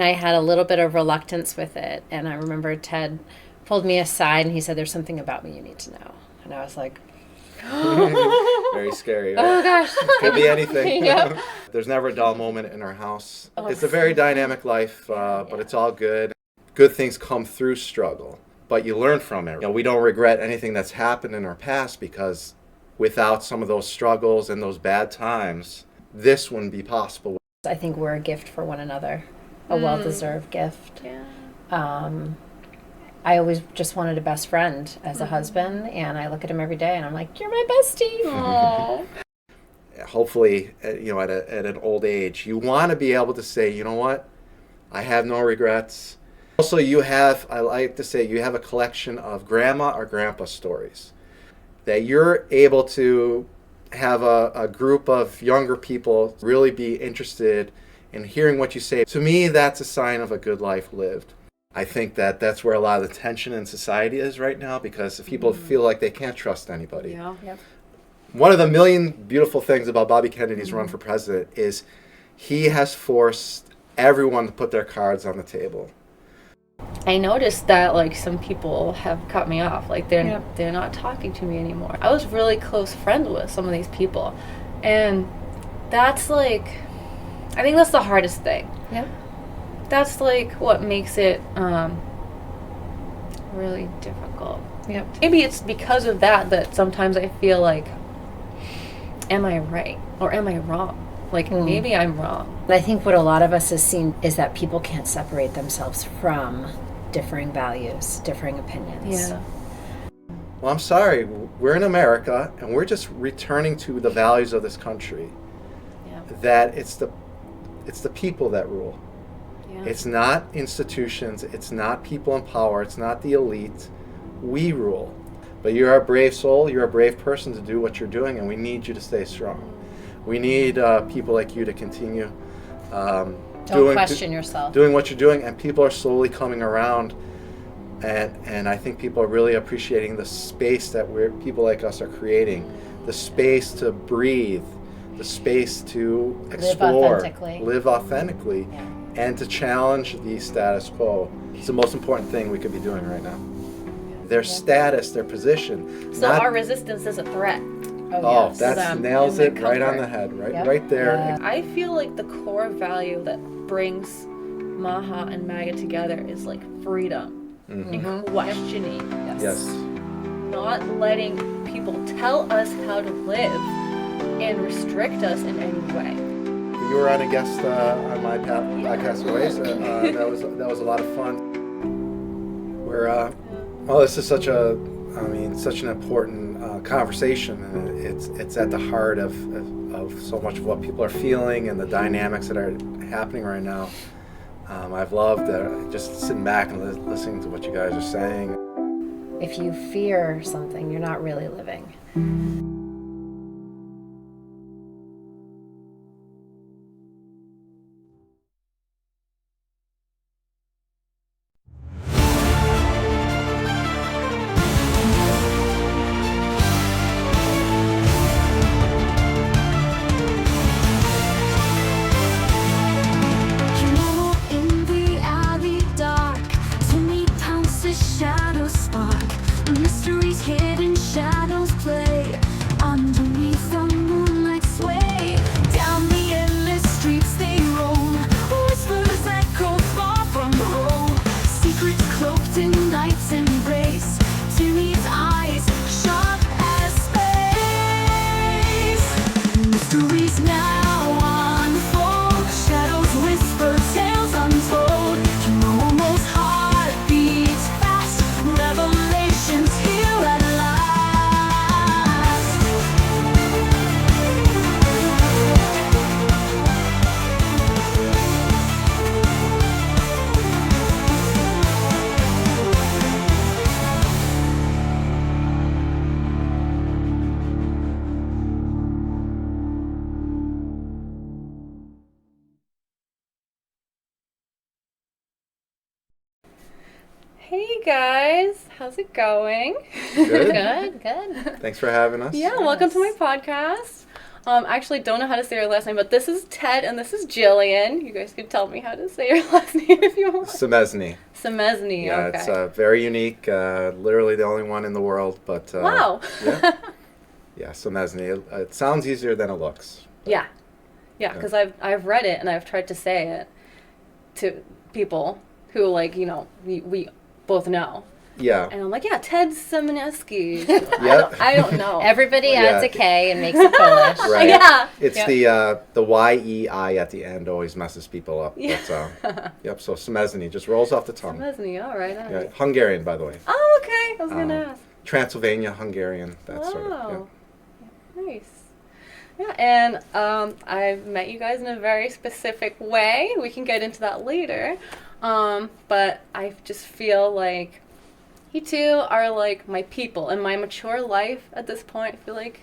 I had a little bit of reluctance with it, and I remember Ted pulled me aside and he said, "There's something about me you need to know." And I was like, Very scary, right? oh gosh. Could be anything. Yep. There's never a dull moment in our house. Oh. It's a very dynamic life, but it's all good. Good things come through struggle, but you learn from it. We don't regret anything that's happened in our past, because without some of those struggles and those bad times, this wouldn't be possible. I think we're a gift for one another, a well-deserved gift. Yeah. I always just wanted a best friend as a husband, and I look at him every day and I'm like, "You're my bestie." Aww. Hopefully, at an old age, you want to be able to say, you know what, I have no regrets. Also, I like to say, you have a collection of grandma or grandpa stories that you're able to have a group of younger people really be interested in hearing what you say. To me, that's a sign of a good life lived. I think that's where a lot of the tension in society is right now, because people feel like they can't trust anybody. Yeah. Yep. One of the million beautiful things about Bobby Kennedy's run for president is he has forced everyone to put their cards on the table. I noticed that like some people have cut me off. Like they're not talking to me anymore. I was really close friends with some of these people, and that's like, I think that's the hardest thing. Yep. That's like what makes it really difficult. Yep. Maybe it's because of that sometimes I feel like, am I right or am I wrong? Like maybe I'm wrong. I think what a lot of us have seen is that people can't separate themselves from differing values, differing opinions. Yeah. Well, I'm sorry, we're in America and we're just returning to the values of this country. Yeah. That it's the people that rule. Yeah. It's not institutions, it's not people in power, it's not the elite. We rule. But you're a brave soul, you're a brave person to do what you're doing, and we need you to stay strong. We need people like you to continue Don't question yourself. doing what you're doing, and people are slowly coming around, and I think people are really appreciating the space that people like us are creating, the space to breathe, the space to explore, live authentically, Yeah. and to challenge the status quo. It's the most important thing we could be doing right now. Their status, their position. So our resistance is a threat. Oh, yes. that nails and it the right on comfort. the head, right, Yep. right there. Yeah. I feel like the core value that brings Maha and Maga together is like freedom and questioning. Yes. Not letting people tell us how to live and restrict us in any way. You were on a guest on my podcast Ways. That was a lot of fun. This is such an important conversation, and it's at the heart of so much of what people are feeling and the dynamics that are happening right now. I've loved just sitting back and listening to what you guys are saying. If you fear something, you're not really living. Hidden shadows play underneath the moonlight sway. Down the endless streets they roam, whispers echo far from home. Secrets cloaked in night's embrace. Timmy's eyes sharp as space. Mysteries now unfold. Shadows whisper tales untold. Almost heart beats fast. Revelations here. Hey guys, how's it going? Good. Good, good. Thanks for having us. Yeah, welcome to my podcast. Actually don't know how to say your last name, but this is Ted and this is Jillian. You guys can tell me how to say your last name if you want. Semesnyei. Semesnyei, Yeah, okay. it's very unique. Literally the only one in the world. But Wow. Yeah, yeah, Semesnyei. It sounds easier than it looks. Yeah, because I've read it and I've tried to say it to people who, like, you know, we both know. Yeah. And I'm like, yeah, Ted Semesnyei. Yep. I don't know. Everybody adds Yeah. a K and makes it Polish. Right. Yeah. It's Yep. the YEI at the end always messes people up. Yeah. But, yep. So Semesnyei just rolls off the tongue. Semesnyei, all right. Yeah, Hungarian, by the way. Oh, okay. I was gonna ask. Transylvania, Hungarian. That sort of. Wow. Nice. Yeah, and I've met you guys in a very specific way. We can get into that later. But I just feel like you two are like my people. In my mature life at this point, I feel like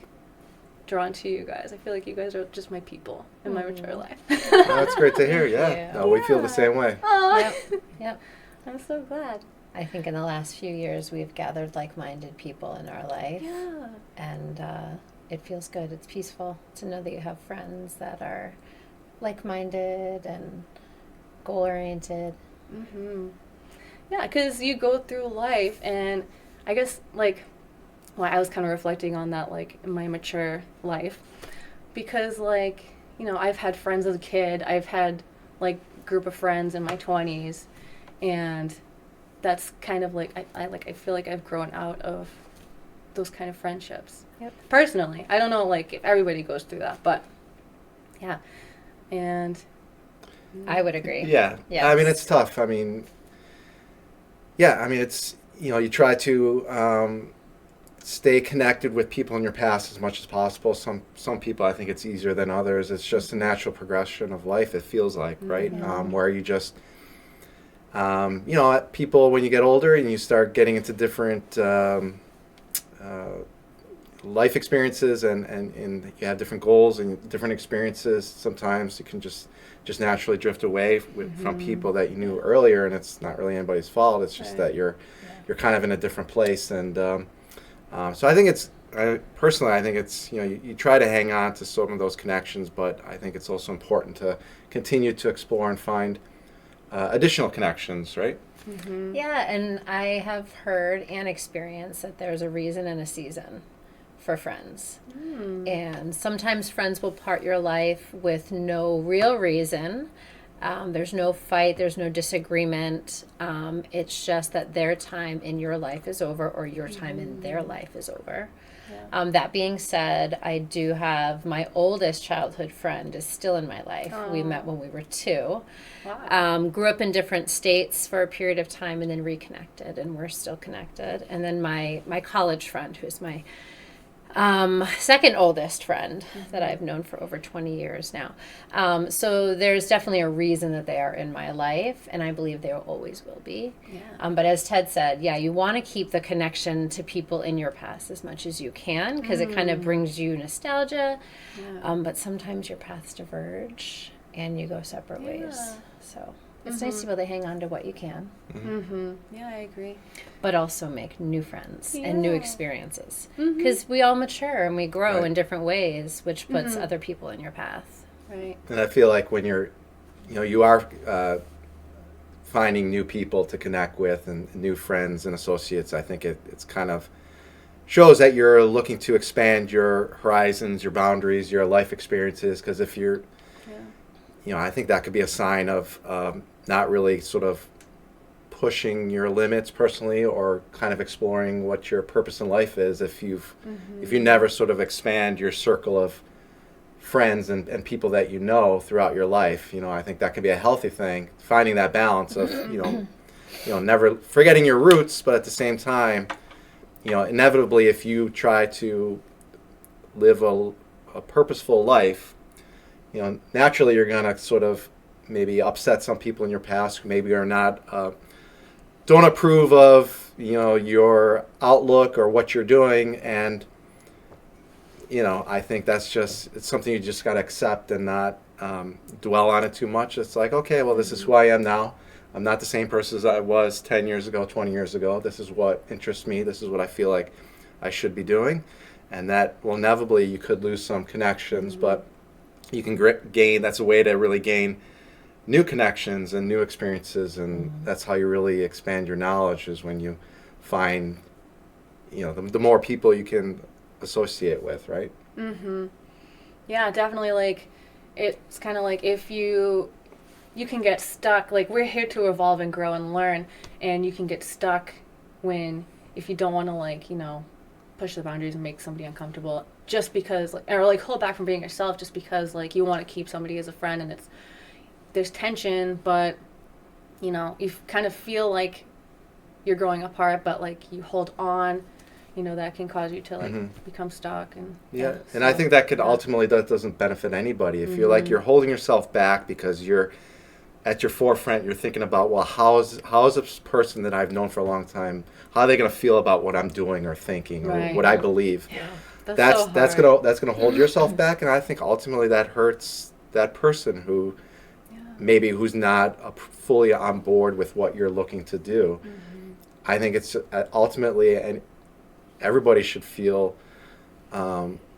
drawn to you guys. I feel like you guys are just my people in my mature life. Yeah. That's great to hear. Yeah. Yeah. No, we feel the same way. Aw. Yep. Yep. I'm so glad. I think in the last few years we've gathered like-minded people in our life, Yeah. and it feels good. It's peaceful to know that you have friends that are like-minded and goal-oriented. Mm-hmm. Yeah, because you go through life, and I guess, like, well, I was kind of reflecting on that, like, in my mature life, because, like, you know, I've had friends as a kid, I've had, like, group of friends in my 20s, and that's kind of, like, I feel like I've grown out of those kind of friendships. Yep. Personally. I don't know, like, if everybody goes through that, but, yeah. And I would agree. Yeah. Yes. I mean, it's tough. I mean, yeah. I mean, it's, you know, you try to stay connected with people in your past as much as possible. Some people, I think it's easier than others. It's just a natural progression of life. It feels like, right? Where you just, you know, people when you get older and you start getting into different life experiences and you have different goals and different experiences. Sometimes you can just naturally drift away from people that you knew earlier, and it's not really anybody's fault. It's just that you're kind of in a different place, and so I think it's personally I think it's, you know, you try to hang on to some of those connections, but I think it's also important to continue to explore and find additional connections, right? Mm-hmm. Yeah, and I have heard and experienced that there's a reason and a season for friends. And sometimes friends will part your life with no real reason. There's no fight, there's no disagreement. It's just that their time in your life is over, or your time in their life is over. That being said, I do have my oldest childhood friend is still in my life. We met when we were 2. Wow. Grew up in different states for a period of time and then reconnected, and we're still connected. And then my college friend, who's my second oldest friend that I've known for over 20 years now. So there's definitely a reason that they are in my life, and I believe they always will be. Yeah. But as Ted said, yeah, you want to keep the connection to people in your past as much as you can, because it kind of brings you nostalgia. Yeah. But sometimes your paths diverge and you go separate ways. Yeah. So it's nice to be able to hang on to what you can, Mm-hmm. Yeah, I agree. but also make new friends and new Yeah. experiences. Because we all mature and we grow Right. in different ways, which puts other people in your path. Right. And I feel like when you're, you know, you are finding new people to connect with and new friends and associates, I think it's kind of shows that you're looking to expand your horizons, your boundaries, your life experiences. Because if you're, you know, I think that could be a sign of not really sort of pushing your limits personally, or kind of exploring what your purpose in life is. If you never sort of expand your circle of friends and people that you know throughout your life, you know, I think that could be a healthy thing. Finding that balance of you know, never forgetting your roots, but at the same time, you know, inevitably, if you try to live a purposeful life, you know, naturally you're gonna sort of maybe upset some people in your past who maybe are not don't approve of, you know, your outlook or what you're doing, and you know, I think that's just, it's something you just got to accept and not dwell on it too much. It's like, okay, well, this is who I am now. I'm not the same person as I was 10 years ago, 20 years ago. This is what interests me. This is what I feel like I should be doing. and that will inevitably, you could lose some connections, but you can gain, that's a way to really gain new connections and new experiences, and that's how you really expand your knowledge, is when you find, the more people you can associate with, right? Yeah, definitely. Like, it's kind of like if you can get stuck. Like, we're here to evolve and grow and learn, and you can get stuck if you don't want to, like, push the boundaries and make somebody uncomfortable just because, or like hold back from being yourself just because, like, you want to keep somebody as a friend, and there's tension, but you kind of feel like you're growing apart, but like you hold on, that can cause you to like become stuck. And and I think that could ultimately, that doesn't benefit anybody. If you're like, you're holding yourself back because you're at your forefront, you're thinking about, well, how is this person that I've known for a long time, how are they going to feel about what I'm doing or thinking or what I believe? That's gonna hold yourself back, and I think ultimately that hurts that person who maybe who's not fully on board with what you're looking to do. I think it's ultimately, and everybody should feel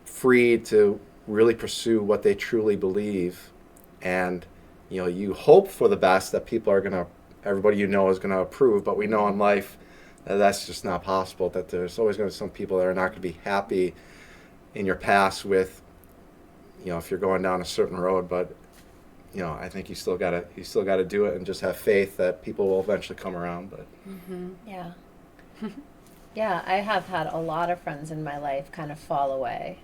free to really pursue what they truly believe, and you hope for the best, that everybody is gonna approve, but we know in life that's just not possible, that there's always going to be some people that are not going to be happy in your past with, if you're going down a certain road. But I think you still gotta do it, and just have faith that people will eventually come around. But Yeah, I have had a lot of friends in my life kind of fall away,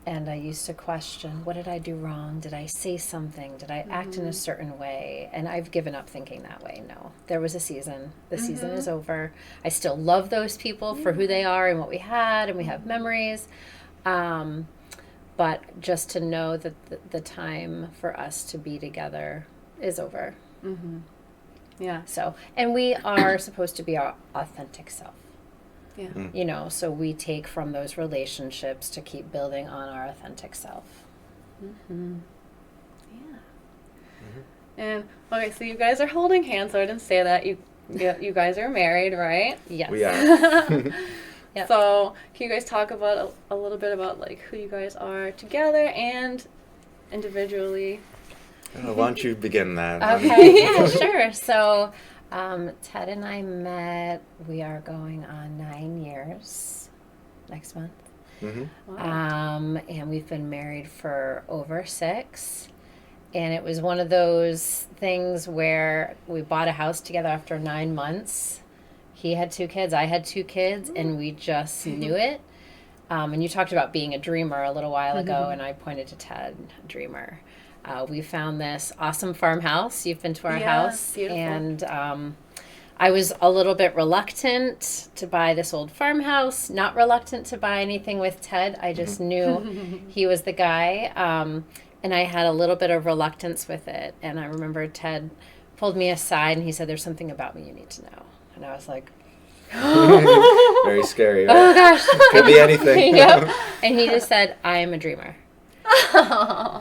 and I used to question, what did I do wrong? Did I say something? Did I act in a certain way? And I've given up thinking that way. No, there was a season. The season is over. I still love those people for who they are and what we had, and we have memories. But just to know that the time for us to be together is over. Yeah. So, and we are supposed to be our authentic self. Yeah. So we take from those relationships to keep building on our authentic self. And okay, so you guys are holding hands. So I didn't say that. You guys are married, right? Yes. we are. Yep. So can you guys talk about a little bit about like who you guys are together and individually? Why don't you begin that? Okay. Yeah, sure. So Ted and I met, we are going on 9 years next month. Wow. And we've been married for over 6. And it was one of those things where we bought a house together after 9 months. He had 2 kids, I had 2 kids, and we just knew it. And you talked about being a dreamer a little while ago, and I pointed to Ted, dreamer. We found this awesome farmhouse. You've been to our house. Beautiful. And I was a little bit reluctant to buy this old farmhouse, not reluctant to buy anything with Ted. I just knew he was the guy. And I had a little bit of reluctance with it. And I remember Ted pulled me aside and he said, "There's something about me you need to know." And I was like, Very scary. Right? oh gosh. Could be anything. Yep. And he just said, "I am a dreamer."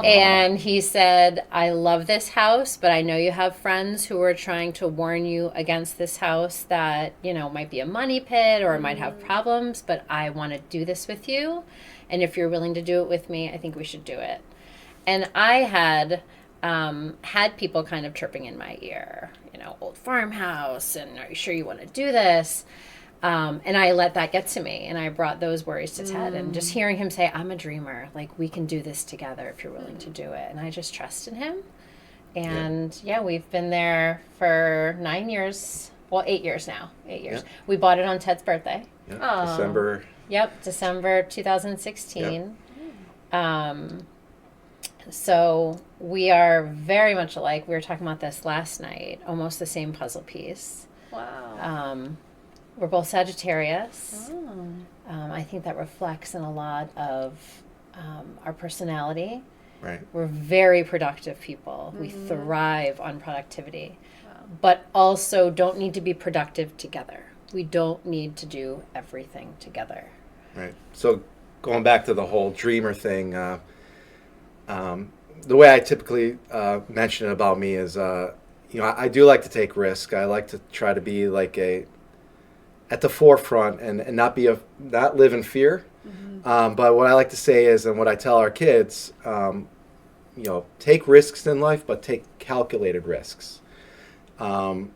And he said, "I love this house, but I know you have friends who are trying to warn you against this house that, might be a money pit or it might have problems, but I want to do this with you. And if you're willing to do it with me, I think we should do it." And I had had people kind of chirping in my ear, old farmhouse, and are you sure you want to do this? And I let that get to me, and I brought those worries to Ted, and just hearing him say, "I'm a dreamer, like we can do this together if you're willing to do it." And I just trusted him. And we've been there for 9 years. Well, 8 years now. 8 years. Yeah. We bought it on Ted's birthday. Yeah, December. Yep, December 2016. So we are very much alike. We were talking about this last night. Almost the same puzzle piece. Wow. We're both Sagittarius. Oh. I think that reflects in a lot of our personality. Right. We're very productive people. We thrive on productivity, but also don't need to be productive together. We don't need to do everything together. Right. So going back to the whole dreamer thing, the way I typically mention it about me is, I do like to take risk. I like to try to be like at the forefront and not live in fear. But what I like to say is, and what I tell our kids, take risks in life, but take calculated risks. Don't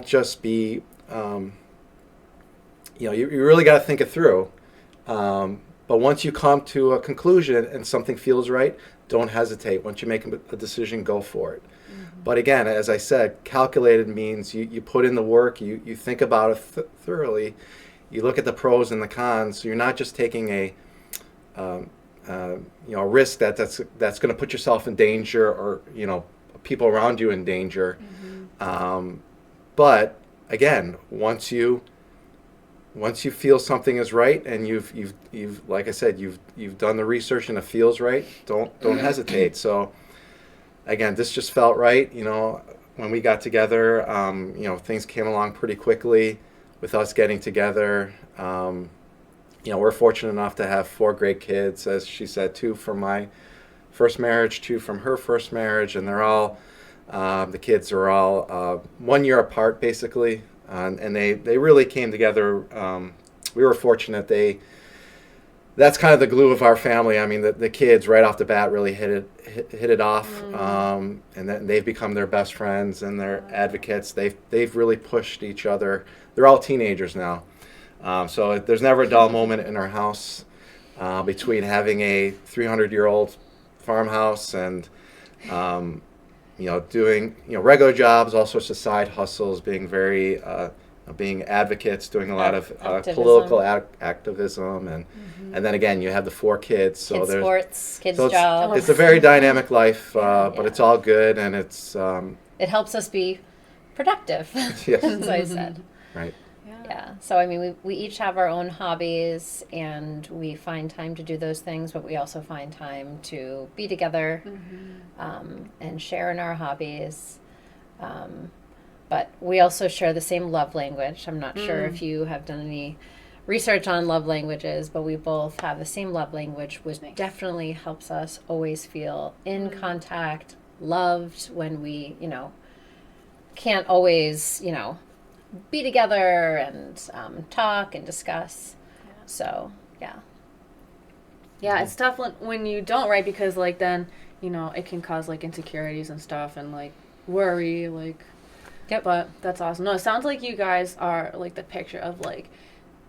just be, you really got to think it through. But once you come to a conclusion and something feels right, don't hesitate. Once you make a decision, go for it. But again, as I said, calculated means you put in the work, you think about it thoroughly, you look at the pros and the cons. So you're not just taking a risk that's going to put yourself in danger, or people around you in danger. But again, once you feel something is right, and you've like I said, you've done the research and it feels right, don't hesitate. So again, this just felt right. When we got together, things came along pretty quickly with us getting together. We're fortunate enough to have 4 great kids, as she said, 2 from my first marriage, 2 from her first marriage, and they're all, the kids are all 1 year apart, basically, and they really came together. We were fortunate. That's kind of the glue of our family. I mean, the kids right off the bat really hit it off, and then they've become their best friends and their advocates. They've really pushed each other. They're all teenagers now, so there's never a dull moment in our house, between having a 300-year-old farmhouse and doing regular jobs, all sorts of side hustles, being very being advocates, doing a lot of political activism, and then again you have the 4 kids. So kids there's sports, kids so jobs. it's a very dynamic life, but it's all good, and it's it helps us be productive. Yes. As I said. Right. Yeah. So I mean, we each have our own hobbies, and we find time to do those things, but we also find time to be together, and share in our hobbies. But we also share the same love language. I'm not sure if you have done any research on love languages, but we both have the same love language, which definitely helps us always feel in contact, loved, when we, can't always, be together and talk and discuss. So, yeah. Yeah, it's tough when you don't, right? Because, then, it can cause, insecurities and stuff, and, worry, Yep. But that's awesome. No, it sounds like you guys are, the picture of,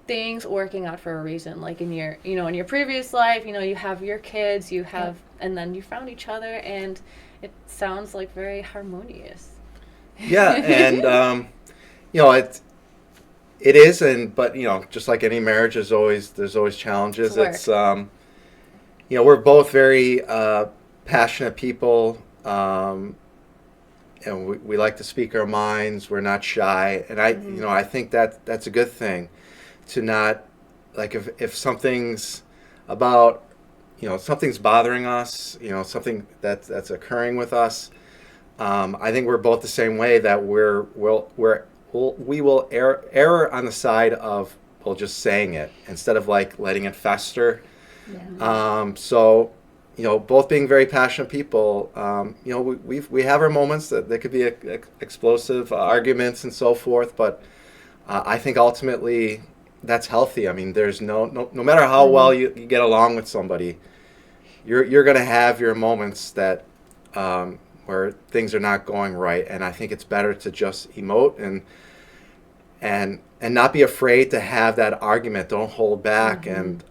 things working out for a reason. In your, in your previous life, you have your kids, you have, and then you found each other, and it sounds, very harmonious. Yeah, and, it is, but, just like any marriage, there's always challenges. It's we're both very passionate people, and we like to speak our minds. We're not shy, and I think that's a good thing, to not, if something's about, something's bothering us, something that's occurring with us. I think we're both the same way, that we will err on the side of just saying it instead of letting it fester. Yeah. So both being very passionate people, we have our moments that could be explosive arguments and so forth, but I think ultimately that's healthy. I mean, there's no matter how well you get along with somebody, you're going to have your moments that where things are not going right, and I think it's better to just emote and not be afraid to have that argument. Don't hold back, and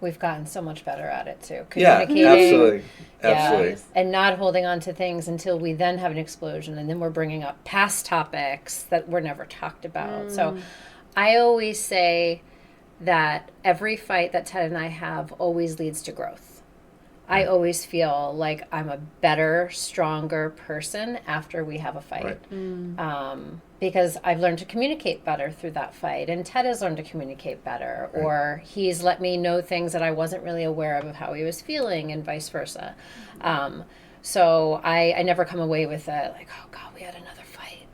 We've gotten so much better at it too. Yeah, Communicating. absolutely. Yeah, and not holding on to things until we then have an explosion, and then we're bringing up past topics that were never talked about. So I always say that every fight that Ted and I have always leads to growth. I always feel like I'm a better, stronger person after we have a fight. Right. Because I've learned to communicate better through that fight, and Ted has learned to communicate better, or he's let me know things that I wasn't really aware of how he was feeling, and vice versa. So I never come away with a oh God, we had another fight.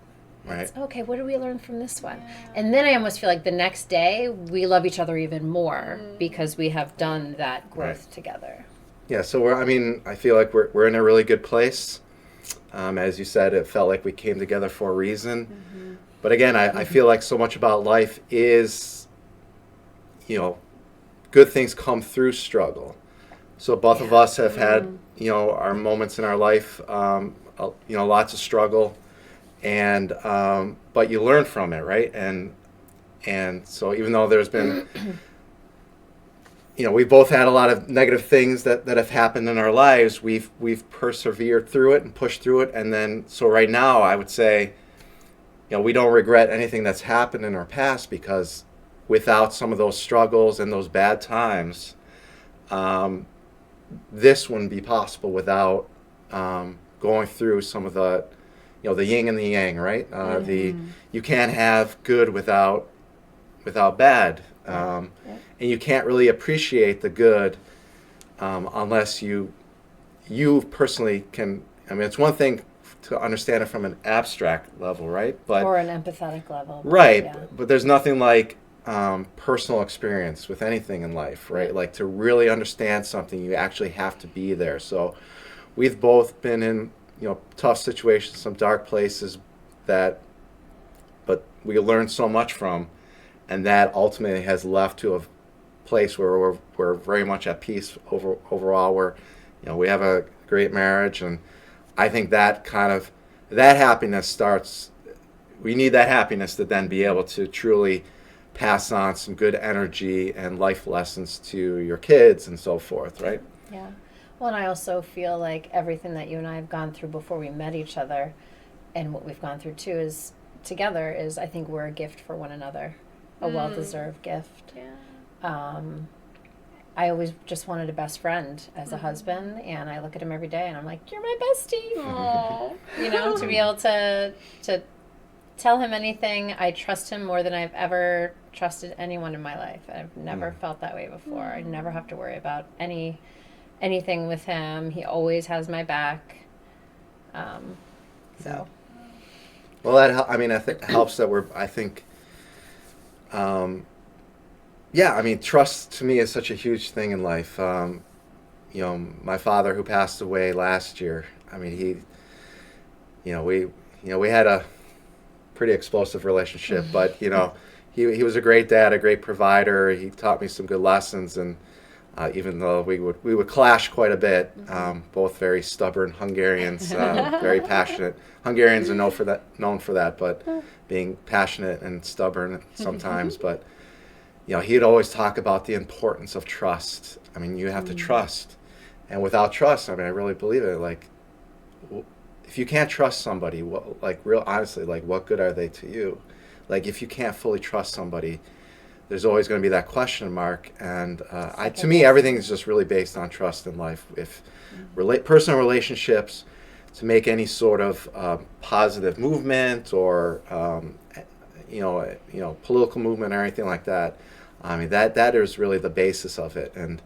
Right. It's, okay, what did we learn from this one? And then I almost feel like the next day we love each other even more because we have done that growth together. Yeah, so I feel like we're in a really good place. As you said, it felt like we came together for a reason. But again, I feel like so much about life is, good things come through struggle. So both of us have had, our moments in our life, lots of struggle, and but you learn from it, right? And so even though there's been, we both had a lot of negative things that have happened in our lives, we've persevered through it and pushed through it, and then so right now I would say, we don't regret anything that's happened in our past, because without some of those struggles and those bad times, this wouldn't be possible without going through some of the, the yin and the yang, right? You can't have good without bad, and you can't really appreciate the good unless you personally can. I mean, it's one thing to understand it from an abstract level, right? Or an empathetic level. Right, but there's nothing like personal experience with anything in life, right? Like to really understand something, you actually have to be there. So we've both been in, tough situations, some dark places but we learned so much from, and that ultimately has left to a place where we're very much at peace overall, where, we have a great marriage, and I think that happiness starts, we need that happiness to then be able to truly pass on some good energy and life lessons to your kids and so forth, right? Yeah. Well, and I also feel like everything that you and I have gone through before we met each other, and what we've gone through too is together, is I think we're a gift for one another, a well-deserved gift. Yeah. I always just wanted a best friend as a husband, and I look at him every day and I'm like, you're my bestie. Aww. To be able to tell him anything. I trust him more than I've ever trusted anyone in my life. I've never felt that way before. I never have to worry about anything with him. He always has my back. So. Well, I think it helps that trust to me is such a huge thing in life. My father, who passed away last year, we had a pretty explosive relationship, but he was a great dad, a great provider. He taught me some good lessons, and even though we would clash quite a bit, both very stubborn Hungarians, very passionate. Hungarians are known for that, but being passionate and stubborn sometimes. But he'd always talk about the importance of trust. I mean, you have to trust, and without trust, I really believe it. Like, if you can't trust somebody, honestly, what good are they to you? Like, if you can't fully trust somebody, there's always going to be that question mark. And to me, everything is just really based on trust in life. If personal relationships, to make any sort of positive movement or political movement or anything like that, that is really the basis of it. And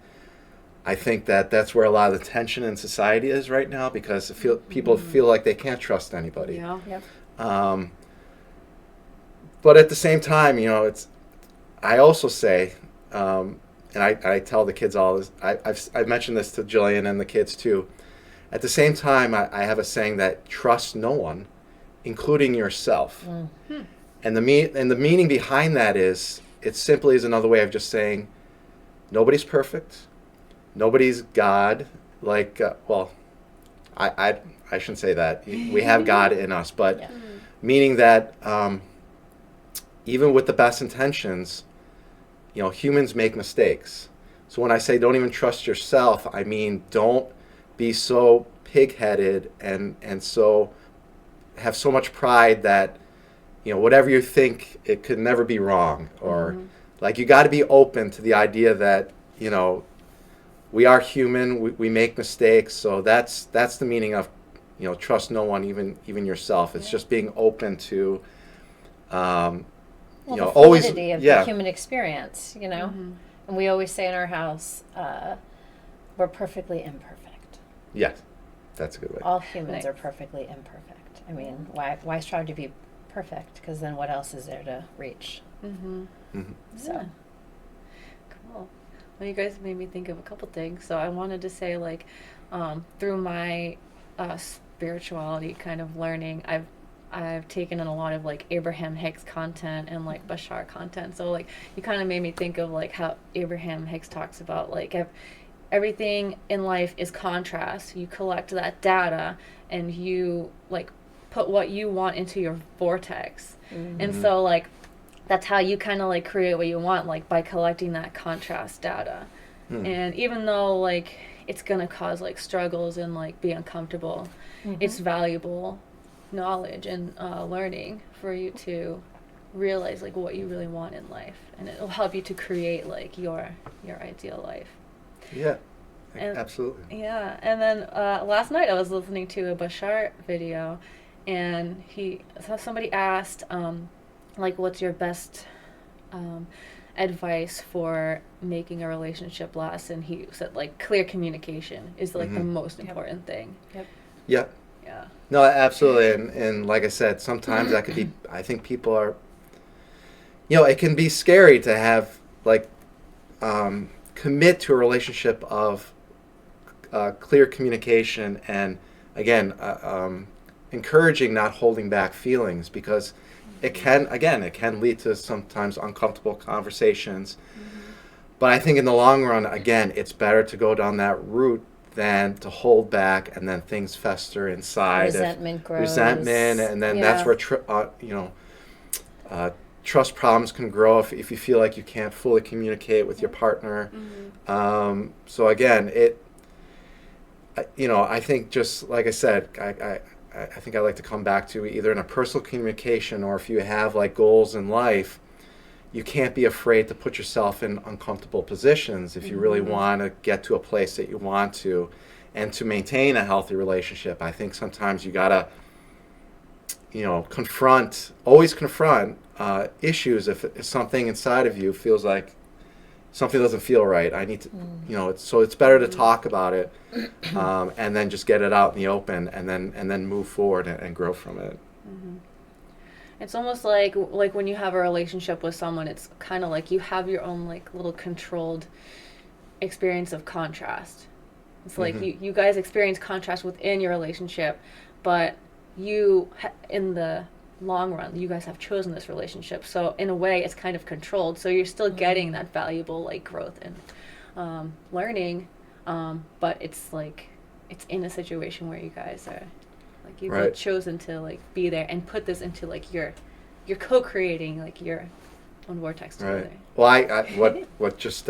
I think that's where a lot of the tension in society is right now, because people feel like they can't trust anybody. Yeah. Yep. But at the same time, I also say, and I tell the kids all this, I've mentioned this to Jillian and the kids too. At the same time, I have a saying that trust no one, including yourself. And the meaning behind that is, it simply is another way of just saying, nobody's perfect. Nobody's God. I shouldn't say that. We have God in us, but meaning that even with the best intentions, humans make mistakes. So when I say don't even trust yourself, I mean don't be so pig-headed and so have so much pride that whatever you think, it could never be wrong, or you got to be open to the idea that we are human, we make mistakes. So that's the meaning of trust no one, even yourself. It's just being open to the always fluidity of the human experience, and we always say in our house, we're perfectly imperfect. Yes, that's a good way. All humans are perfectly imperfect. I mean, why strive to be perfect? Because then what else is there to reach? So. Yeah. Cool. Well, you guys made me think of a couple things. So I wanted to say, through my spirituality kind of learning, I've I've taken in a lot of like Abraham Hicks content and like Bashar content. So like you kind of made me think of like how Abraham Hicks talks about like everything in life is contrast. You collect that data and you like put what you want into your vortex. And so like that's how you kind of like create what you want, like by collecting that contrast data. And even though like it's gonna cause like struggles and like be uncomfortable, it's valuable knowledge and learning for you to realize like what you really want in life, and it'll help you to create like your ideal life. Yeah, And- absolutely. Yeah, and then last night I was listening to a Bashar video, and somebody asked like, what's your best advice for making a relationship last? And he said like clear communication is like the most important thing. Yeah. Yeah. No, absolutely. And like I said, sometimes that could be, I think people are, it can be scary to have like commit to a relationship of clear communication, and again, encouraging not holding back feelings, because it can lead to sometimes uncomfortable conversations. But I think in the long run, again, it's better to go down that route than to hold back, and then things fester inside. Resentment grows. Resentment, and then that's where trust problems can grow if you feel like you can't fully communicate with your partner. So again, I think, just like I said, I think I like to come back to either in a personal communication, or if you have like goals in life, you can't be afraid to put yourself in uncomfortable positions if you really want to get to a place that you want to, and to maintain a healthy relationship. I think sometimes you gotta, always confront issues if something inside of you feels like something doesn't feel right. I need to, it's better to talk about it, and then just get it out in the open, and then move forward and grow from it. It's almost like when you have a relationship with someone, it's kind of like you have your own like little controlled experience of contrast. It's like you guys experience contrast within your relationship, but in the long run, you guys have chosen this relationship. So in a way, it's kind of controlled. So you're still getting that valuable like growth and learning, but it's like it's in a situation where you guys are like you've like chosen to like be there and put this into like you're co-creating like your own vortex together. Right. Well, what just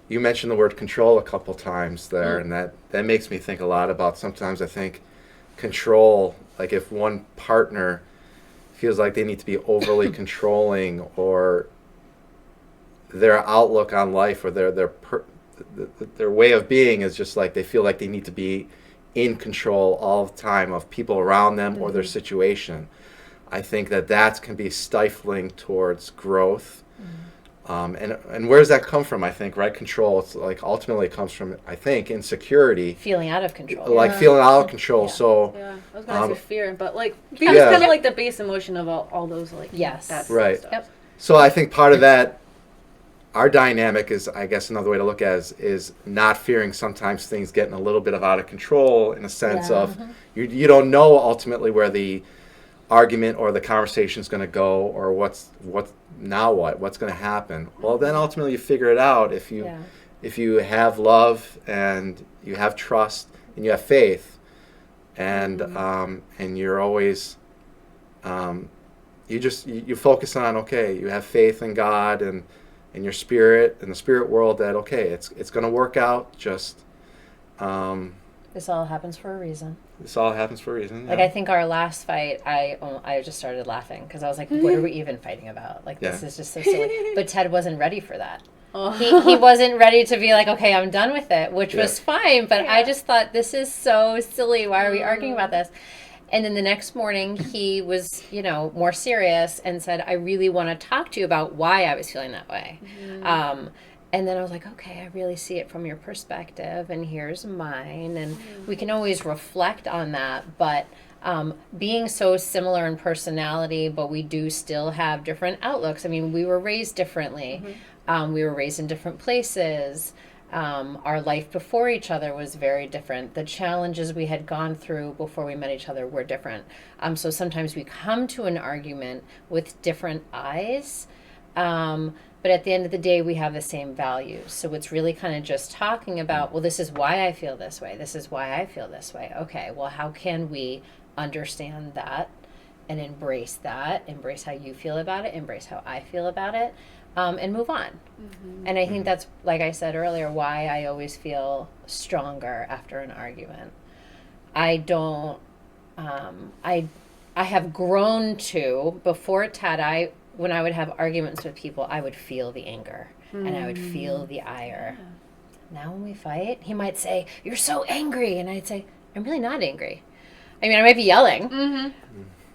you mentioned the word control a couple times there, and that makes me think a lot about, sometimes I think control, like if one partner feels like they need to be overly controlling, or their outlook on life, or their way of being is just like they feel like they need to be in control all the time of people around them or their situation. I think that can be stifling towards growth. And where does that come from? I think, right? Control, it's like ultimately it comes from, I think, insecurity. Feeling out of control. Like feeling out of control. Yeah. So I was going to say fear, but like fear is kind of like the base emotion of all those like that right. stuff. Yep. So I think part of that, our dynamic is, I guess another way to look at it is not fearing sometimes things getting a little bit out of control, in a sense of you don't know ultimately where the argument or the conversation is going to go, or what's going to happen. Well, then ultimately you figure it out if you have love, and you have trust, and you have faith, and you're always you focus on, okay, you have faith in God and in your spirit, in the spirit world, that it's going to work out. Just this all happens for a reason. This all happens for a reason. Like, I think our last fight, I just started laughing because I was like, what are we even fighting about? Like, this is just so silly. But Ted wasn't ready for that. He wasn't ready to be like, okay, I'm done with it, which was fine. But I just thought, this is so silly. Why are we arguing about this? And then the next morning, he was, more serious and said, I really want to talk to you about why I was feeling that way. And then I was like, okay, I really see it from your perspective, and here's mine. And we can always reflect on that. But being so similar in personality, but we do still have different outlooks. I mean, we were raised differently. We were raised in different places. Our life before each other was very different. The challenges we had gone through before we met each other were different. So sometimes we come to an argument with different eyes. But at the end of the day, we have the same values. So it's really kind of just talking about, well, this is why I feel this way. This is why I feel this way. Okay, well, how can we understand that and embrace that, embrace how you feel about it, embrace how I feel about it, and move on. And I think that's, like I said earlier, why I always feel stronger after an argument. I don't, I have grown to, before Ted, when I would have arguments with people, I would feel the anger and I would feel the ire. Now when we fight, he might say, "You're so angry," and I'd say, "I'm really not angry. I mean, I might be yelling.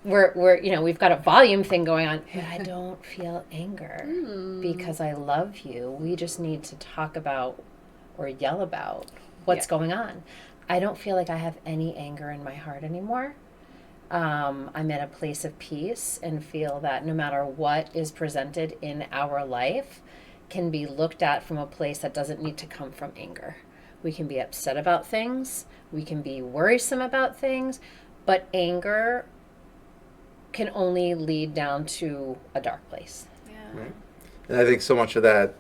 We've got a volume thing going on, but I don't feel anger because I love you. We just need to talk about or yell about what's going on. I don't feel like I have any anger in my heart anymore. I'm at a place of peace and feel that no matter what is presented in our life can be looked at from a place that doesn't need to come from anger. We can be upset about things. We can be worrisome about things, but anger can only lead down to a dark place." Right. And I think so much of that,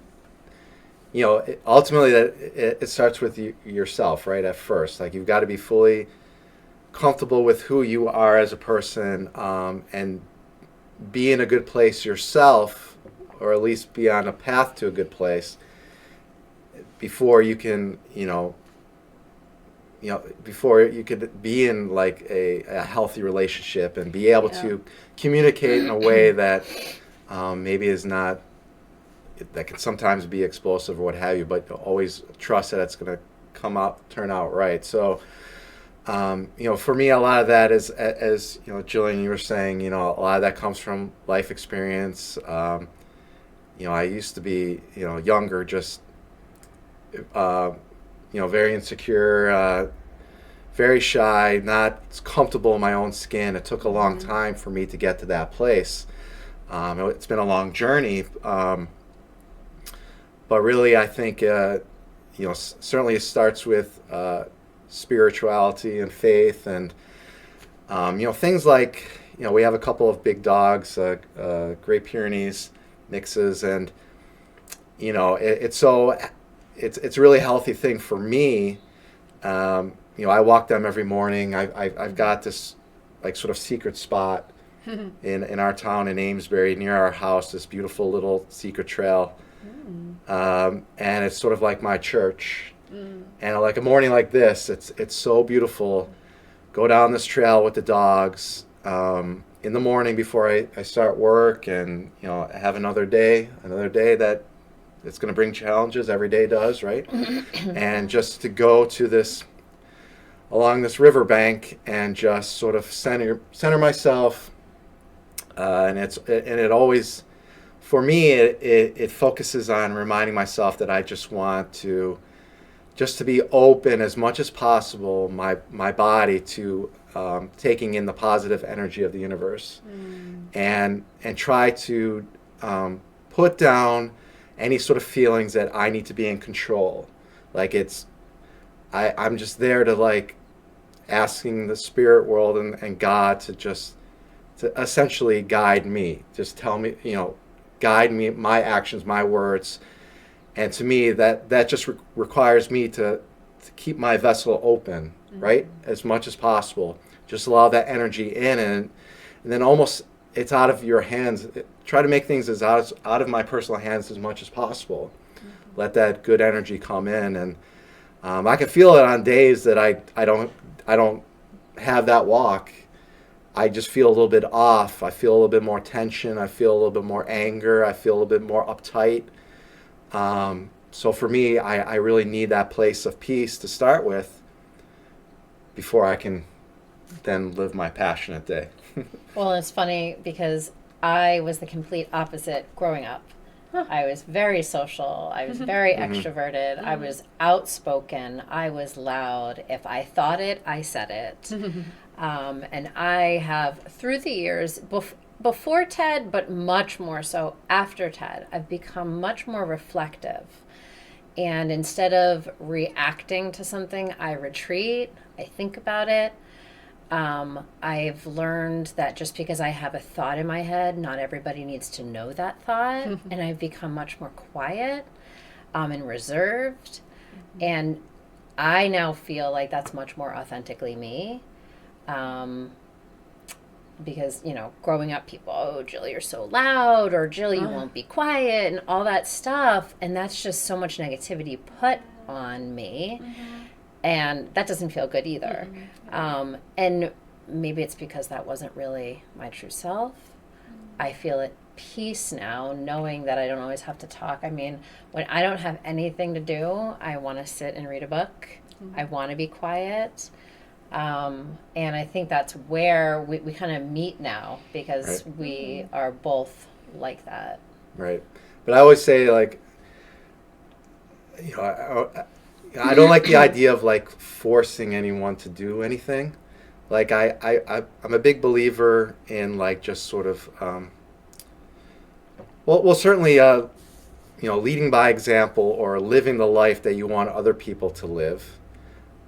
ultimately it starts with yourself, right? At first, like you've got to be fully comfortable with who you are as a person, and be in a good place yourself, or at least be on a path to a good place before you can, before you could be in like a healthy relationship and be able to communicate in a way that maybe is not, that can sometimes be explosive or what have you, but always trust that it's going to turn out right. So, for me, a lot of that is, as Jillian, you were saying, a lot of that comes from life experience. I used to be, younger, just, very insecure, very shy, not comfortable in my own skin. It took a long time for me to get to that place. It's been a long journey, but really, I think, certainly it starts with spirituality and faith, and things like, we have a couple of big dogs, Great Pyrenees mixes, and it's a really healthy thing for me. I walk them every morning. I've got this like sort of secret spot in our town in Amesbury near our house, this beautiful little secret trail, and it's sort of like my church. And like a morning like this, it's so beautiful. Go down this trail with the dogs in the morning before I start work, and have another day that it's going to bring challenges. Every day does, right? And just to go to along this riverbank and just sort of center myself, and it always, for me, it focuses on reminding myself that I just want to be open as much as possible, my body to taking in the positive energy of the universe, and try to put down any sort of feelings that I need to be in control. Like I'm just there to like asking the spirit world and God to essentially guide me, just tell me, guide me, my actions, my words. And to me, that just requires me to keep my vessel open, right, as much as possible. Just allow that energy in, and then almost it's out of your hands. Try to make things as out of my personal hands as much as possible. Let that good energy come in, and I can feel it on days that I don't have that walk. I just feel a little bit off. I feel a little bit more tension. I feel a little bit more anger. I feel a little bit more uptight. So for me, I really need that place of peace to start with before I can then live my passionate day. Well, it's funny because I was the complete opposite growing up. I was very social. I was very extroverted. I was outspoken. I was loud. If I thought it, I said it. And I have, through the years, before Ted, but much more so after Ted, I've become much more reflective. And instead of reacting to something, I retreat, I think about it. I've learned that just because I have a thought in my head, not everybody needs to know that thought. And I've become much more quiet and reserved. And I now feel like that's much more authentically me. Because, growing up, people, oh, Jill, you're so loud, or Jill, you won't be quiet, and all that stuff. And that's just so much negativity put on me. And that doesn't feel good either. And maybe it's because that wasn't really my true self. I feel at peace now, knowing that I don't always have to talk. I mean, when I don't have anything to do, I want to sit and read a book. I want to be quiet. And I think that's where we kind of meet now, because we are both like that. Right. But I always say, like, I don't like the idea of like forcing anyone to do anything. Like I'm a big believer in like just sort of, well certainly, leading by example or living the life that you want other people to live.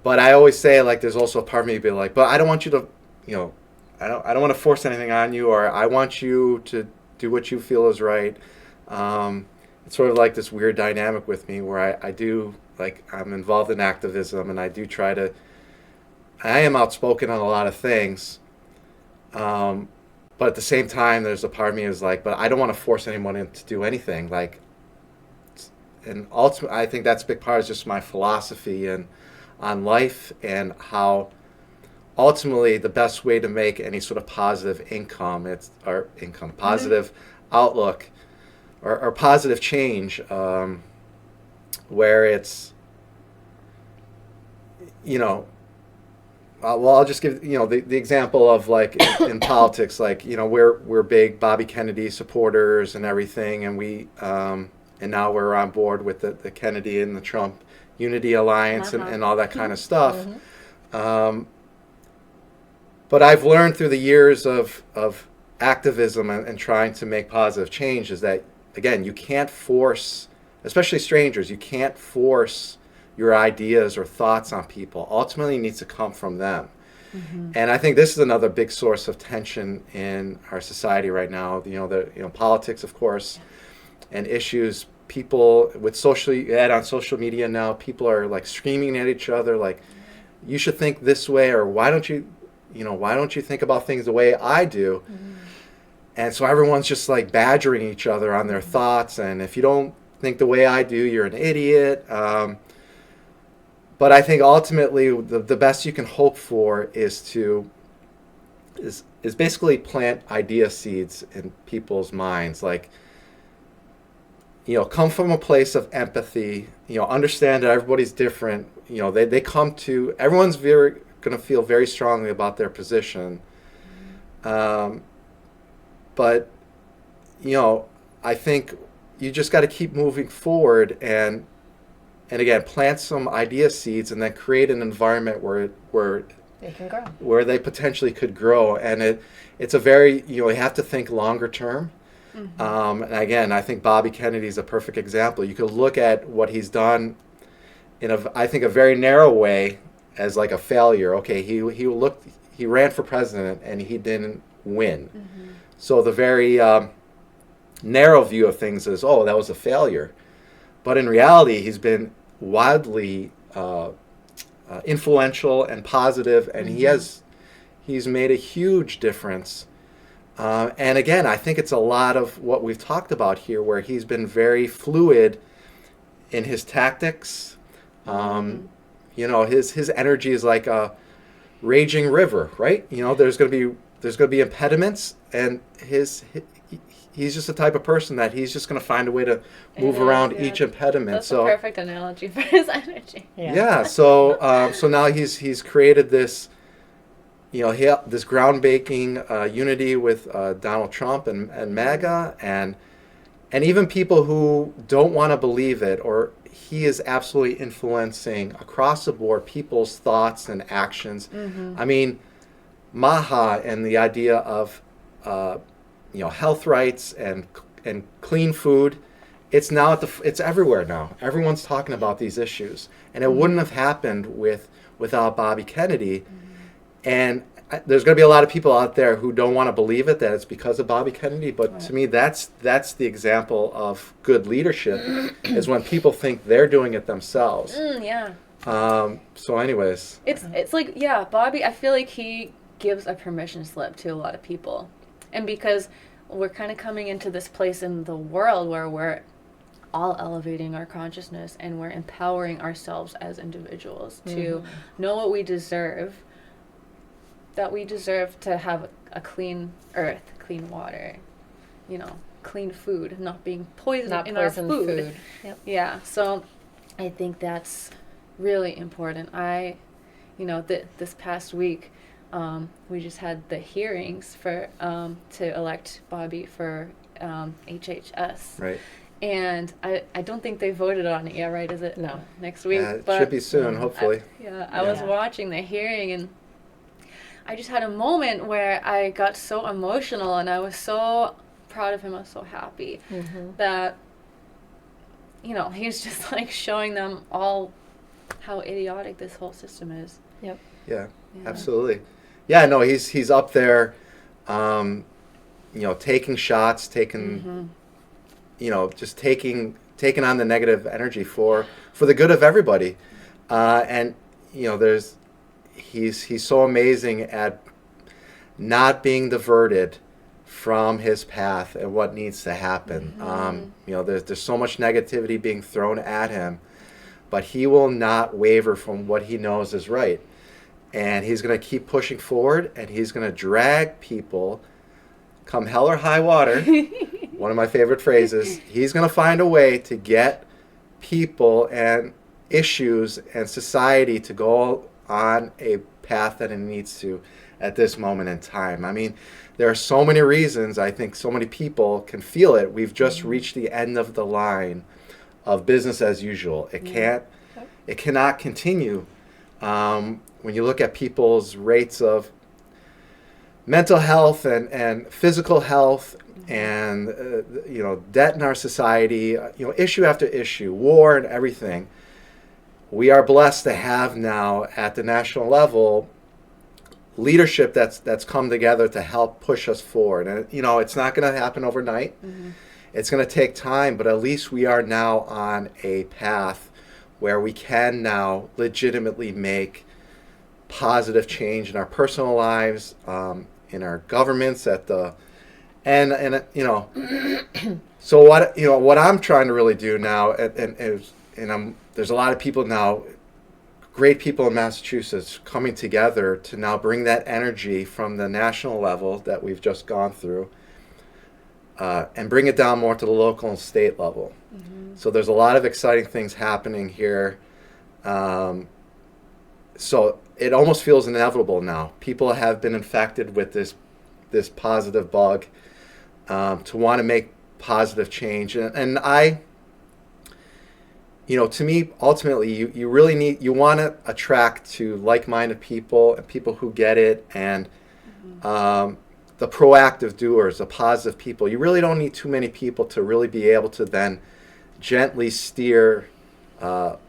But I always say, like, there's also a part of me be like, but I don't want you to, I don't want to force anything on you, or I want you to do what you feel is right. It's sort of like this weird dynamic with me where I do, like, I'm involved in activism, and I am outspoken on a lot of things. But at the same time, there's a part of me is like, but I don't want to force anyone to do anything. Like, and ultimately, I think that's a big part of just my philosophy and on life, and how ultimately the best way to make any sort of positive positive outlook or positive change, where it's, I'll just give the example of, like, in politics, like, we're big Bobby Kennedy supporters and everything, and we and now we're on board with the Kennedy and the Trump Unity Alliance and all that kind of stuff. But I've learned through the years of activism and trying to make positive change is that, again, you can't force, especially strangers, you can't force your ideas or thoughts on people. Ultimately, it needs to come from them. And I think this is another big source of tension in our society right now. Politics, of course, and issues. People with on social media now, people are like screaming at each other, like, you should think this way, or why don't you think about things the way I do? And so everyone's just like badgering each other on their thoughts, and if you don't think the way I do, you're an idiot. But I think ultimately the best you can hope for is basically plant idea seeds in people's minds, like, come from a place of empathy, understand that everybody's different. Everyone's going to feel very strongly about their position. But, I think you just got to keep moving forward and again, plant some idea seeds and then create an environment where They can grow. Where they potentially could grow. And it's a very, you have to think longer term. And again, I think Bobby Kennedy is a perfect example. You could look at what he's done in I think a very narrow way as like a failure. Okay, he ran for president and he didn't win. So the very narrow view of things is, oh, that was a failure. But in reality, he's been wildly influential and positive, and he's made a huge difference. And again, I think it's a lot of what we've talked about here, where he's been very fluid in his tactics. His energy is like a raging river, right? There's going to be impediments, and he's just the type of person that he's just going to find a way to move around each impediment. That's a perfect analogy for his energy. Yeah. So now he's created this, this groundbreaking unity with Donald Trump and MAGA, and even people who don't want to believe it, or he is absolutely influencing across the board people's thoughts and actions. I mean, Maha and the idea of health rights and clean food, it's now it's everywhere now. Everyone's talking about these issues, and it wouldn't have happened without Bobby Kennedy. And there's going to be a lot of people out there who don't want to believe it, that it's because of Bobby Kennedy. But to me, that's the example of good leadership, is when people think they're doing it themselves. Yeah. So anyways. It's like, yeah, Bobby, I feel like he gives a permission slip to a lot of people. And because we're kind of coming into this place in the world where we're all elevating our consciousness and we're empowering ourselves as individuals to know what we deserve, that we deserve to have a clean earth, clean water, clean food, not being poisoned in our food. Yep. Yeah, so I think that's really important. This past week, we just had the hearings for to elect Bobby for HHS. Right. And I don't think they voted on it yet, right? Is it No. next week? It should be soon, hopefully. I was watching the hearing, and I just had a moment where I got so emotional, and I was so proud of him. I was so happy that, he's just like showing them all how idiotic this whole system is. Yep. Yeah, absolutely. Yeah, no, he's up there, taking shots, just taking on the negative energy for the good of everybody. And he's so amazing at not being diverted from his path and what needs to happen. There's so much negativity being thrown at him, but he will not waver from what he knows is right. And he's going to keep pushing forward, and he's going to drag people, come hell or high water, one of my favorite phrases, he's going to find a way to get people and issues and society to go on a path that it needs to at this moment in time. I mean, there are so many reasons. I think so many people can feel it. We've just reached the end of the line of business as usual. It cannot continue. When you look at people's rates of mental health and physical health and debt in our society, issue after issue, war and everything, we are blessed to have now at the national level leadership that's come together to help push us forward. And it's not going to happen overnight. It's going to take time, but at least we are now on a path where we can now legitimately make positive change in our personal lives, in our governments, so what I'm trying to really do now, and there's a lot of people now, great people in Massachusetts, coming together to now bring that energy from the national level that we've just gone through, and bring it down more to the local and state level. So there's a lot of exciting things happening here. So it almost feels inevitable now. People have been infected with this positive bug, to want to make positive change. And I, to me, ultimately, you really you want to attract to like-minded people and people who get it, and the proactive doers, the positive people. You really don't need too many people to really be able to then gently steer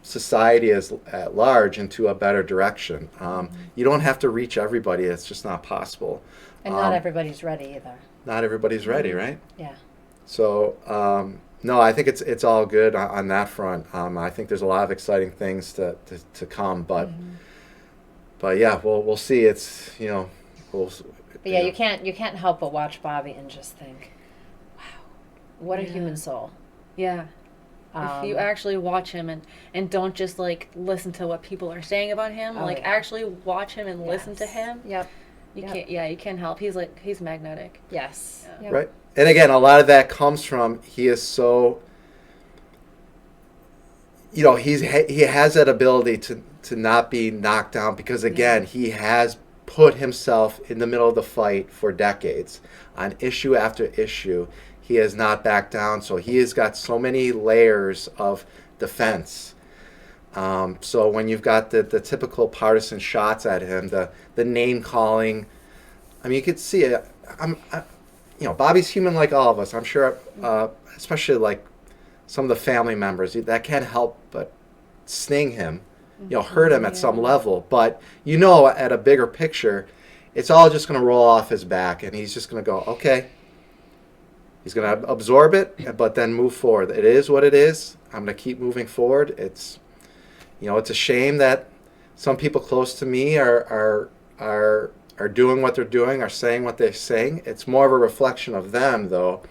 society at large into a better direction. You don't have to reach everybody. It's just not possible. And not everybody's ready either. Not everybody's ready, right? Yeah. So, no, I think it's all good on that front. I think there's a lot of exciting things to come, but yeah, we'll see. It's But yeah, you can't help but watch Bobby and just think, wow, what a human soul. Yeah. If you actually watch him and don't just listen to what people are saying about him, actually watch him and listen to him. Yep. You can't help. He's magnetic. Yes. Yeah. Yep. Right. And again, a lot of that comes from he is so, he has that ability to not be knocked down, because again, he has put himself in the middle of the fight for decades on issue after issue. He has not backed down, so he has got so many layers of defense. So when you've got the typical partisan shots at him, the name calling, I mean, you could see it. Bobby's human like all of us. I'm sure, especially some of the family members, that can't help but sting him, hurt him at some level. But at a bigger picture, it's all just going to roll off his back, and he's just going to go, okay. He's going to absorb it, but then move forward. It is what it is. I'm going to keep moving forward. It's a shame that some people close to me are doing what they're doing, are saying what they're saying. It's more of a reflection of them, though,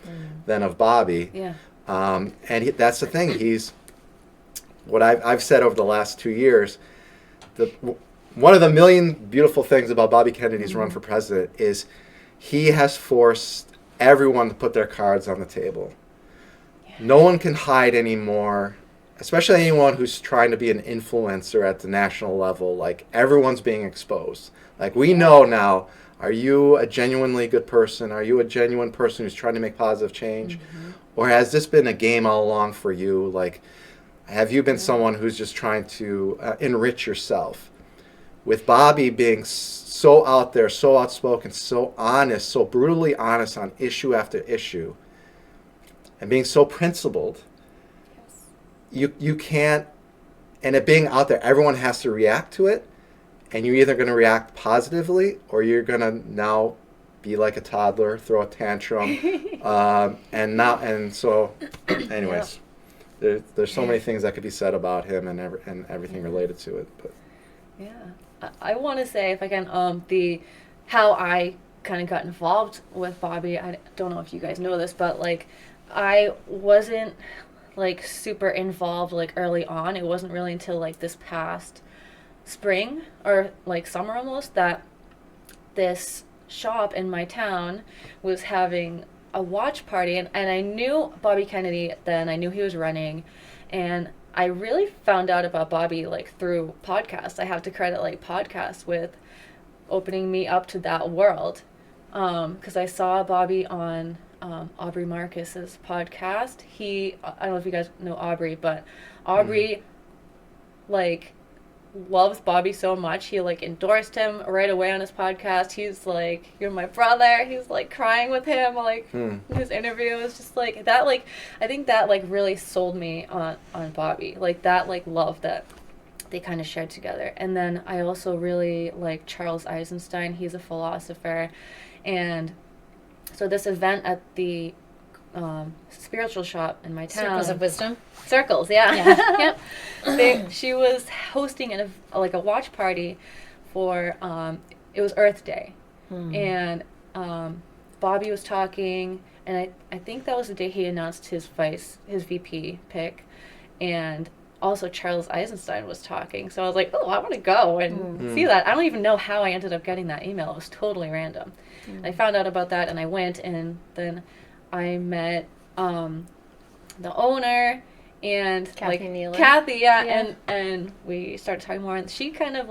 than of Bobby. Yeah. That's the thing. He's what I've said over the last 2 years. One of the million beautiful things about Bobby Kennedy's run for president is he has forced everyone to put their cards on the table. Yeah. No one can hide anymore, especially anyone who's trying to be an influencer at the national level. Like, everyone's being exposed. Like, we know now, are you a genuinely good person? Are you a genuine person who's trying to make positive change? Or has this been a game all along for you? Like, have you been someone who's just trying to enrich yourself? With Bobby being so out there, so outspoken, so honest, so brutally honest on issue after issue, and being so principled, you can't, and it being out there, everyone has to react to it, and you're either going to react positively, or you're going to now be like a toddler, throw a tantrum, so anyways, there's so many things that could be said about him and everything related to it, but. Yeah. I want to say, if I can, how I kind of got involved with Bobby. I don't know if you guys know this, but I wasn't super involved early on. It wasn't really until this past spring or summer almost that this shop in my town was having a watch party, and I knew Bobby Kennedy then. I knew he was running, and I really found out about Bobby through podcasts. I have to credit podcasts with opening me up to that world, because I saw Bobby on Aubrey Marcus's podcast. I don't know if you guys know Aubrey, but Aubrey loves Bobby so much. He endorsed him right away on his podcast. He's you're my brother. He's crying with him in his interview. It's just that I think that really sold me on Bobby, that love that they kind of shared together. And then I also really like Charles Eisenstein. He's a philosopher, and so this event at the spiritual shop in my town, Circles of Wisdom. Circles, yeah. Yep. She was hosting a watch party for it was Earth Day, and Bobby was talking, and I think that was the day he announced his VP pick, and also Charles Eisenstein was talking. So I was like, oh, I want to go and see that. I don't even know how I ended up getting that email. It was totally random. I found out about that, and I went, and then I met the owner and Kathy, and we started talking more, and she kind of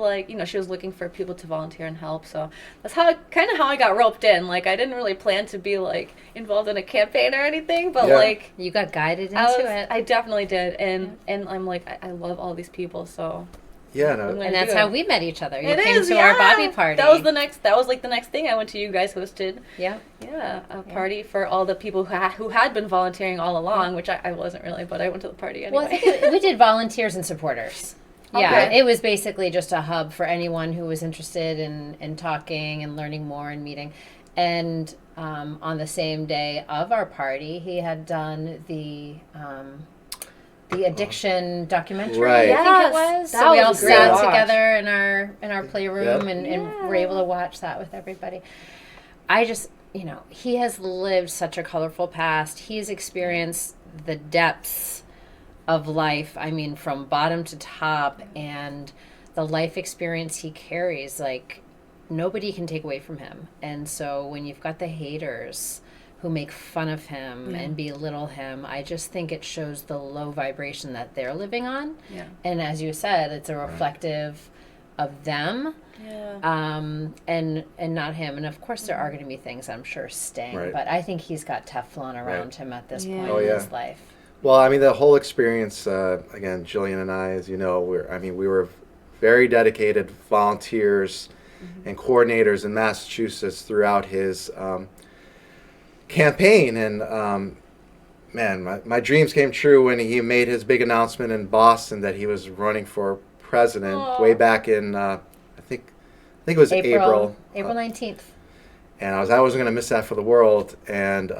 she was looking for people to volunteer and help, so that's how I got roped in. I didn't really plan to be involved in a campaign or anything, but you got guided into it. I definitely did, and I'm I love all these people, so yeah, no. And that's how we met each other. You it came is, to yeah. our Bobby party. That was the next thing. I went to, you guys hosted. Yeah. Yeah, a party for all the people who had been volunteering all along, which I wasn't really, but I went to the party anyway. Well, I think we did volunteers and supporters. Yeah, Okay. it was basically just a hub for anyone who was interested in talking and learning more and meeting. And on the same day of our party, he had done the addiction documentary, Right. I think it was. That So we was all a great sat watch. together in our playroom and Yeah. were able to watch that with everybody. I just, he has lived such a colorful past. He's experienced the depths of life. I mean, from bottom to top, and the life experience he carries, nobody can take away from him. And so when you've got the haters who make fun of him and belittle him, I just think it shows the low vibration that they're living on. Yeah. And as you said, it's a reflective of them, and not him. And of course, there are going to be things I'm sure sting, Right. but I think he's got Teflon around him at this point Oh, in yeah. his life. Well, I mean, the whole experience, again, Jillian and I, as you know, we were very dedicated volunteers and coordinators in Massachusetts throughout his campaign. And man, my dreams came true when he made his big announcement in Boston that he was running for president. Aw. Way back in I think it was April. April 19th. And I wasn't going to miss that for the world. And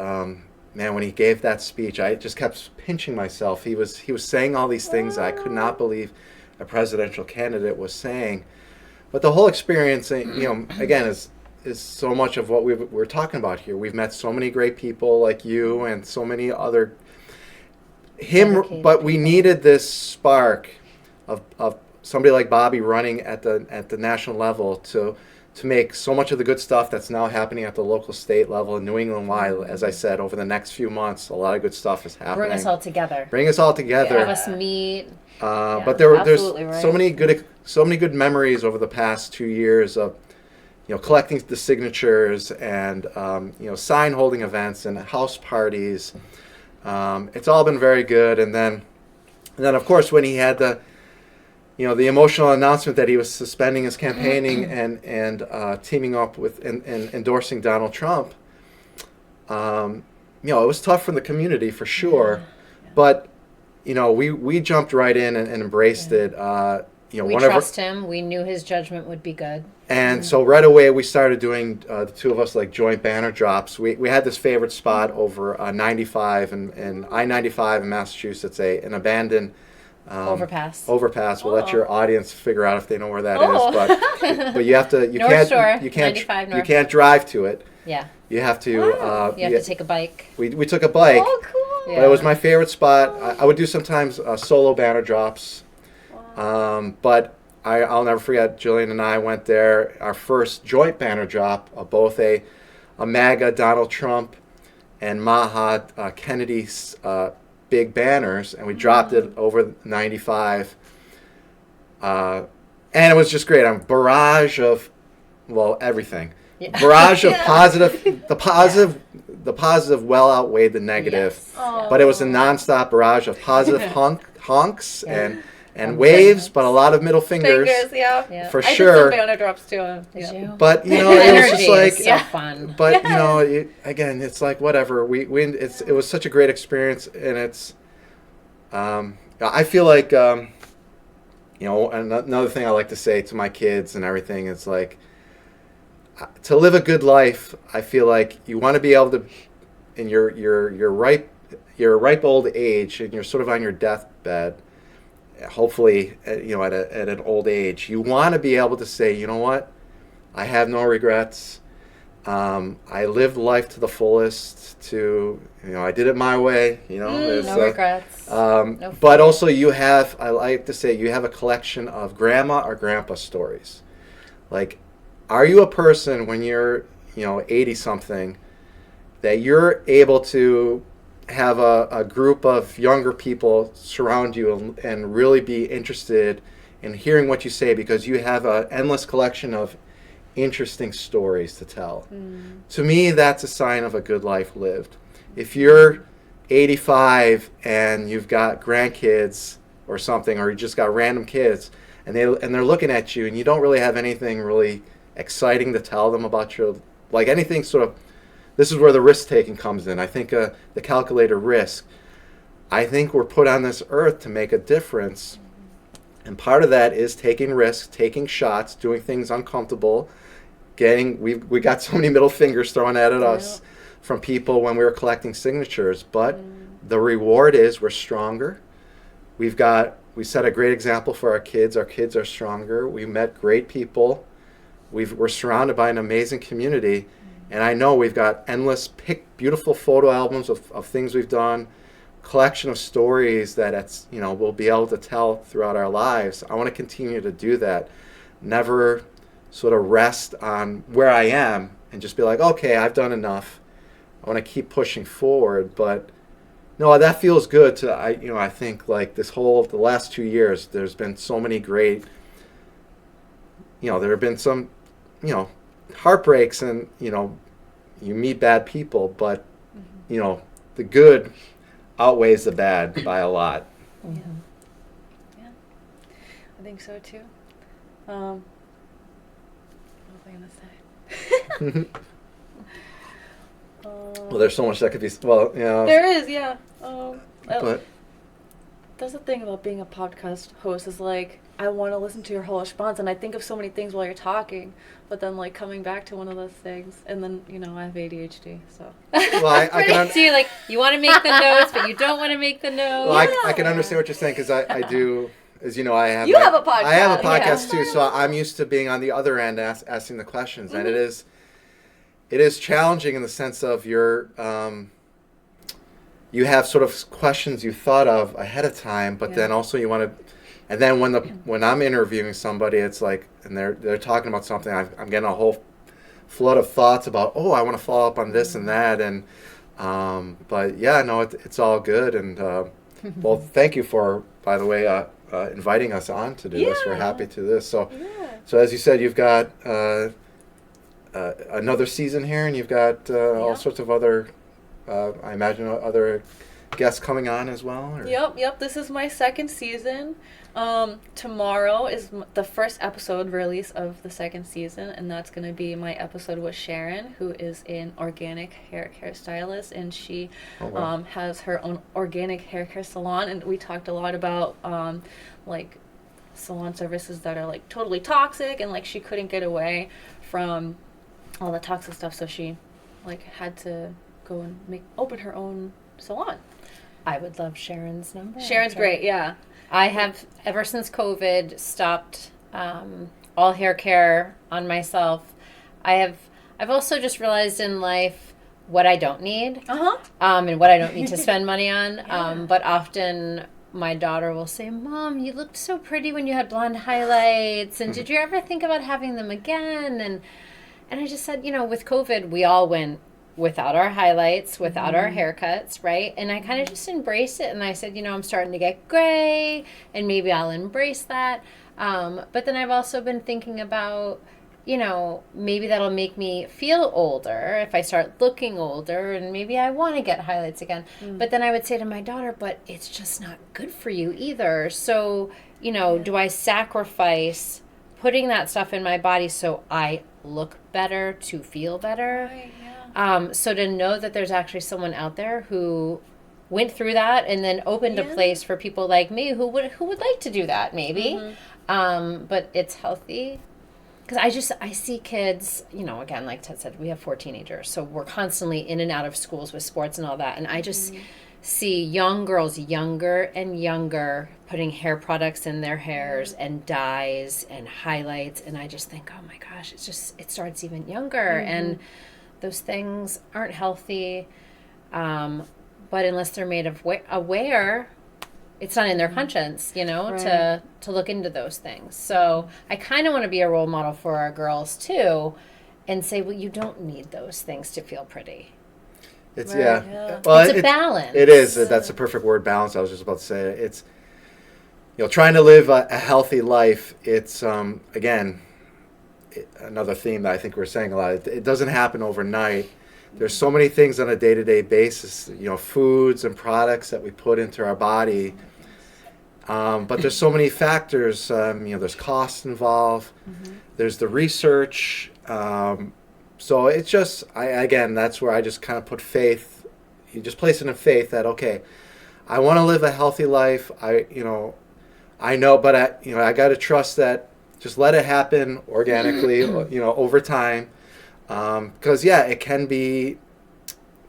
man, when he gave that speech, I just kept pinching myself. He was saying all these things that I could not believe a presidential candidate was saying. But the whole experience, again, is so much of what we're talking about here. We've met so many great people like you and so many other but we needed this spark of somebody like Bobby running at the national level to make so much of the good stuff that's now happening at the local state level in New England. Why, as I said, over the next few months, a lot of good stuff is happening. Bring us all together. Have us meet. But there's right. so many good memories over the past 2 years of collecting the signatures and sign holding events and house parties. It's all been very good. And then of course when he had the emotional announcement that he was suspending his campaigning and teaming up with and endorsing Donald Trump, it was tough for the community for sure. But we jumped right in and embraced it. We trust him. We knew his judgment would be good. And so right away we started doing, the two of us, like joint banner drops. We had this favorite spot over 95 and I-95 in Massachusetts, an abandoned Overpass. We'll let your audience figure out if they know where that is. But you have to. You can't drive to it. Yeah. You have to. You have to take a bike. We took a bike. Oh, cool. But it was my favorite spot. I would do sometimes solo banner drops. But I'll never forget, Jillian and I went there, our first joint banner drop of both a MAGA Donald Trump and Maha Kennedy's big banners, and we dropped it over 95. And it was just great. A barrage of, everything. Yeah. Barrage of the positive well outweighed the negative. Yes. But it was a nonstop barrage of positive honks and waves, but a lot of middle fingers. Yeah. For I sure. I did some banner drops too. Did you? But it was just like so fun. But again, it's like whatever. It was such a great experience, and it's. I feel like another thing I like to say to my kids and everything is like, to live a good life, I feel like you want to be able to, in your ripe old age, and you're sort of on your deathbed. Hopefully, at an old age, you want to be able to say, you know what, I have no regrets. I lived life to the fullest. I did it my way. No regrets. But also, I like to say, you have a collection of grandma or grandpa stories. Like, are you a person when you're 80 something that you're able to have a group of younger people surround you and really be interested in hearing what you say, because you have an endless collection of interesting stories to tell. To me, that's a sign of a good life lived. If you're 85 and you've got grandkids or something, or you just got random kids and they're looking at you and you don't really have anything really exciting to tell them about anything sort of. This is where the risk-taking comes in. I think the calculated risk. I think we're put on this earth to make a difference. And part of that is taking risks, taking shots, doing things uncomfortable. We got so many middle fingers thrown at us from people when we were collecting signatures. But the reward is we're stronger. We set a great example for our kids. Our kids are stronger. We met great people. We're surrounded by an amazing community. And I know we've got endless beautiful photo albums of things we've done, collection of stories that we'll be able to tell throughout our lives. I want to continue to do that. Never sort of rest on where I am and just be like, okay, I've done enough. I want to keep pushing forward. But no, that feels good I think like the last 2 years, there's been so many great, there have been some, heartbreaks, and you meet bad people, but the good outweighs the bad by a lot. Yeah, I think so too. What was I gonna say? Well, there's so much that could be. Well, there is, yeah. But That's the thing about being a podcast host is like I want to listen to your whole response and I think of so many things while you're talking, but then like coming back to one of those things and then I have ADHD, so. well, I can So you're like, you want to make the notes, but you don't want to make the notes. well, I can understand what you're saying because I do. As you know, I have. You have a podcast. I have a podcast Yeah. too, so I'm used to being on the other end, asking the questions, and it is challenging in the sense of you have sort of questions you thought of ahead of time, but then also you want to, and then when I'm interviewing somebody, it's like, and they're talking about something, I'm getting a whole flood of thoughts about, I want to follow up on this and that, and but yeah, no, it's all good, and well, thank you for, by the way, inviting us on to do this. We're happy to do this. So as you said, you've got another season here, and you've got all sorts of other, I imagine, other guests coming on as well. Or? Yep. This is my second season. Tomorrow is the first episode release of the second season, and that's going to be my episode with Sharon, who is an organic hair care stylist, and she has her own organic hair care salon, and we talked a lot about like salon services that are like totally toxic, and like she couldn't get away from all the toxic stuff, so she like had to go and open her own salon. I would love Sharon's number. Sharon's great, yeah. I have, ever since COVID, stopped all hair care on myself. I've also just realized in life what I don't need, and what I don't need to spend money on. But often my daughter will say, "Mom, you looked so pretty when you had blonde highlights, and did you ever think about having them again?" And I just said, with COVID, we all went without our highlights, without our haircuts, right? And I kind of just embraced it, and I said, I'm starting to get gray, and maybe I'll embrace that. But then I've also been thinking about, maybe that'll make me feel older if I start looking older, and maybe I want to get highlights again. But then I would say to my daughter, but it's just not good for you either. So, do I sacrifice putting that stuff in my body so I look better to feel better? Right, yeah. So to know that there's actually someone out there who went through that and then opened a place for people like me who would like to do that maybe, but it's healthy. Because I see kids, again, like Ted said, we have 4 teenagers, so we're constantly in and out of schools with sports and all that, and I just see young girls younger and younger putting hair products in their hairs and dyes and highlights, and I just think, oh my gosh, it starts even younger, and those things aren't healthy, but unless they're made of aware, it's not in their conscience, to look into those things. So I kind of want to be a role model for our girls too, and say, well, you don't need those things to feel pretty. It's Well, it's a balance. It is. That's a perfect word, balance. I was just about to say it. It's trying to live a healthy life. It's again. Another theme that I think we're saying a lot. It doesn't happen overnight. There's so many things on a day-to-day basis, foods and products that we put into our body. But there's so many factors. There's costs involved. There's the research. So it's just, again, that's where I just kind of put faith. You just place it in faith that, okay, I want to live a healthy life. I know, but I got to trust that. Just let it happen organically, over time. Because, it can be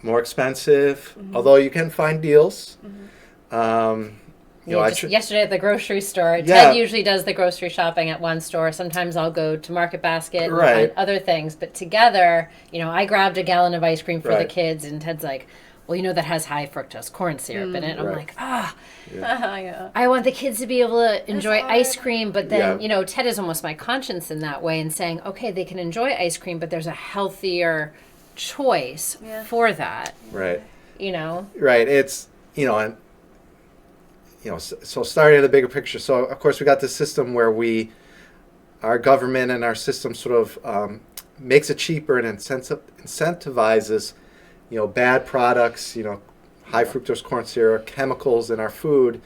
more expensive, although you can find deals. Yesterday at the grocery store, Ted usually does the grocery shopping at one store. Sometimes I'll go to Market Basket and find other things. But together, I grabbed a gallon of ice cream for the kids, and Ted's like, well, that has high fructose corn syrup in it. I'm like, I want the kids to be able to enjoy ice cream, but then, Ted is almost my conscience in that way and saying, okay, they can enjoy ice cream, but there's a healthier choice for that. Right. Right. It's, and, so starting at the bigger picture. So, of course, we got this system where our government and our system sort of makes it cheaper and incentivizes bad products, high fructose corn syrup, chemicals in our food.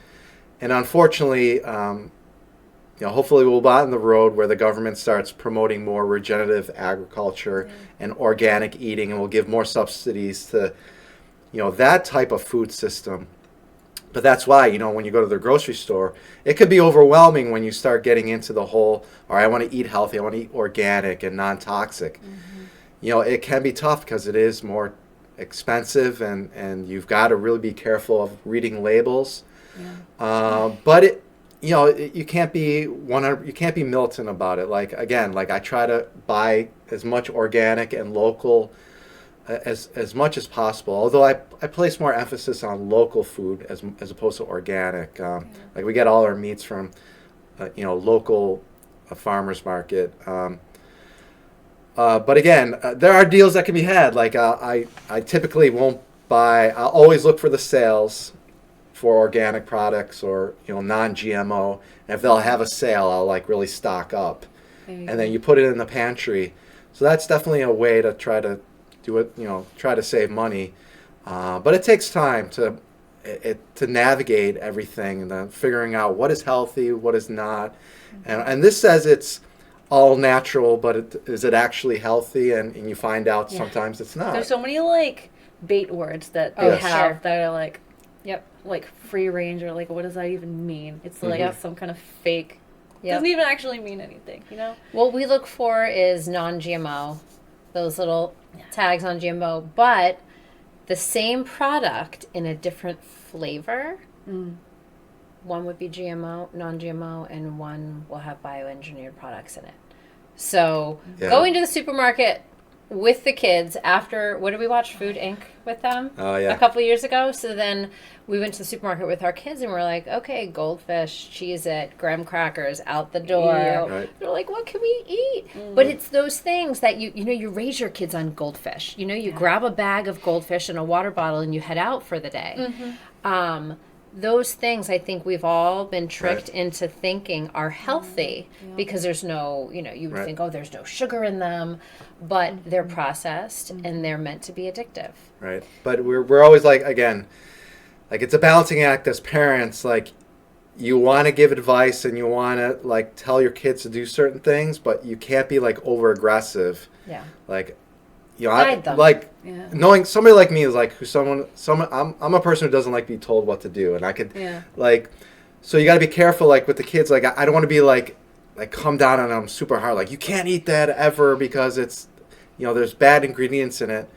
And unfortunately, hopefully we'll be on the road where the government starts promoting more regenerative agriculture and organic eating, and will give more subsidies to that type of food system. But that's why, when you go to the grocery store, it could be overwhelming when you start getting into the whole, all right, I want to eat healthy, I want to eat organic and non-toxic. It can be tough because it is more expensive, and you've got to really be careful of reading labels. But you can't be militant about it. Like I try to buy as much organic and local as much as possible. Although I place more emphasis on local food as opposed to organic. Like we get all our meats from local farmers market. But again, there are deals that can be had. Like I typically won't buy. I'll always look for the sales for organic products or non-GMO. And if they'll have a sale, I'll like really stock up, and then you put it in the pantry. So that's definitely a way to try to do it. Try to save money, but it takes time to navigate everything and then figuring out what is healthy, what is not, and this says it's all natural, but is it actually healthy? And you find out sometimes it's not. There's so many like bait words that they have that are like, like free range, or like, what does that even mean? It's like some kind of fake. Doesn't even actually mean anything, What we look for is non-GMO, those little tags on GMO, but the same product in a different flavor. One would be GMO, non-GMO, and one will have bioengineered products in it. So going to the supermarket with the kids after, what did we watch? Food Inc. with them a couple of years ago. So then we went to the supermarket with our kids and we're like, okay, goldfish, Cheez-It, graham crackers out the door. They're like, what can we eat? But it's those things that you raise your kids on goldfish. You grab a bag of goldfish and a water bottle and you head out for the day. Those things I think we've all been tricked into thinking are healthy because there's no, you would think, oh, there's no sugar in them, but they're processed and they're meant to be addictive. Right. But we're always like, again, like it's a balancing act as parents. Like you want to give advice and you want to like tell your kids to do certain things, but you can't be like over aggressive. Yeah. Like, Guide them. Knowing somebody like me is like I'm a person who doesn't like to be told what to do, and I could so you got to be careful like with the kids. Like I don't want to be like come down on them super hard. Like you can't eat that ever because it's there's bad ingredients in it.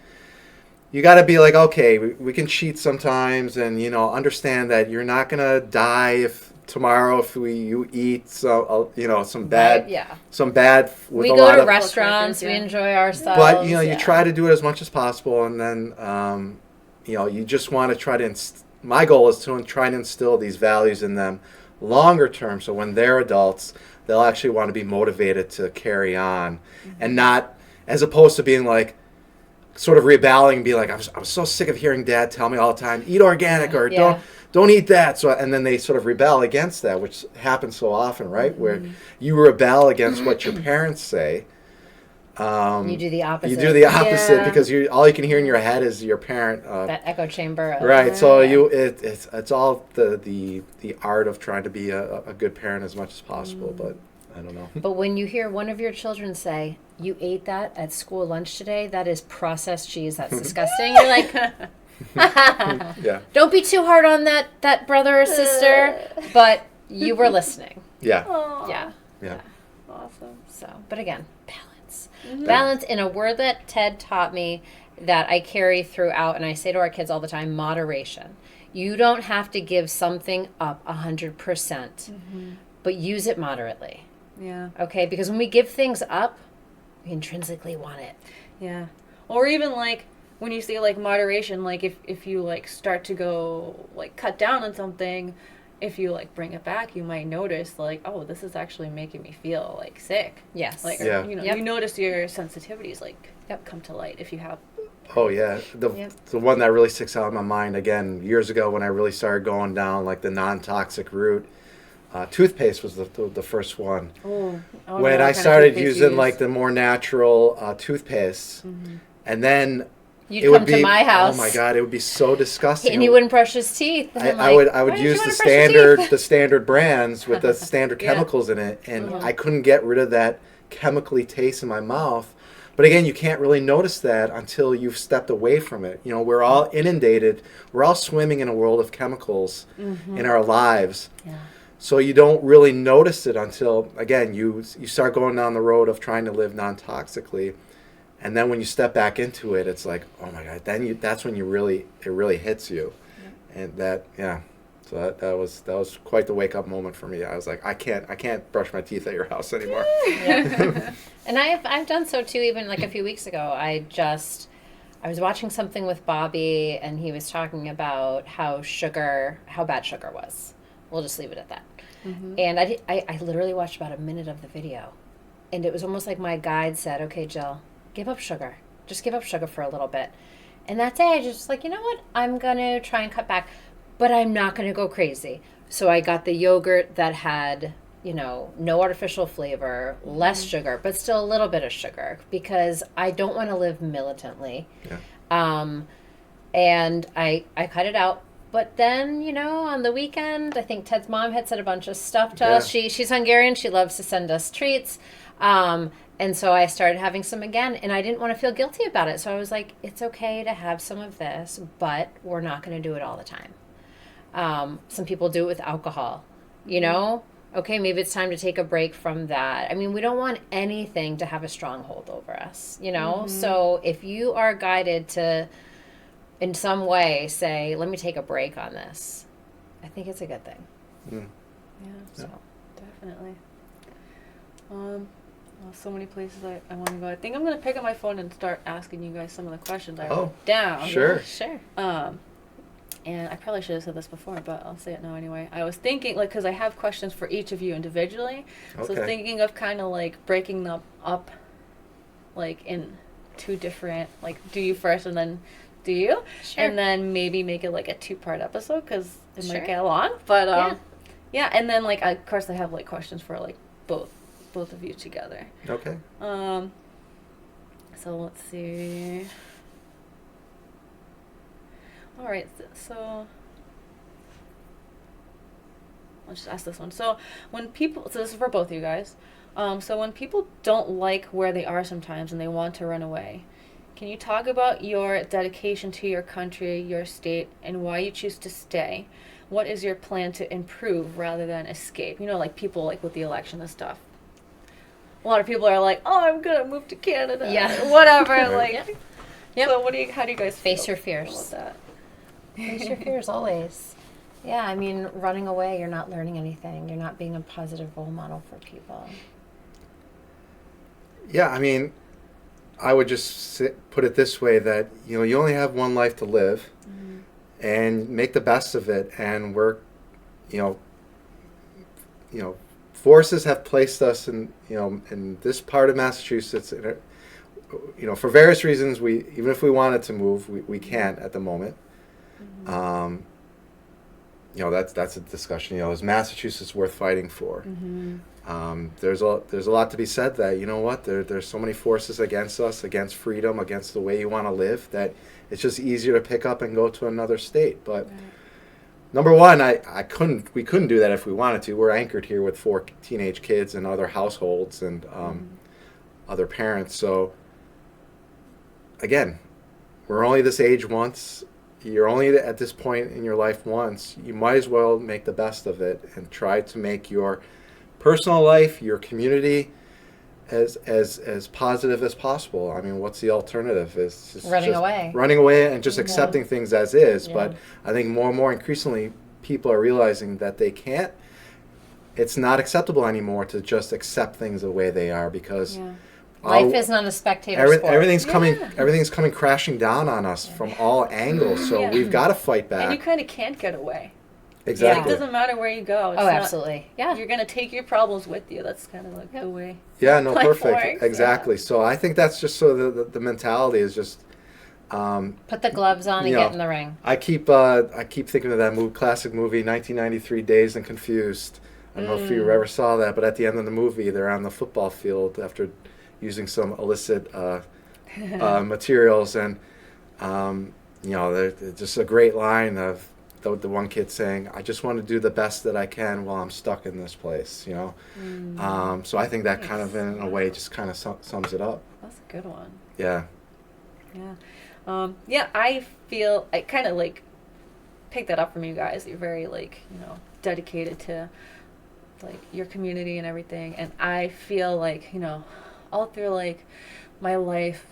You got to be like, okay, we can cheat sometimes, and understand that you're not gonna die if tomorrow if you eat some bad with we a go lot to of restaurants, we enjoy ourselves, but you try to do it as much as possible, and then you just want to try to my goal is to try and instill these values in them longer term, so when they're adults they'll actually want to be motivated to carry on, and not as opposed to being like sort of rebelling and be like, I'm so sick of hearing Dad tell me all the time, eat organic or don't eat that. So, and then they sort of rebel against that, which happens so often, right? Where you rebel against what your parents say. You do the opposite. You do the opposite because all you can hear in your head is your parent. That echo chamber. Right. So it's all the art of trying to be a good parent as much as possible, but I don't know. But when you hear one of your children say, you ate that at school lunch today, that is processed cheese, that's disgusting. You're like, don't be too hard on that brother or sister, but you were listening. Yeah. Awesome. So, but again, balance. Balance, in a word that Ted taught me that I carry throughout, and I say to our kids all the time, moderation. You don't have to give something up 100%, but use it moderately. Yeah. Okay, because when we give things up, we intrinsically want it. Yeah. Or even like when you say like moderation, like if you like start to go like cut down on something, if you like bring it back, you might notice like, oh, this is actually making me feel like sick. Yes. Like you notice your sensitivities like come to light if you have. Oh yeah, the one that really sticks out in my mind again years ago when I really started going down like the non-toxic route. Toothpaste was the first one. When I started using like the more natural toothpaste, and then you'd come to my house. Oh my God, it would be so disgusting. And he wouldn't brush his teeth. I would use the standard brands with the standard chemicals in it, and I couldn't get rid of that chemically taste in my mouth. But again, you can't really notice that until you've stepped away from it. You know, we're all inundated. We're all swimming in a world of chemicals in our lives. Yeah. So you don't really notice it until, again, you start going down the road of trying to live non-toxically. And then when you step back into it, it's like, oh my God, that's when it really hits you. Yeah. And so that was quite the wake-up moment for me. I was like, I can't brush my teeth at your house anymore. Yeah. And I've done so too. Even like a few weeks ago, I was watching something with Bobby, and he was talking about how bad sugar was. We'll just leave it at that. And I literally watched about a minute of the video, and it was almost like my guide said, "Okay, Jill, give up sugar. Just give up sugar for a little bit." And that day, I just like, you know what? I'm gonna try and cut back. But I'm not going to go crazy. So I got the yogurt that had, no artificial flavor, less sugar, but still a little bit of sugar, because I don't want to live militantly. Yeah. And I cut it out. But then, on the weekend, I think Ted's mom had said a bunch of stuff to us. She's Hungarian. She loves to send us treats. And so I started having some again, and I didn't want to feel guilty about it. So I was like, it's okay to have some of this, but we're not going to do it all the time. Some people do it with alcohol, okay, maybe it's time to take a break from that. I mean, we don't want anything to have a stronghold over us, So if you are guided to, in some way, say, let me take a break on this, I think it's a good thing. Yeah, so definitely. So many places I want to go. I think I'm going to pick up my phone and start asking you guys some of the questions I wrote down. Sure. And I probably should have said this before, but I'll say it now anyway. I was thinking, because I have questions for each of you individually. Okay. So thinking of kind of breaking them up, in two different, do you first and then do you? Sure. And then maybe make it a 2-part episode, because it might get long. But and then of course I have questions for both of you together. Okay. So let's see. All right, so I'll just ask this one. So this is for both of you guys. So when people don't like where they are sometimes and they want to run away, can you talk about your dedication to your country, your state, and why you choose to stay? What is your plan to improve rather than escape? People with the election and stuff. A lot of people are like, oh, I'm going to move to Canada. Yeah. Whatever. So how do you guys face your fears about that? Face your fears always. Yeah, I mean, running away, you're not learning anything. You're not being a positive role model for people. Yeah, I mean, I would just put it this way, that, you only have one life to live, and make the best of it, and work, forces have placed us in this part of Massachusetts, for various reasons. Even if we wanted to move, we can't at the moment. That's a discussion. Is Massachusetts worth fighting for? There's a lot to be said that there's so many forces against us, against freedom, against the way you want to live, that it's just easier to pick up and go to another state. But number one, we couldn't do that if we wanted to. We're anchored here with 4 teenage kids and other households and other parents. So again, we're only this age once. You're only at this point in your life once. You might as well make the best of it and try to make your personal life, your community, as positive as possible. I mean, what's the alternative? Is just running away. Running away and just accepting things as is. Yeah. But I think more and more increasingly, people are realizing that they can't. It's not acceptable anymore to just accept things the way they are, because life is not a spectator sport. Everything's coming crashing down on us from all angles. So we've got to fight back. And you kind of can't get away. Exactly. It doesn't matter where you go. It's absolutely. Yeah. You're going to take your problems with you. That's kind of the way. Yeah, no, perfect. Works. Exactly. Yeah. So I think that's just the mentality is just put the gloves on and get in the ring. I keep thinking of that classic movie, 1993, Dazed and Confused. I don't know if you ever saw that, but at the end of the movie, they're on the football field after using some illicit materials, and there's just a great line of, the one kid saying, I just want to do the best that I can while I'm stuck in this place, you know. So I think that kind of in a way just kind of sums it up. That's a good one. Yeah. Yeah. Yeah, I feel I kind of like picked that up from you guys. You're very like, you know, dedicated to like your community and everything. And I feel like, you know, all through like my life,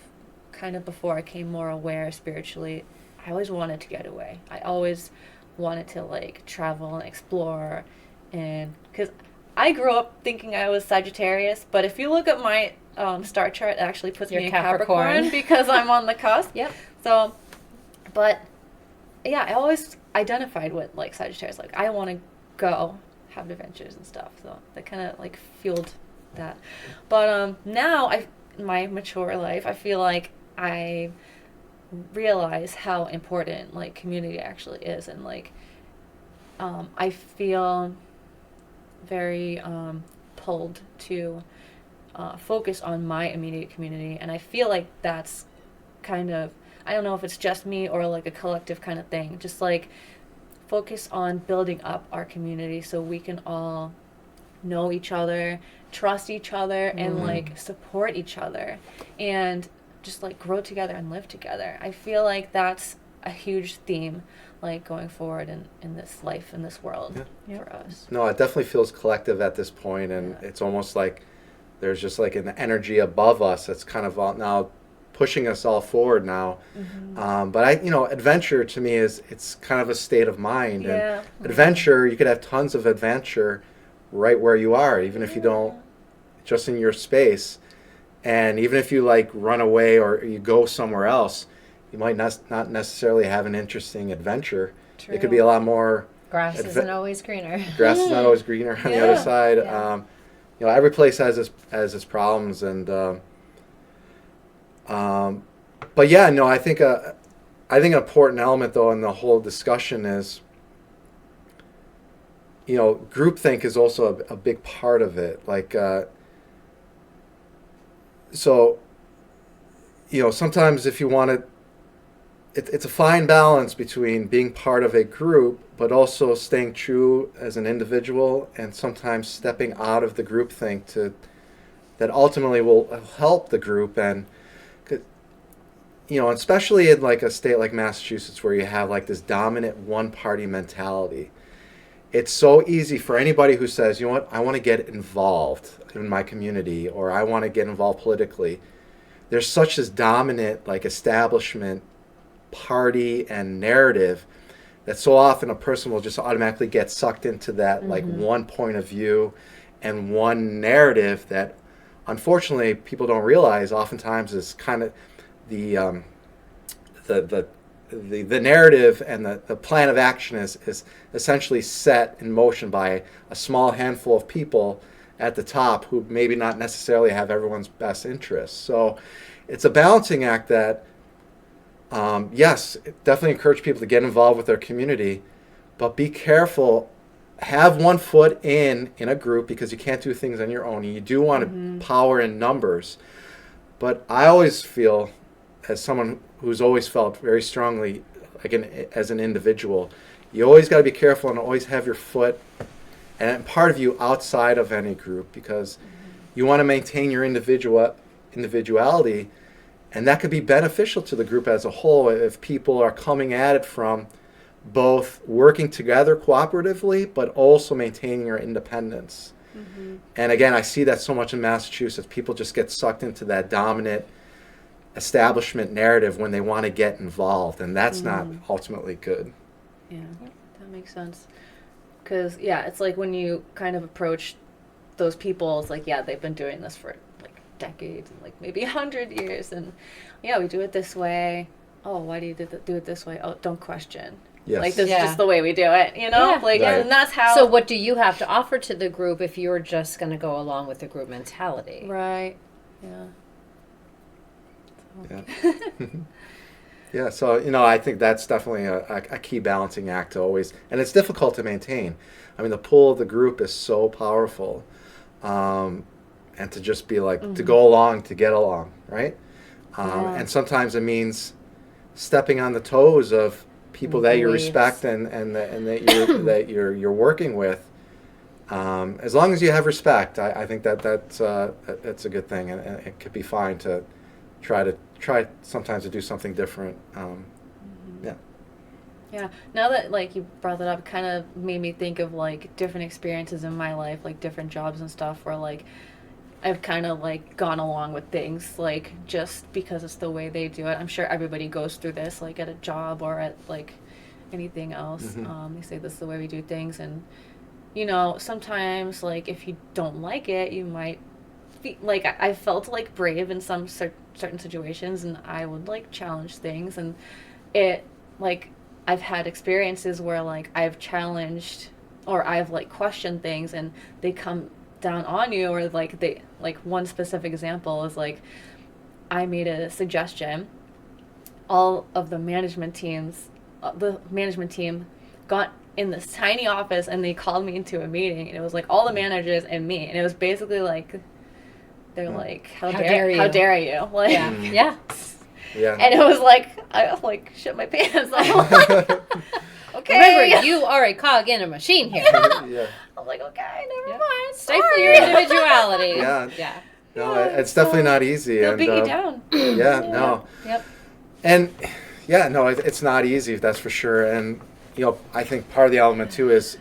kind of before I became more aware spiritually, I always wanted to get away. I always wanted to like travel and explore. And because I grew up thinking I was Sagittarius, but if you look at my star chart, it actually puts You're me in Capricorn. Capricorn because I'm on the cusp. Yep. So, but yeah, I always identified with like Sagittarius. Like I want to go have adventures and stuff. So that kind of like fueled that. But now in my mature life, I feel like I realize how important like community actually is, and like I feel very pulled to focus on my immediate community, and I feel like that's kind of, I don't know if it's just me or like a collective kind of thing, just like focus on building up our community so we can all know each other, trust each other, and like support each other, and just like grow together and live together. I feel like that's a huge theme like going forward in this life, in this world for us. No, it definitely feels collective at this point, and it's almost like there's just like an energy above us that's kind of now pushing us all forward now. But adventure to me it's kind of a state of mind. And adventure, you could have tons of adventure right where you are, even if you don't, just in your space. And even if you like run away or you go somewhere else, you might not necessarily have an interesting adventure. True. It could be a lot more. Grass isn't always greener. Grass is not always greener on the other side. Yeah. Every place has its problems, and but yeah, no, I think an important element though in the whole discussion is, groupthink is also a big part of it. Like, sometimes if you want to, it's a fine balance between being part of a group, but also staying true as an individual, and sometimes stepping out of the groupthink that ultimately will help the group. And especially in like a state like Massachusetts where you have like this dominant one-party mentality, it's so easy for anybody who says, you know what, I want to get involved in my community, or I want to get involved politically. There's such this dominant like establishment party and narrative that so often a person will just automatically get sucked into that like one point of view and one narrative that unfortunately people don't realize oftentimes is kind of the narrative and the plan of action is essentially set in motion by a small handful of people at the top who maybe not necessarily have everyone's best interests. So it's a balancing act that yes, definitely encourage people to get involved with their community, but be careful. Have one foot in a group, because you can't do things on your own. You do want power in numbers. But I always feel, as someone who's always felt very strongly as an individual, you always got to be careful and always have your foot and part of you outside of any group, because you want to maintain your individuality. And that could be beneficial to the group as a whole if people are coming at it from both working together cooperatively, but also maintaining your independence. And again, I see that so much in Massachusetts. People just get sucked into that dominant establishment narrative when they want to get involved, and that's not ultimately good. Yeah, that makes sense. Because, it's like when you kind of approach those people, it's like, they've been doing this for decades and like maybe 100 years, and we do it this way. Oh, why do you do it this way? Oh, don't question. Yes. Like this is just the way we do it, Right. And that's how. So what do you have to offer to the group if you're just going to go along with the group mentality? Right. Yeah. Yeah, so I think that's definitely a key balancing act to always, and it's difficult to maintain. I mean, the pull of the group is so powerful, and to just be like, to go along to get along, right? And sometimes it means stepping on the toes of people that you Beliefs. respect and that you're working with. As long as you have respect, I think that's a good thing, and it could be fine to try sometimes to do something different. Yeah. Yeah. Now that like you brought that up, kind of made me think of like different experiences in my life, like different jobs and stuff, where like I've kind of like gone along with things like just because it's the way they do it. I'm sure everybody goes through this like at a job or at like anything else. They say this is the way we do things, and you know, sometimes like if you don't like it, you might be like I felt like brave in some certain situations, and I would like challenge things, and it like I've had experiences where like I've challenged or I've like questioned things and they come down on you, or like they like one specific example is like I made a suggestion. All of the management team got in this tiny office and they called me into a meeting, and it was like all the managers and me, and it was basically like they're like how dare you like Yeah. Yeah. and it was like I like shit my pants. I'm like, okay. Remember, you are a cog in a machine here. Yeah. I'm like, okay, never Yeah. mind. Stifle sorry. your individuality. Yeah. Yeah. No, it's definitely not easy. They'll and, beat you down. Yeah, no. Yep. And yeah, no, it's not easy, that's for sure. And you know, I think part of the element too is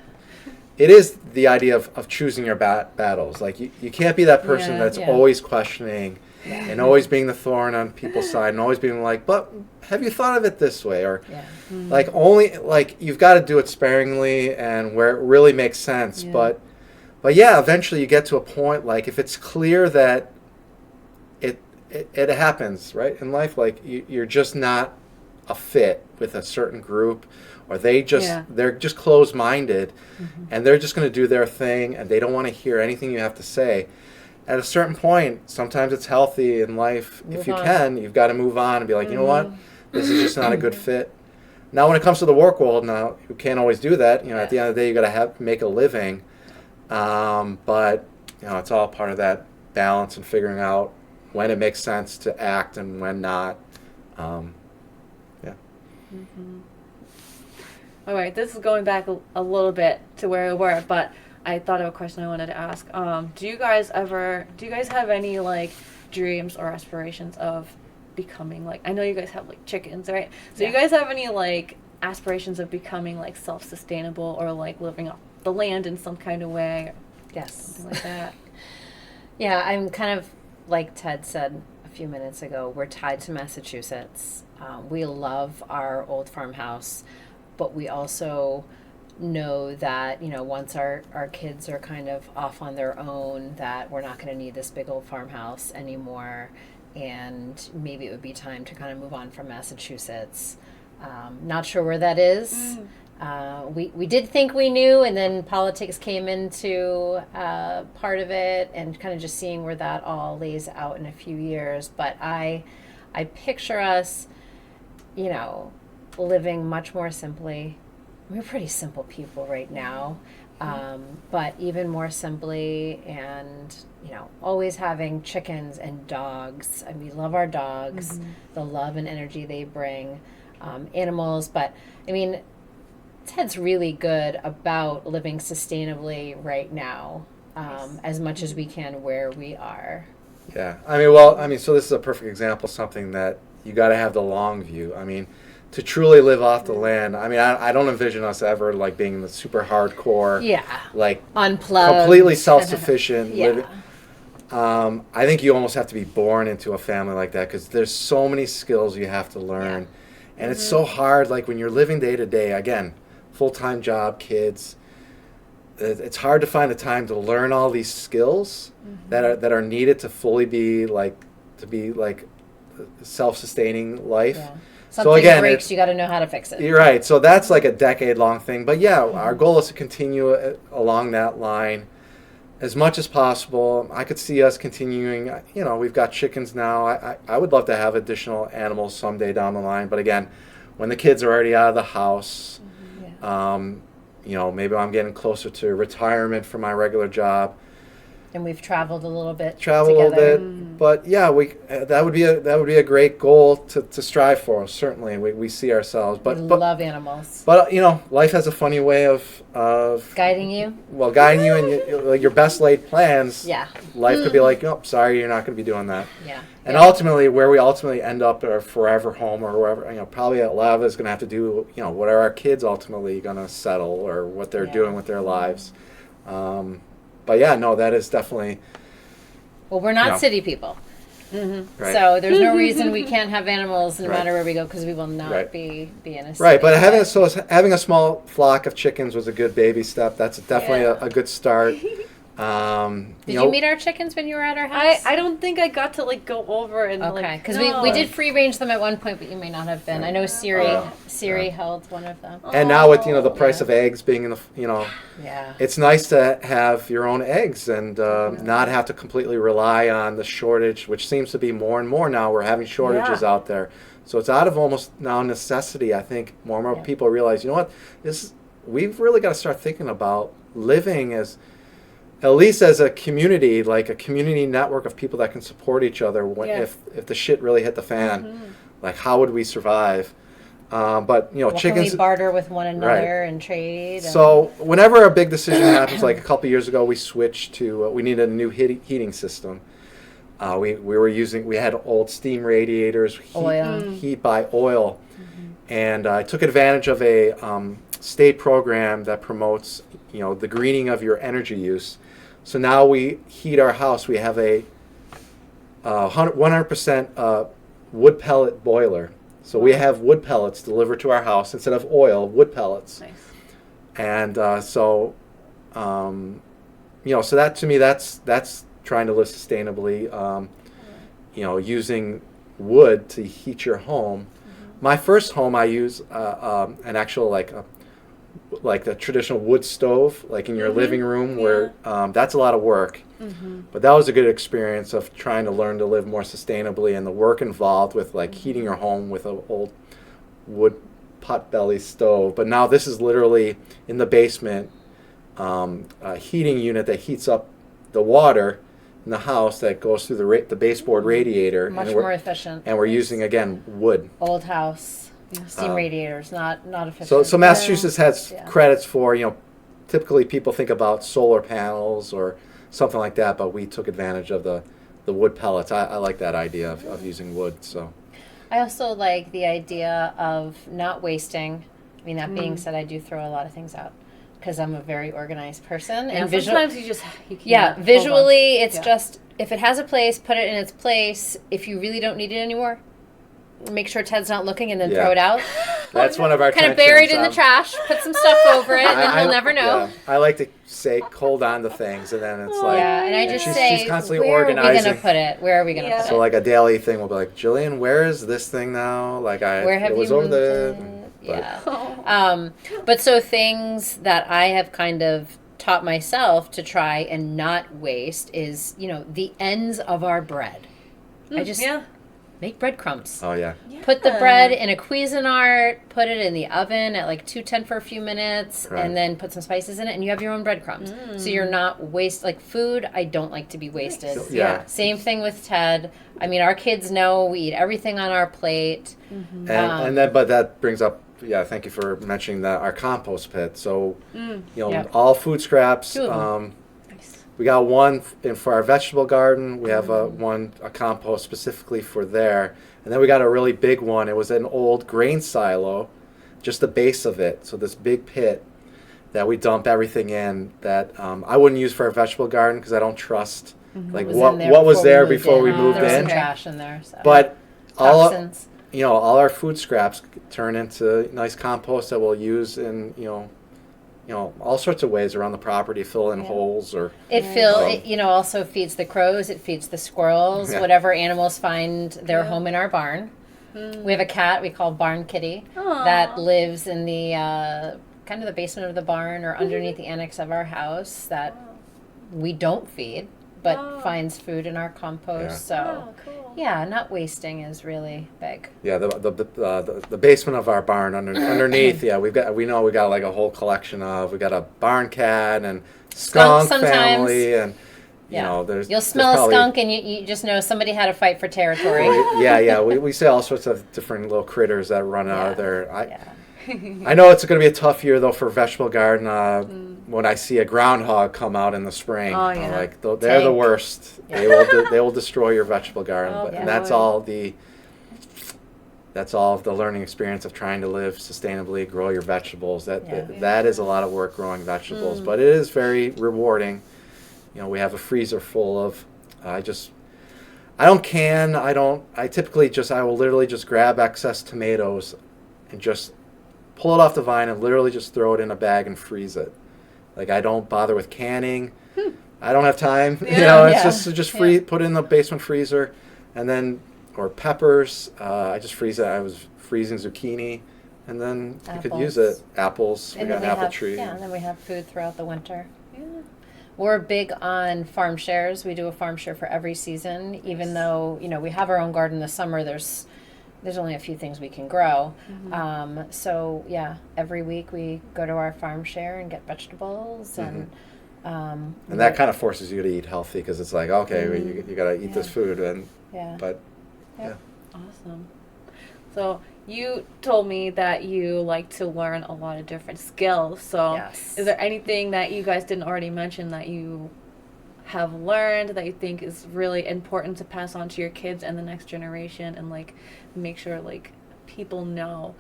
it is the idea of choosing your battles. Like you can't be that person that's always questioning and always being the thorn on people's side and always being like, but have you thought of it this way? Or like only like you've got to do it sparingly and where it really makes sense. But yeah, eventually you get to a point like if it's clear that it happens, right, in life, like you're just not a fit with a certain group, or they're just closed-minded, and they're just going to do their thing, and they don't want to hear anything you have to say. At a certain point, sometimes it's healthy in life. If you can, you've got to move on and be like, you know what, this is just not a good fit. Now, when it comes to the work world, now you can't always do that. You know, at the end of the day, you got to make a living. But you know, it's all part of that balance and figuring out when it makes sense to act and when not. All right, this is going back a little bit to where we were, but I thought of a question I wanted to ask. Do you guys have any like dreams or aspirations of becoming like, I know you guys have like chickens, right? So you guys have any like aspirations of becoming like self-sustainable or like living off the land in some kind of way? Yes. Something like that. Yeah, I'm kind of like Ted said a few minutes ago, we're tied to Massachusetts. We love our old farmhouse, but we also know that, you know, once our kids are kind of off on their own, that we're not going to need this big old farmhouse anymore, and maybe it would be time to kind of move on from Massachusetts. Not sure where that is. We did think we knew, and then politics came into part of it, and kind of just seeing where that all lays out in a few years. But I picture us, you know, living much more simply. We're pretty simple people right now, but even more simply, and you know, always having chickens and dogs. I mean, we love our dogs, the love and energy they bring, animals. But I mean, Ted's really good about living sustainably right now, as much as we can where we are. Yeah, so this is a perfect example of something that you got to have the long view. I mean, to truly live off the land, I mean, I don't envision us ever like being the super hardcore, like unplugged, completely self-sufficient. Yeah. I think you almost have to be born into a family like that, because there's so many skills you have to learn, and it's so hard. Like when you're living day to day, again, full-time job, kids. It's hard to find the time to learn all these skills that are needed to fully be like self-sustaining life. Yeah. So Something again, breaks, you got to know how to fix it. You're right. So that's like a decade-long thing. But yeah, our goal is to continue along that line as much as possible. I could see us continuing. You know, we've got chickens now. I would love to have additional animals someday down the line. But again, when the kids are already out of the house, you know, maybe I'm getting closer to retirement from my regular job. And we've traveled a little bit travel together. a little bit, but yeah, that would be a great goal to strive for. Certainly, we see ourselves, but love animals. But life has a funny way of Guiding you. Well, guiding you and like your best laid plans. Yeah. Life could be like, oh, sorry, you're not going to be doing that. Yeah. And ultimately, where we ultimately end up, our forever home or wherever, probably a lot of it is going to have to do, what are our kids ultimately going to settle or what they're doing with their lives. But yeah, no, that is definitely. Well, we're not city people. Right. So there's no reason we can't have animals no Right. matter where we go because we will not Right. be in a city. Right, but having a small flock of chickens was a good baby step. That's definitely a good start. Did you meet our chickens when you were at our house? I don't think I got to like go over and Okay, because we did free range them at one point, but you may not have been. I know Siri held one of them. And now with the price of eggs being in the Yeah. it's nice to have your own eggs and not have to completely rely on the shortage, which seems to be more and more now. We're having shortages out there, so it's out of almost now necessity. I think more and more people realize, we've really got to start thinking about living as. At least as a community, like a community network of people that can support each other if the shit really hit the fan, like how would we survive? But chickens. Can we barter with one another and trade? So whenever a big decision happens, like a couple years ago, we switched to we needed a new heating system. We had old steam radiators, heat by oil, and I took advantage of a state program that promotes the greening of your energy use. So now we heat our house. We have a 100% wood pellet boiler. So we have wood pellets delivered to our house instead of oil, wood pellets. Nice. And so that to me, that's trying to live sustainably. Using wood to heat your home. My first home, I use an actual like the traditional wood stove, like in your living room, where that's a lot of work. But that was a good experience of trying to learn to live more sustainably, and the work involved with like heating your home with an old wood potbelly stove. But now this is literally in the basement, a heating unit that heats up the water in the house that goes through the baseboard radiator. Much more efficient. And we're using, again, wood. Old house. Steam radiators, not efficient. So Massachusetts has credits for, typically people think about solar panels or something like that, but we took advantage of the wood pellets. I like that idea of using wood. So I also like the idea of not wasting. I mean, that being said, I do throw a lot of things out because I'm a very organized person. And sometimes you can't. Yeah, visually, it's just, if it has a place, put it in its place. If you really don't need it anymore, make sure Ted's not looking and then throw it out. That's one of our kind of buried in the trash. Put some stuff over it, and then he'll never know. Yeah. I like to say, hold on to things, and then it's like, and I just say, she's constantly where organizing. are we going to put it? Where are we going to put it? So like a daily thing will be like, Jillian, where is this thing now? Like where have it was you over moved there. it? Yeah. But so things that I have kind of taught myself to try and not waste is, the ends of our bread. I just make breadcrumbs. Oh yeah. Put the bread in a Cuisinart, put it in the oven at like 210 for a few minutes, and then put some spices in it, and you have your own breadcrumbs. So you're not food. I don't like to be wasted. Nice. Yeah. Same thing with Ted. I mean, our kids know we eat everything on our plate. But that brings up. Yeah, thank you for mentioning that, our compost pit. So, all food scraps. We got one for our vegetable garden. We have a compost specifically for there. And then we got a really big one. It was an old grain silo, just the base of it. So this big pit that we dump everything in that I wouldn't use for a vegetable garden because I don't trust what was there before we moved there was in. some trash in there. So. But toxins. all our food scraps turn into nice compost that we'll use in, all sorts of ways around the property, fill in holes or. It also feeds the crows. It feeds the squirrels. Whatever animals find their home in our barn. We have a cat we call Barn Kitty that lives in the kind of the basement of the barn or underneath the annex of our house that we don't feed, but finds food in our compost. So. Yeah, not wasting is really big. Yeah, the basement of our barn underneath. Yeah, we got like a whole collection of. We got a barn cat and skunk family, and You'll smell a skunk and you just know somebody had a fight for territory. We say all sorts of different little critters that run out of there. I know it's going to be a tough year though for vegetable garden. When I see a groundhog come out in the spring, I'm like, they're the worst. They will destroy your vegetable garden. And that's all the learning experience of trying to live sustainably, grow your vegetables. That is a lot of work growing vegetables, but it is very rewarding. We have a freezer full of. I will literally just grab excess tomatoes and just pull it off the vine and literally just throw it in a bag and freeze it. Like, I don't bother with canning. I don't have time. It's just put it in the basement freezer, and then or peppers. I just freeze it. I was freezing zucchini, and then you could use it. Apples. We got an apple tree. Yeah, and then we have food throughout the winter. Yeah. We're big on farm shares. We do a farm share for every season, even though we have our own garden this summer. There's only a few things we can grow. So every week we go to our farm share and get vegetables and that kind of forces you to eat healthy because it's like, okay, you got to eat this food Awesome. So you told me that you like to learn a lot of different skills. So is there anything that you guys didn't already mention that you have learned that you think is really important to pass on to your kids and the next generation, and like make sure like people know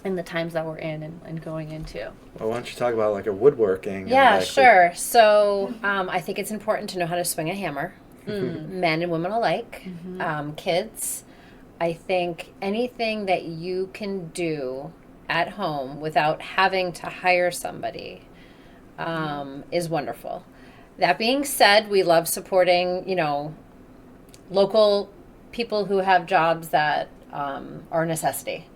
in the times that we're in and going into? Well, why don't you talk about like a woodworking? Yeah, sure. So I think it's important to know how to swing a hammer, men and women alike, kids. I think anything that you can do at home without having to hire somebody is wonderful. That being said, we love supporting, local people who have jobs that are a necessity.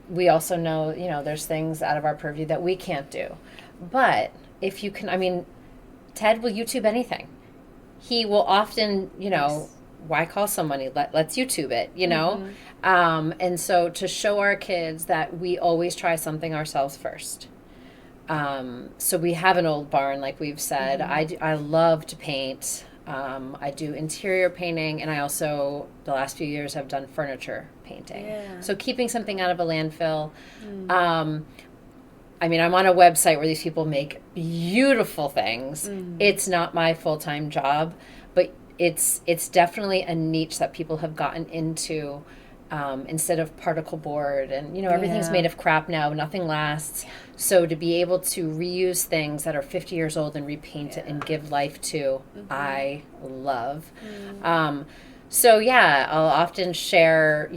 We also know, there's things out of our purview that we can't do. But if you can, Ted will YouTube anything. He will often, why call somebody? Let's YouTube it, And so to show our kids that we always try something ourselves first. So we have an old barn, like we've said. I love to paint. I do interior painting, and I also, the last few years, have done furniture painting. So keeping something out of a landfill. I'm on a website where these people make beautiful things. It's not my full-time job, but it's definitely a niche that people have gotten into. Instead of particle board and everything's made of crap now, nothing lasts. So to be able to reuse things that are 50 years old and repaint it and give life to, I love. I'll often share,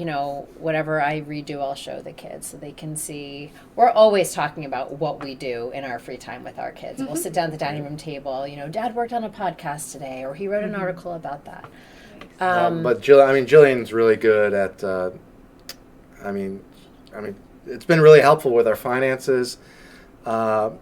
whatever I redo, I'll show the kids so they can see. We're always talking about what we do in our free time with our kids. We'll sit down at the dining room table, Dad worked on a podcast today, or he wrote an article about that. But Jillian's really good at. It's been really helpful with our finances. Furniture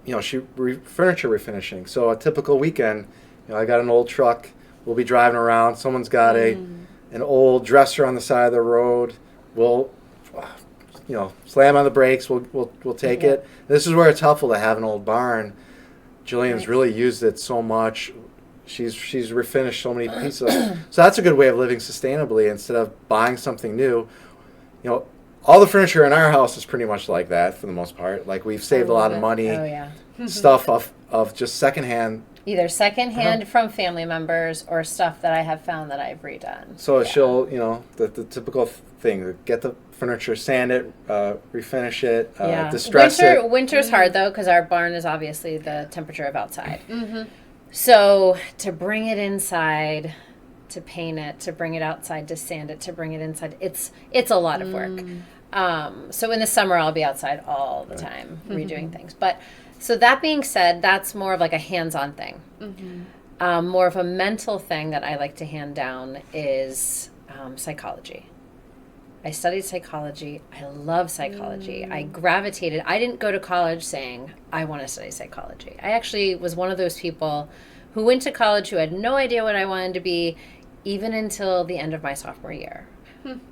refinishing. So a typical weekend, I got an old truck. We'll be driving around. Someone's got an old dresser on the side of the road. We'll, slam on the brakes. We'll take it. This is where it's helpful to have an old barn. Jillian's really used it so much. She's refinished so many pieces. So that's a good way of living sustainably instead of buying something new. All the furniture in our house is pretty much like that for the most part. Like, we've saved a lot of money. Stuff of just secondhand. Either secondhand from family members or stuff that I have found that I've redone. So she'll, the typical thing, get the furniture, sand it, refinish it, distress it. Winter's hard though, because our barn is obviously the temperature of outside. So to bring it inside, to paint it, to bring it outside, to sand it, to bring it inside, it's a lot of work. So in the summer, I'll be outside all the time redoing things. But so that being said, that's more of like a hands-on thing. More of a mental thing that I like to hand down is psychology. I studied psychology. I love psychology. I gravitated. I didn't go to college saying, I want to study psychology. I actually was one of those people who went to college who had no idea what I wanted to be, even until the end of my sophomore year.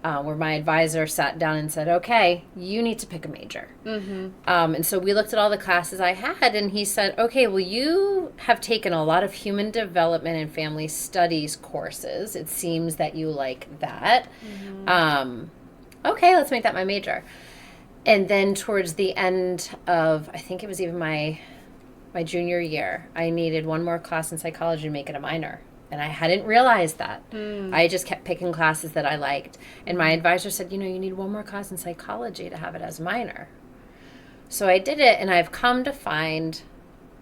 where my advisor sat down and said, okay, you need to pick a major. And so we looked at all the classes I had, and he said, okay, well, you have taken a lot of human development and family studies courses. It seems that you like that. Okay, let's make that my major. And then towards the end of, I think it was even my junior year, I needed one more class in psychology to make it a minor. And I hadn't realized that. I just kept picking classes that I liked. And my advisor said, you need one more class in psychology to have it as minor. So I did it, and I've come to find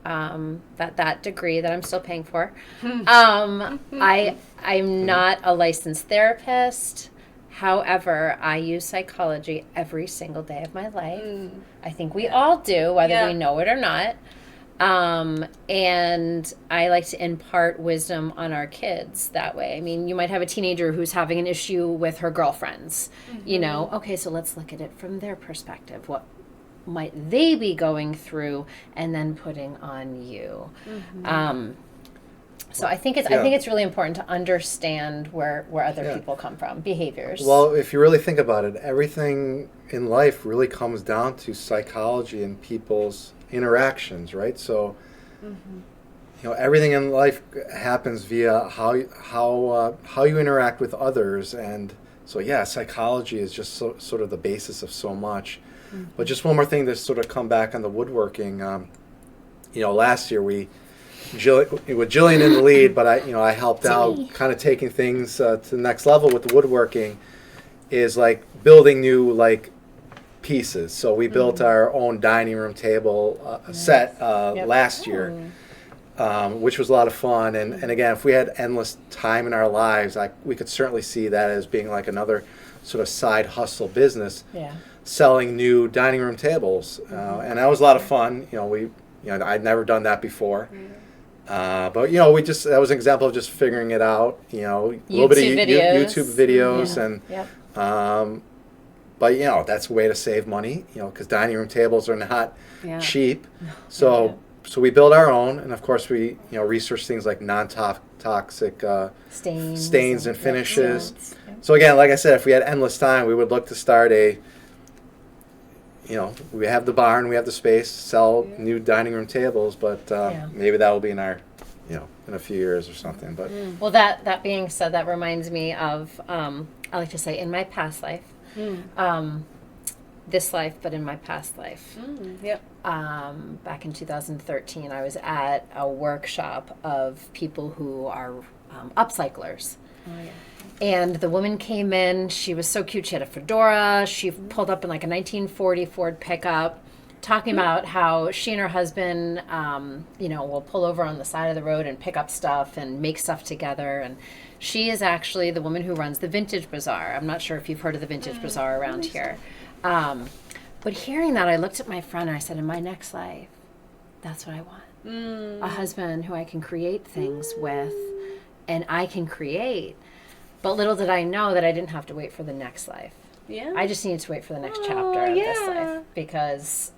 that degree that I'm still paying for. I'm not a licensed therapist. However, I use psychology every single day of my life. I think we all do, whether we know it or not. And I like to impart wisdom on our kids that way. I mean, you might have a teenager who's having an issue with her girlfriends. Okay, so let's look at it from their perspective. What might they be going through, and then putting on you? So I think it's really important to understand where other people come from, behaviors. Well, if you really think about it, everything in life really comes down to psychology and people's interactions, right? So, everything in life happens via how you interact with others, and so psychology is just sort of the basis of so much. But just one more thing to sort of come back on the woodworking. Last year with Jillian in the lead, but I helped out, kind of taking things to the next level with the woodworking, is like building new pieces. So we built our own dining room table set last year, which was a lot of fun. And again, if we had endless time in our lives, we could certainly see that as being like another sort of side hustle business, selling new dining room tables. And that was a lot of fun. I'd never done that before. But that was an example of just figuring it out. A little bit of YouTube videos, and but that's a way to save money. Because dining room tables are not cheap. So we build our own, and of course we research things like non-toxic stains and finishes. So again, like I said, if we had endless time, we would look to start we have the barn, we have the space, sell new dining room tables, but maybe that will be in our, in a few years or something. But well, that being said, that reminds me of, I like to say, in my past life, this life, but in my past life. Back in 2013, I was at a workshop of people who are upcyclers. And the woman came in. She was so cute. She had a fedora. She pulled up in like a 1940 Ford pickup, talking about how she and her husband, will pull over on the side of the road and pick up stuff and make stuff together. And she is actually the woman who runs the Vintage Bazaar. I'm not sure if you've heard of the Vintage Bazaar around here. But hearing that, I looked at my friend and I said, in my next life, that's what I want. A husband who I can create things with, and I can create. But little did I know that I didn't have to wait for the next life. I just needed to wait for the next chapter of this life, because,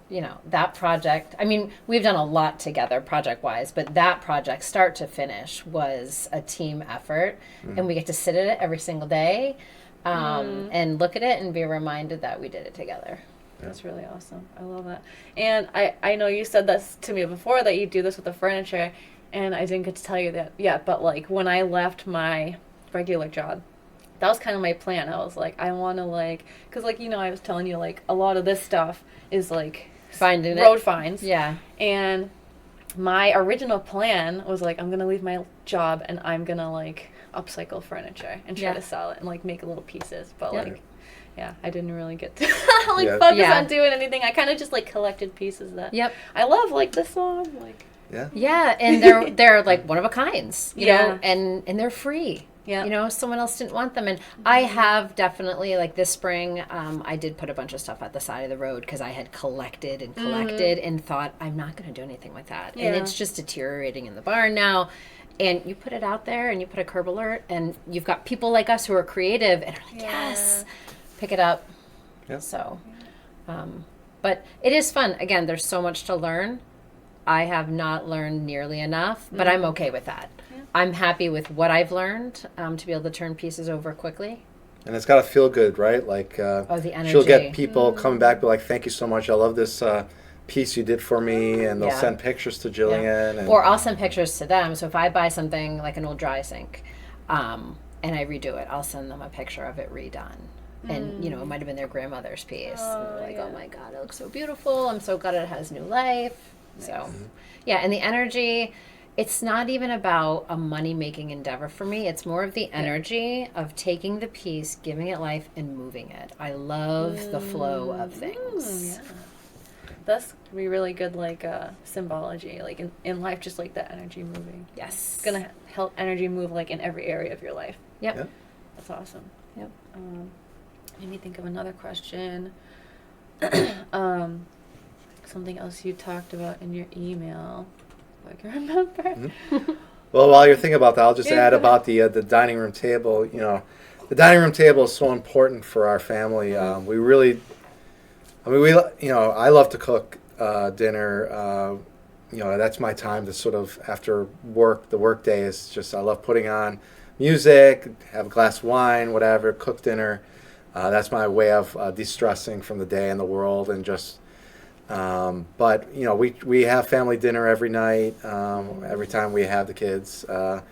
that project, I mean, we've done a lot together project-wise, but that project, start to finish, was a team effort. And we get to sit at it every single day and look at it and be reminded that we did it together. That's really awesome. I love that. And I know you said this to me before, that you do this with the furniture, and I didn't get to tell you that yet, but when I left my regular job, that was kind of my plan. I was like, I want to because I was telling you, a lot of this stuff is finding road finds. And my original plan was I'm going to leave my job and I'm going to upcycle furniture and try to sell it and make little pieces. But I didn't really get to focus on doing anything. I kind of just collected pieces that I love, this one. And they're one of a kinds, you know, and they're free. Someone else didn't want them. And I have definitely, this spring, I did put a bunch of stuff at the side of the road because I had collected and thought, I'm not going to do anything with that. And it's just deteriorating in the barn now. And you put it out there and you put a curb alert, and you've got people like us who are creative and are yes, pick it up. So, but it is fun. Again, there's so much to learn. I have not learned nearly enough, but I'm okay with that. I'm happy with what I've learned, to be able to turn pieces over quickly. And it's got to feel good, right? Like the energy. she'll get people coming back, be like, "Thank you so much. I love this piece you did for me," and they'll send pictures to Jillian. And, or I'll send pictures to them. So if I buy something like an old dry sink, and I redo it, I'll send them a picture of it redone. And it might have been their grandmother's piece. And they're like, "Oh my God, it looks so beautiful. I'm so glad it has new life." Nice. So, and the energy. It's not even about a money-making endeavor for me. It's more of the energy of taking the piece, giving it life, and moving it. I love the flow of things. Yeah. That's be really good, like symbology, like in life, just like that energy moving. Yes, it's gonna help energy move like in every area of your life. Yep, that's awesome. Yep. Let me think of another question. Something else you talked about in your email. I can remember. Mm-hmm. Well, while you're thinking about that, I'll just add about the dining room table. The dining room table is so important for our family. We really, I love to cook dinner. That's my time to sort of after work. The work day is just I love putting on music, have a glass of wine, whatever, cook dinner. That's my way of de-stressing from the day and the world, and just. But we have family dinner every night, every time we have the kids, and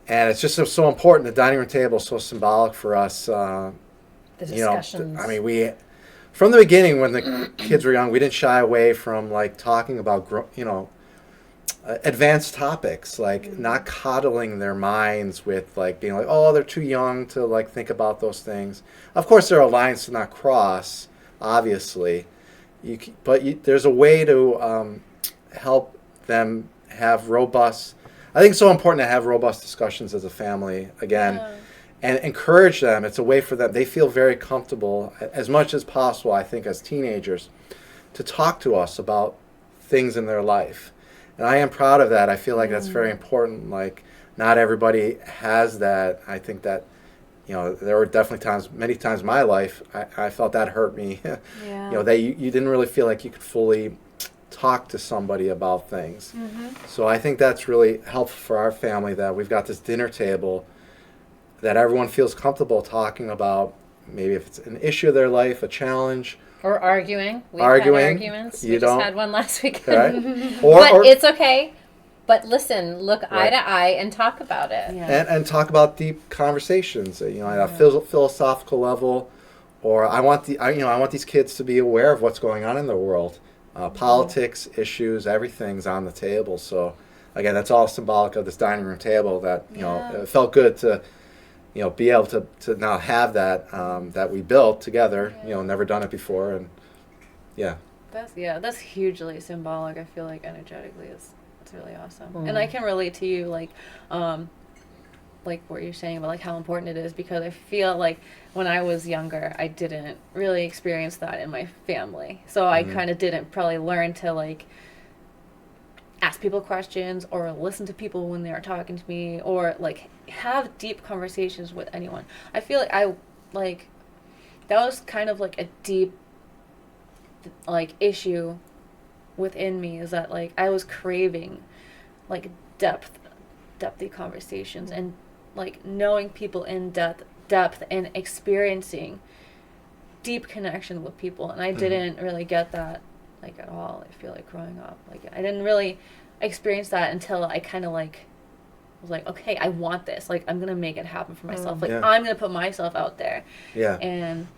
it's just so important. The dining room table is so symbolic for us. The discussions. We from the beginning when the kids were young, we didn't shy away from like talking about advanced topics, like not coddling their minds with like being like, oh, they're too young to like think about those things. Of course, there are lines to not cross, obviously. There's a way to help them have robust. I think it's so important to have robust discussions as a family again, and encourage them. It's a way for them. They feel very comfortable as much as possible. I think as teenagers, to talk to us about things in their life, and I am proud of that. I feel like that's very important. Like not everybody has that. I think that. There were definitely many times in my life, I felt that hurt me. That you didn't really feel like you could fully talk to somebody about things. So I think that's really helpful for our family that we've got this dinner table that everyone feels comfortable talking about, maybe if it's an issue of their life, a challenge. Or arguing. We've had arguments. We just had one last weekend. Right? But it's okay. But listen, look eye to eye and talk about it. Yeah. And talk about deep conversations, at a philosophical level, or I want these kids to be aware of what's going on in the world, politics, issues, everything's on the table. So again, that's all symbolic of this dining room table. That it felt good to be able to now have that that we built together. Never done it before, and that's hugely symbolic. I feel like energetically it's really awesome. And I can relate to you like what you're saying about like how important it is, because I feel like when I was younger I didn't really experience that in my family, so I kind of didn't probably learn to like ask people questions or listen to people when they are talking to me, or like have deep conversations with anyone. I feel like that was kind of like a deep like issue within me, is that like I was craving like depthy conversations and like knowing people in depth and experiencing deep connection with people, and I didn't really get that like at all. I feel like growing up, like I didn't really experience that until I kind of like was like, okay, I want this, like I'm gonna make it happen for myself, like I'm gonna put myself out there, and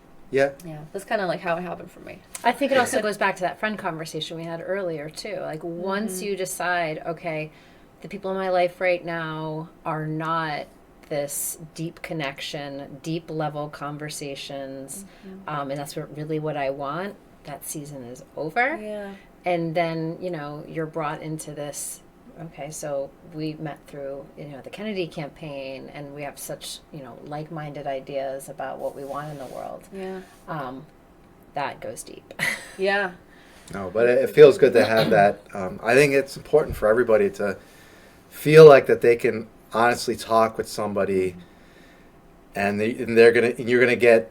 that's kind of like how it happened for me. I think it also goes back to that friend conversation we had earlier too. Like once you decide, okay, the people in my life right now are not this deep connection, deep level conversations, and that's what I want, that season is over. And then you're brought into this. Okay, so we met through, the Kennedy campaign, and we have such, like-minded ideas about what we want in the world. That goes deep. No, but it feels good to have that. I think it's important for everybody to feel like that they can honestly talk with somebody, and you're gonna get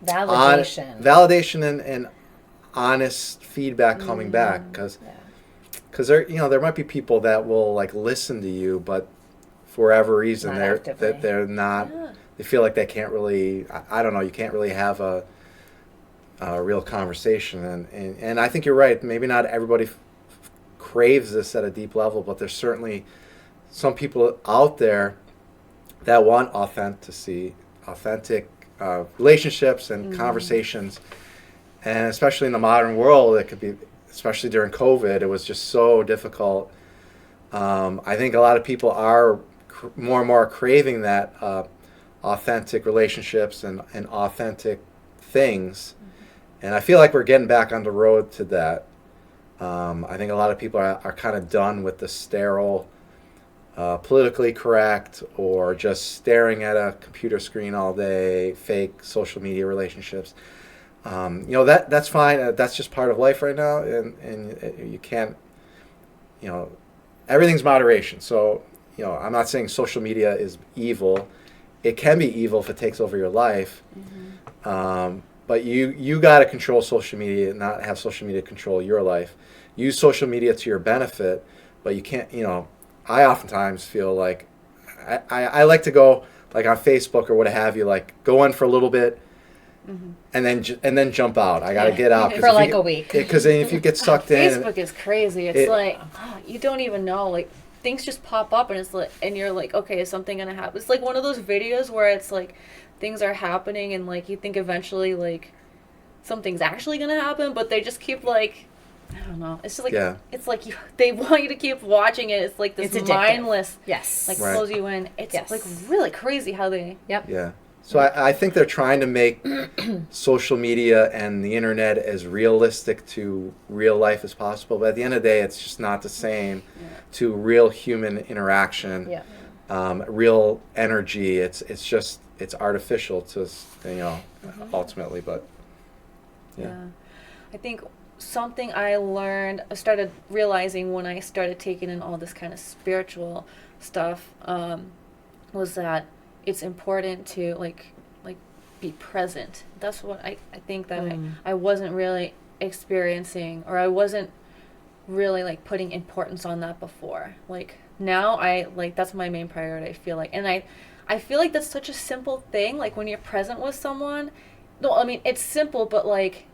validation and honest feedback coming back, because there might be people that will like listen to you, but for whatever reason they're not they feel like they can't really, I don't know, you can't really have a real conversation. And I think you're right. Maybe not everybody craves this at a deep level, but there's certainly some people out there that want authentic relationships and conversations. And especially in the modern world, it could be, especially during COVID, it was just so difficult. I think a lot of people are more and more craving that authentic relationships and authentic things. And I feel like we're getting back on the road to that. I think a lot of people are kind of done with the sterile, politically correct, or just staring at a computer screen all day, fake social media relationships. That's fine. That's just part of life right now, and you can't, everything's moderation. So, I'm not saying social media is evil. It can be evil if it takes over your life. But you got to control social media, not have social media control your life. Use social media to your benefit, but you can't, I oftentimes feel like I like to go like on Facebook or what have you, like go in for a little bit and then jump out. I got to get out. For like a week. Because then if you get sucked in. Facebook is crazy. It's like, you don't even know, like, things just pop up and it's like, and you're like, okay, is something going to happen? It's like one of those videos where it's like things are happening and like you think eventually like something's actually going to happen, but they just keep like, I don't know. It's just like, it's like they want you to keep watching it. It's like this mindless, like pulls you in. It's like really crazy how they. Yeah. So I think they're trying to make social media and the internet as realistic to real life as possible. But at the end of the day, it's just not the same to real human interaction, real energy. It's artificial to, ultimately. But I think something I started realizing when I started taking in all this kind of spiritual stuff, was that it's important to like be present. That's what I think that I wasn't really experiencing, or I wasn't really like putting importance on that before. Like now that's my main priority, I feel like. And I feel like that's such a simple thing, like when you're present with someone. No, I mean it's simple, but like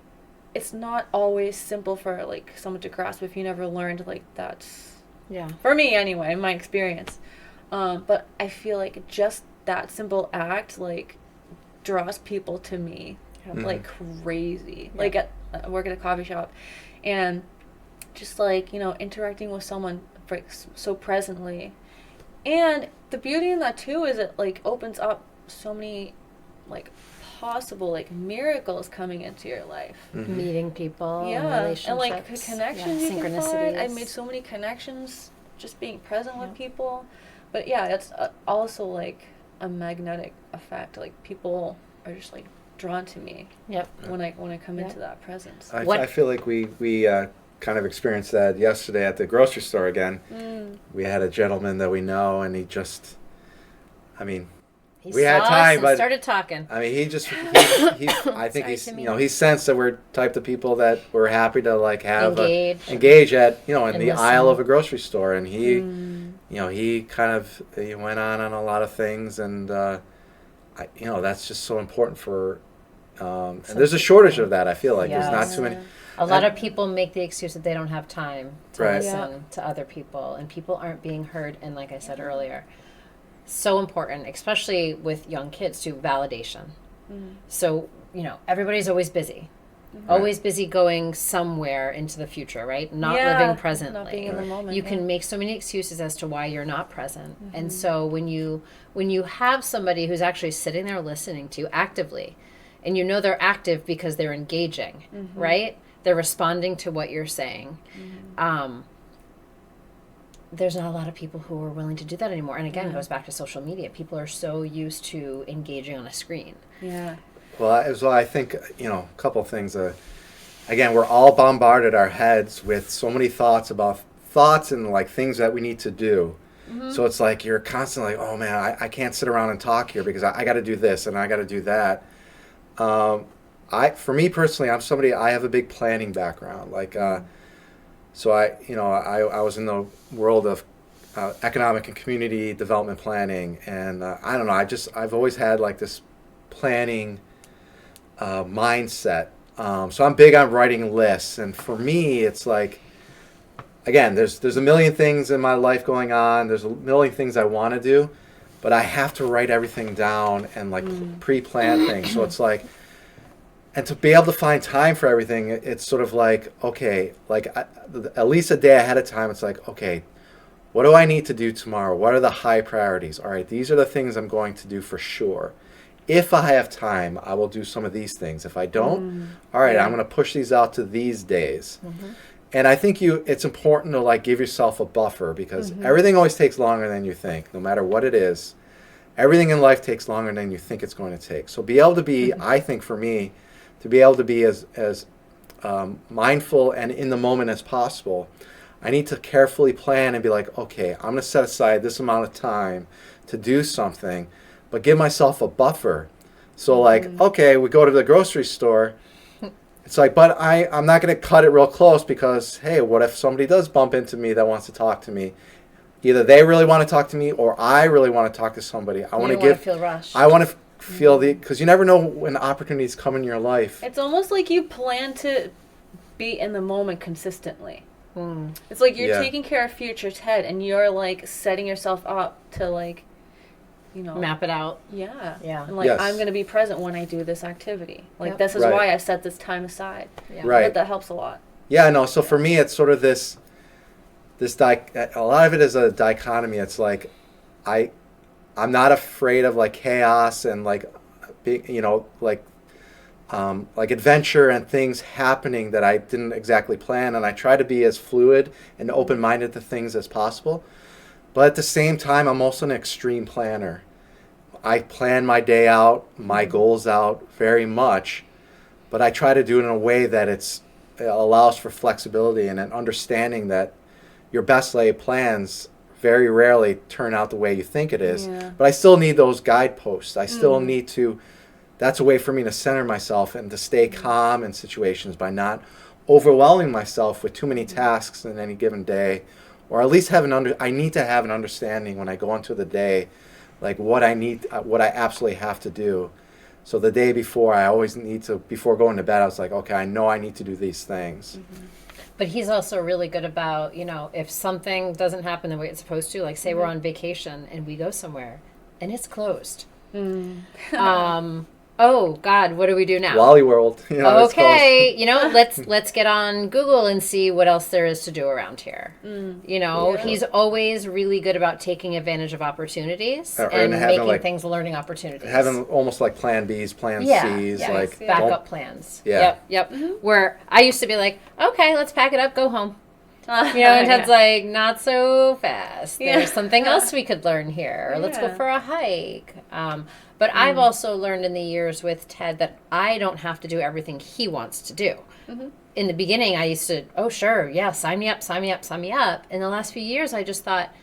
it's not always simple for like someone to grasp if you never learned like that's for me anyway, in my experience. But I feel like just that simple act like draws people to me like crazy. Like I work at a coffee shop and just like interacting with someone so presently, and the beauty in that too is it like opens up so many like possible like miracles coming into your life. Meeting people, relationships, and like connections, you can find. I made so many connections just being present with people. But it's also like a magnetic effect. Like people are just like drawn to me. When I come into that presence. I feel like we kind of experienced that yesterday at the grocery store again. We had a gentleman that we know, and he just, we had time, but started talking. I mean, he I think he sensed that we're type of people that we're happy to like have engage at in the aisle of a grocery store, and he he kind of went on a lot of things, and that's just so important for. And there's a shortage of that. I feel like there's not too many. A lot of people make the excuse that they don't have time to listen to other people, and people aren't being heard. And like I said earlier, so important, especially with young kids, to validation. So everybody's always busy. Always busy going somewhere into the future, right? Not living presently. Not being in the moment. You can make so many excuses as to why you're not present. And so when you have somebody who's actually sitting there listening to you actively, and they're active because they're engaging, right? They're responding to what you're saying. There's not a lot of people who are willing to do that anymore. And again, it goes back to social media. People are so used to engaging on a screen. Well, I think, a couple of things. Again, we're all bombarded our heads with so many thoughts and like things that we need to do. So it's like you're constantly like, oh man, I can't sit around and talk here because I got to do this and I got to do that. For me personally, I have a big planning background. Like, so I was in the world of economic and community development planning, and I don't know. I've always had like this planning mindset. So I'm big on writing lists, and for me, it's like, again, there's a million things in my life going on. There's a million things I want to do, but I have to write everything down and like pre-plan things. So it's like, and to be able to find time for everything, it's sort of like, okay, like at least a day ahead of time, it's like, okay, what do I need to do tomorrow? What are the high priorities? All right, these are the things I'm going to do for sure. If I have time, I will do some of these things. If I don't, all right, I'm going to push these out to these days. And I think it's important to like give yourself a buffer, because everything always takes longer than you think, no matter what it is. Everything in life takes longer than you think it's going to take. So be able to be, I think for me, to be able to be as mindful and in the moment as possible, I need to carefully plan and be like, okay, I'm going to set aside this amount of time to do something, but give myself a buffer. So like, okay, we go to the grocery store. It's like, but I'm not going to cut it real close, because, hey, what if somebody does bump into me that wants to talk to me? Either they really want to talk to me, or I really want to talk to somebody. I want to feel rushed. I want to feel because you never know when opportunities come in your life. It's almost like you plan to be in the moment consistently. It's like you're taking care of future Ted, and you're like setting yourself up to like, you know, map it out. Yeah. And like, Yes. I'm going to be present when I do this activity. Like, Yep. this is Right. why I set this time aside. Yeah. Right. But that helps a lot. Yeah, no. So for me, it's sort of this a lot of it is a dichotomy. It's like I'm not afraid of like chaos and like like adventure and things happening that I didn't exactly plan, and I try to be as fluid and open-minded to things as possible. But at the same time, I'm also an extreme planner. I plan my day out, my goals out very much, but I try to do it in a way that it allows for flexibility and an understanding that your best laid plans very rarely turn out the way you think it is. Yeah. But I still need those guideposts. I still need to, that's a way for me to center myself and to stay calm in situations by not overwhelming myself with too many tasks in any given day, or at least I need to have an understanding when I go into the day, like what I absolutely have to do. So the day before, I always need to, before going to bed, I was like, okay, I know I need to do these things. But he's also really good about, if something doesn't happen the way it's supposed to, like say we're on vacation and we go somewhere and it's closed. Oh God, what do we do now? Wally World. It's Okay, let's get on Google and see what else there is to do around here. He's always really good about taking advantage of opportunities and making things learning opportunities. Having almost like plan Bs, plan Cs, like backup plans. Yeah. Yep. Where I used to be like, okay, let's pack it up, go home. And Ted's like, not so fast. There's something else we could learn here. Or let's go for a hike. But I've also learned in the years with Ted that I don't have to do everything he wants to do. In the beginning, I used to, oh, sure, yeah, sign me up. In the last few years, I just thought,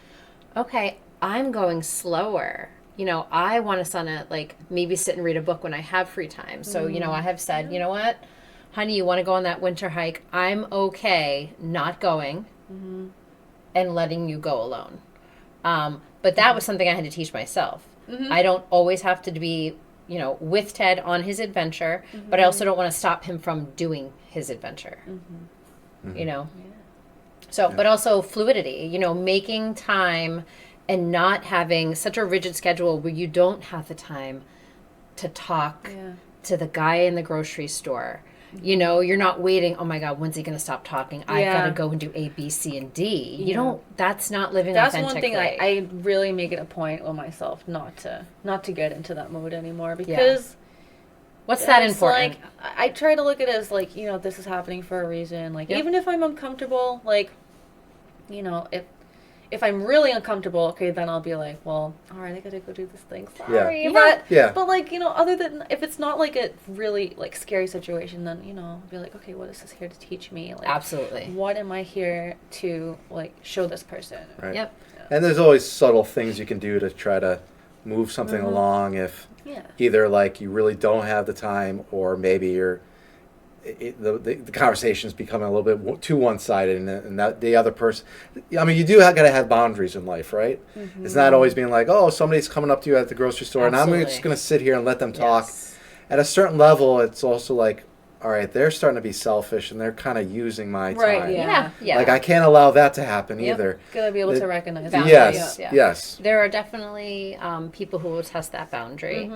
okay, I'm going slower. I want to maybe sit and read a book when I have free time. So, I have said, you know what, honey, you want to go on that winter hike? I'm okay not going and letting you go alone. But that was something I had to teach myself. I don't always have to be, with Ted on his adventure, but I also don't want to stop him from doing his adventure. So, but also fluidity, making time and not having such a rigid schedule where you don't have the time to talk to the guy in the grocery store. You're not waiting, oh my God, when's he going to stop talking? I've got to go and do A, B, C, and D. That's not living authentically. That's one thing I really make it a point with myself not to get into that mode anymore, because what's that important? Like, I try to look at it as like, this is happening for a reason. Like, even if I'm uncomfortable, like, if I'm really uncomfortable, okay, then I'll be like, well, all right, I gotta go do this thing. Sorry, but like, other than, if it's not like a really like scary situation, then I'll be like, okay, what is this here to teach me? Like, absolutely, what am I here to like show this person? Right. Yep. And there's always subtle things you can do to try to move something along if either like you really don't have the time, or maybe you're the conversation's becoming a little bit too one-sided, and that the other person, I mean, you do got to have boundaries in life, right? It's not always being like, oh, somebody's coming up to you at the grocery store, and I'm just going to sit here and let them talk. Yes. At a certain level, it's also like, all right, they're starting to be selfish, and they're kind of using my time. Right, yeah. Yeah. Like, I can't allow that to happen Yep. either. Gotta be able to recognize that. Yes, Yeah. yes. There are definitely people who will test that boundary.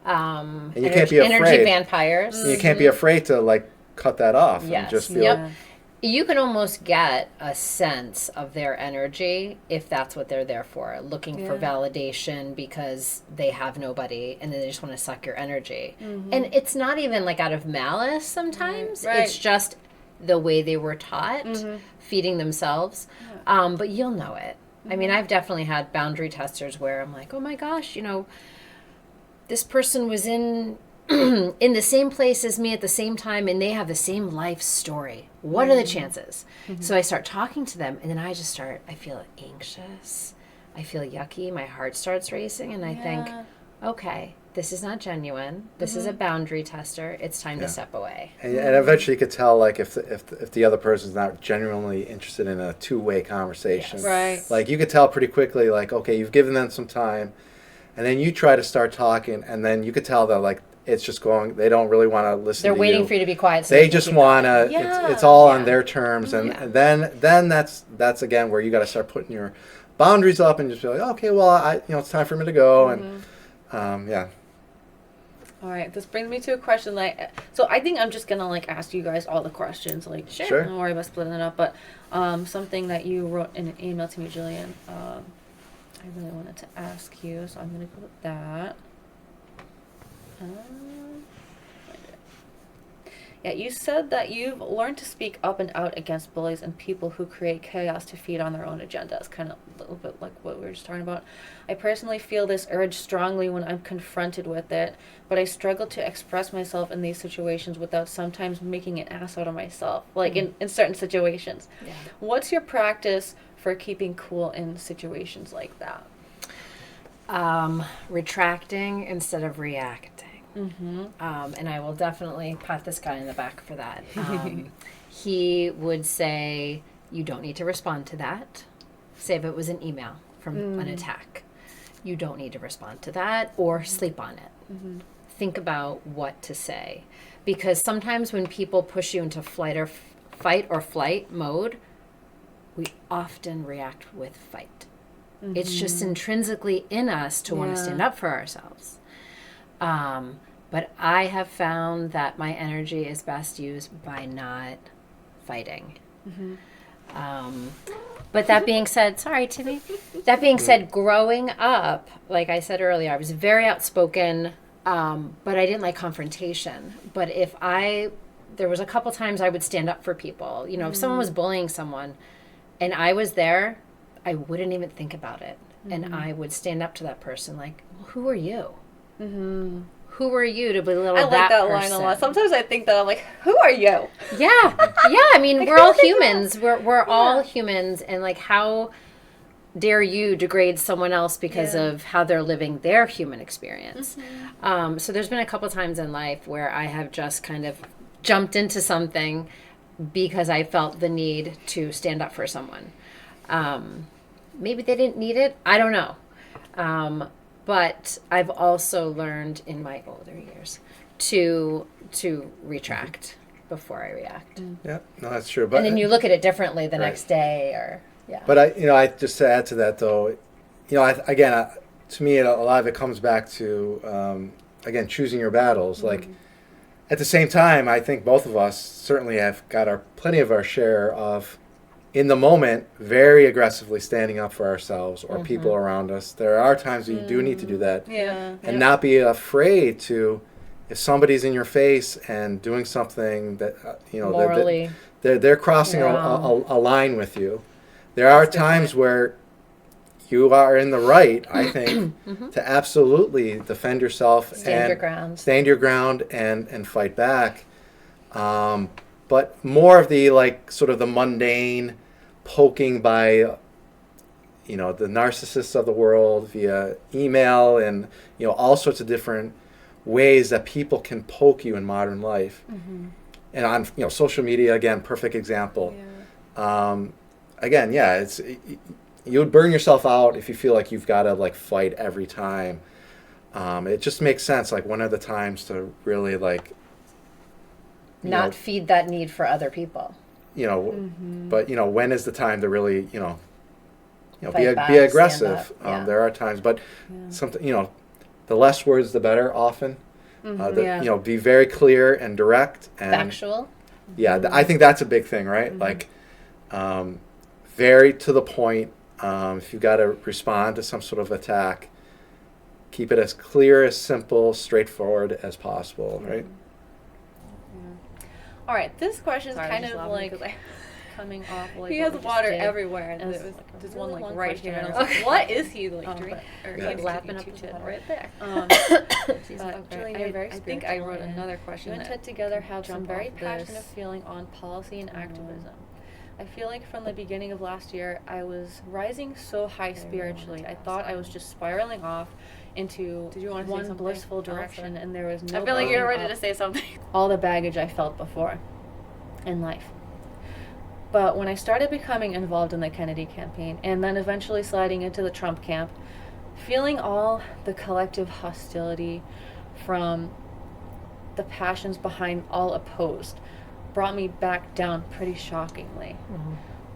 And you can't be energy afraid. vampires. You can't be afraid to, like, cut that off and Yes. just feel... Yep. You can almost get a sense of their energy if that's what they're there for, looking for validation because they have nobody and then they just want to suck your energy. And it's not even like out of malice sometimes. Right. It's just the way they were taught, feeding themselves. But you'll know it. I mean, I've definitely had boundary testers where I'm like, oh my gosh, this person was in the same place as me at the same time and they have the same life story. What are the chances? So I start talking to them and then I feel anxious. I feel yucky. My heart starts racing and I think, okay, this is not genuine. This is a boundary tester. It's time to step away. And eventually you could tell, like, if the other person's not genuinely interested in a two-way conversation. Yes. Right. Like, you could tell pretty quickly, like, okay, you've given them some time, and then you try to start talking, and then you could tell that, like, it's just going, they don't really want to listen They're to waiting you. for you to be quiet. So They can just keep want going. to, it's all on Yeah. their terms, and Yeah. then that's again where you got to start putting your boundaries up and just be like, okay, well, it's time for me to go, and yeah. All right, this brings me to a question. So I think I'm just gonna ask you guys all the questions. Sure. Don't worry about splitting it up. But something that you wrote in an email to me, Jillian. I really wanted to ask you, so I'm gonna go with that. Yeah, you said that you've learned to speak up and out against bullies and people who create chaos to feed on their own agendas. Kind of a little bit like what we were just talking about. I personally feel this urge strongly when I'm confronted with it, but I struggle to express myself in these situations without sometimes making an ass out of myself, in certain situations. Yeah. What's your practice for keeping cool in situations like that? Retracting instead of reacting. Mm-hmm. And I will definitely pat this guy in the back for that. He would say, you don't need to respond to that. Say if it was an email from an attack. You don't need to respond to that or sleep on it. Think about what to say. Because sometimes when people push you into fight or flight mode, we often react with fight. It's just intrinsically in us to want to stand up for ourselves. But I have found that my energy is best used by not fighting. But that being said, sorry, Timmy. That being said, growing up, like I said earlier, I was very outspoken, but I didn't like confrontation. But there was a couple times I would stand up for people. If someone was bullying someone and I was there, I wouldn't even think about it. And I would stand up to that person like, well, who are you? Who are you to belittle I like that that person? line a lot. Sometimes I think that I'm like, who are you? Yeah. I mean, we're all humans. We're all humans. And like, how dare you degrade someone else because of how they're living their human experience? So there's been a couple times in life where I have just kind of jumped into something because I felt the need to stand up for someone. Maybe they didn't need it. I don't know. But I've also learned in my older years to retract before I react. Yeah, no, that's true. But And then you look at it differently the next day, or But I just to add to that though, to me, a lot of it comes back to again choosing your battles. Like at the same time, I think both of us certainly have got plenty of our share of, in the moment, very aggressively standing up for ourselves or people around us. There are times when you do need to do that, and not be afraid to, if somebody's in your face and doing something that morally they're crossing a line with you. There are times where you are in the right, I think, to absolutely defend yourself stand your ground and fight back. But more of the sort of the mundane poking by the narcissists of the world via email and all sorts of different ways that people can poke you in modern life. and on social media, again, perfect example. Again, yeah, you would burn yourself out if you feel like you've got to like fight every time. It just makes sense. Like, when are the times to really like not feed that need for other people? But when is the time to really Fight back, be aggressive? stand up, There are times, but something the less words, the better. Often, be very clear and direct and Factual. Yeah, I think that's a big thing, right? Like, very to the point. If you've got to respond to some sort of attack, keep it as clear, as simple, straightforward as possible, right? All right, this question is kind of like coming off like he has water everywhere, and there's one like right here, and I was like, what is he like drinking? Or lapping up to right there. Jillian, I think I wrote another question. You and Ted together have some very passionate feeling on policy and activism. I feel like from the beginning of last year, I was rising so high spiritually. I thought I was just spiraling off into one blissful direction, and there was no. I feel like you're ready to say something. All the baggage I felt before in life. But when I started becoming involved in the Kennedy campaign, and then eventually sliding into the Trump camp, feeling all the collective hostility from the passions behind all opposed brought me back down pretty shockingly.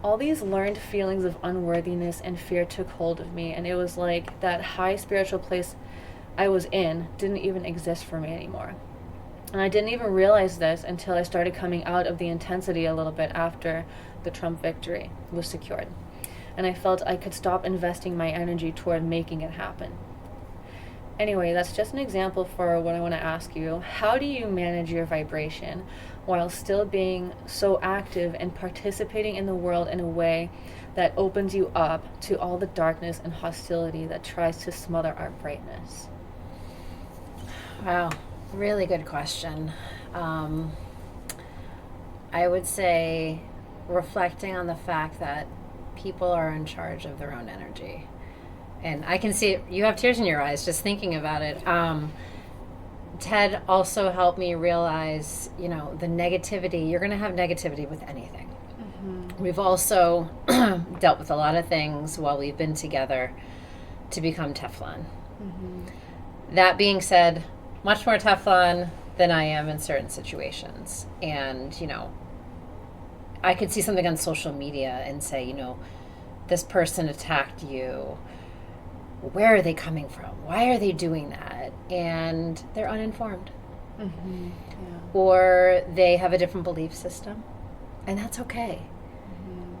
All these learned feelings of unworthiness and fear took hold of me, and it was like that high spiritual place I was in didn't even exist for me anymore. And I didn't even realize this until I started coming out of the intensity a little bit after the Trump victory was secured. And I felt I could stop investing my energy toward making it happen. Anyway, that's just an example for what I want to ask you. How do you manage your vibration while still being so active and participating in the world in a way that opens you up to all the darkness and hostility that tries to smother our brightness? Wow, really good question. I would say reflecting on the fact that people are in charge of their own energy. And I can see it, you have tears in your eyes just thinking about it. Ted also helped me realize, the negativity. You're going to have negativity with anything. We've also dealt with a lot of things while we've been together to become Teflon. That being said, much more Teflon than I am in certain situations. And, I could see something on social media and say, this person attacked you. Where are they coming from? Why are they doing that? And they're uninformed. Or they have a different belief system. And that's okay.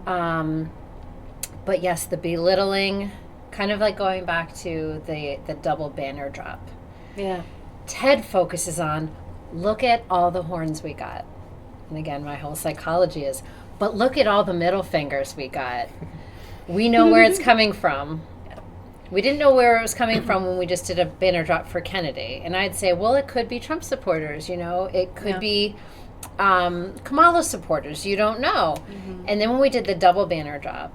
But yes, the belittling, kind of like going back to the double banner drop. Yeah. Ted focuses on, look at all the horns we got. And again, my whole psychology is, but look at all the middle fingers we got. We know where it's coming from. We didn't know where it was coming from when we just did a banner drop for Kennedy. And I'd say, well, it could be Trump supporters, it could be Kamala supporters. You don't know. And then when we did the double banner drop,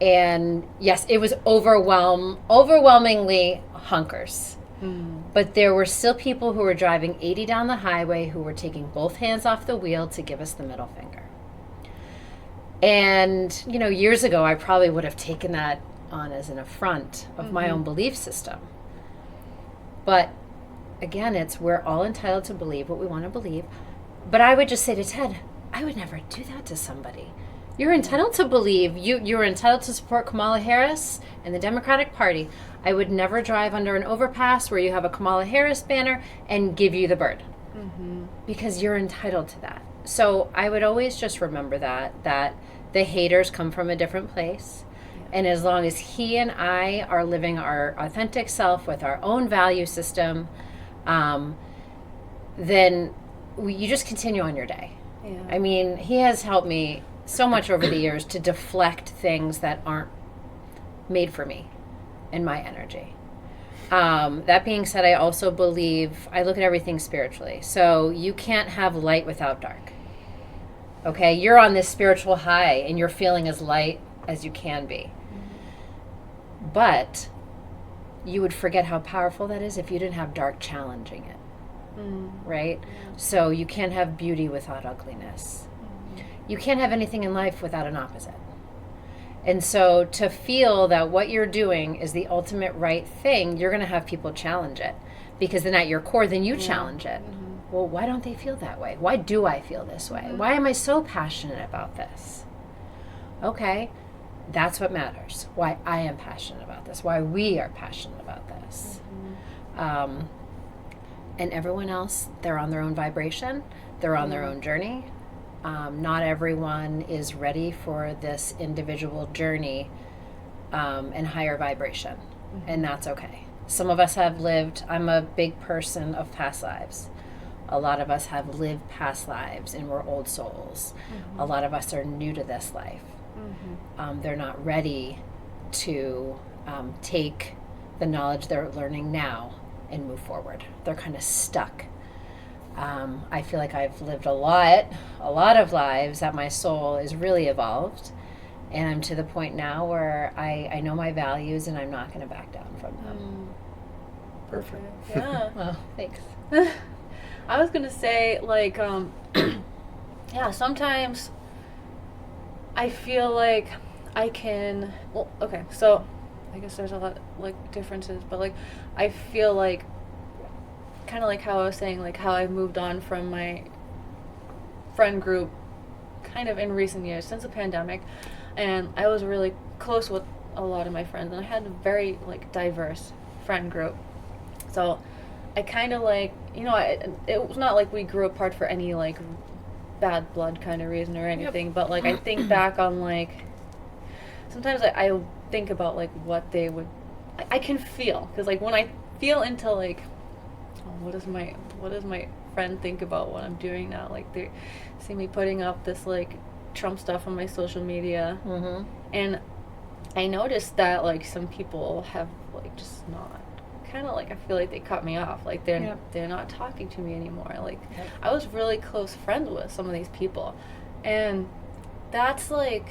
and yes, it was overwhelmingly hunkers. But there were still people who were driving 80 down the highway who were taking both hands off the wheel to give us the middle finger. And, years ago, I probably would have taken that on as an affront of my own belief system. But again, we're all entitled to believe what we want to believe. But I would just say to Ted, I would never do that to somebody. You're entitled to believe. You're entitled to support Kamala Harris and the Democratic Party. I would never drive under an overpass where you have a Kamala Harris banner and give you the bird. Because you're entitled to that. So I would always just remember that the haters come from a different place. And as long as he and I are living our authentic self with our own value system, then you just continue on your day. Yeah. I mean, he has helped me so much over the years to deflect things that aren't made for me and my energy. That being said, I also believe, I look at everything spiritually. So you can't have light without dark. Okay? You're on this spiritual high and you're feeling as light as you can be. But you would forget how powerful that is if you didn't have dark challenging it. right? So you can't have beauty without ugliness. You can't have anything in life without an opposite. And so to feel that what you're doing is the ultimate right thing, you're going to have people challenge it. Because then at your core, then you challenge it. Well, why don't they feel that way? Why do I feel this way? Why am I so passionate about this? Okay, that's what matters. Why I am passionate about this. Why we are passionate about this. And everyone else, they're on their own vibration. They're on their own journey. Not everyone is ready for this individual journey and higher vibration. And that's okay. Some of us have lived, I'm a big person of past lives. A lot of us have lived past lives and we're old souls. A lot of us are new to this life. They're not ready to take the knowledge they're learning now and move forward. They're kind of stuck. I feel like I've lived a lot of lives that my soul is really evolved. And I'm to the point now where I know my values and I'm not going to back down from them. Perfect. Yeah. Well, thanks. I was gonna say, like, yeah, sometimes I feel like I can, well, okay, so I guess there's a lot, like, differences, but, like, I feel like, kind of like how I was saying, like, how I've moved on from my friend group kind of in recent years, since the pandemic, and I was really close with a lot of my friends, and I had a very, like, diverse friend group. So I kind of like, you know, it was not like we grew apart for any like bad blood kind of reason or anything, but like I think back on like, sometimes I think about like what they would, I can feel, because like when I feel into like, oh, what does my friend think about what I'm doing now? Like they see me putting up this like Trump stuff on my social media, and I noticed that like some people have like just not, kind of like I feel like they cut me off, like they're not talking to me anymore. Like I was really close friends with some of these people, and that's like,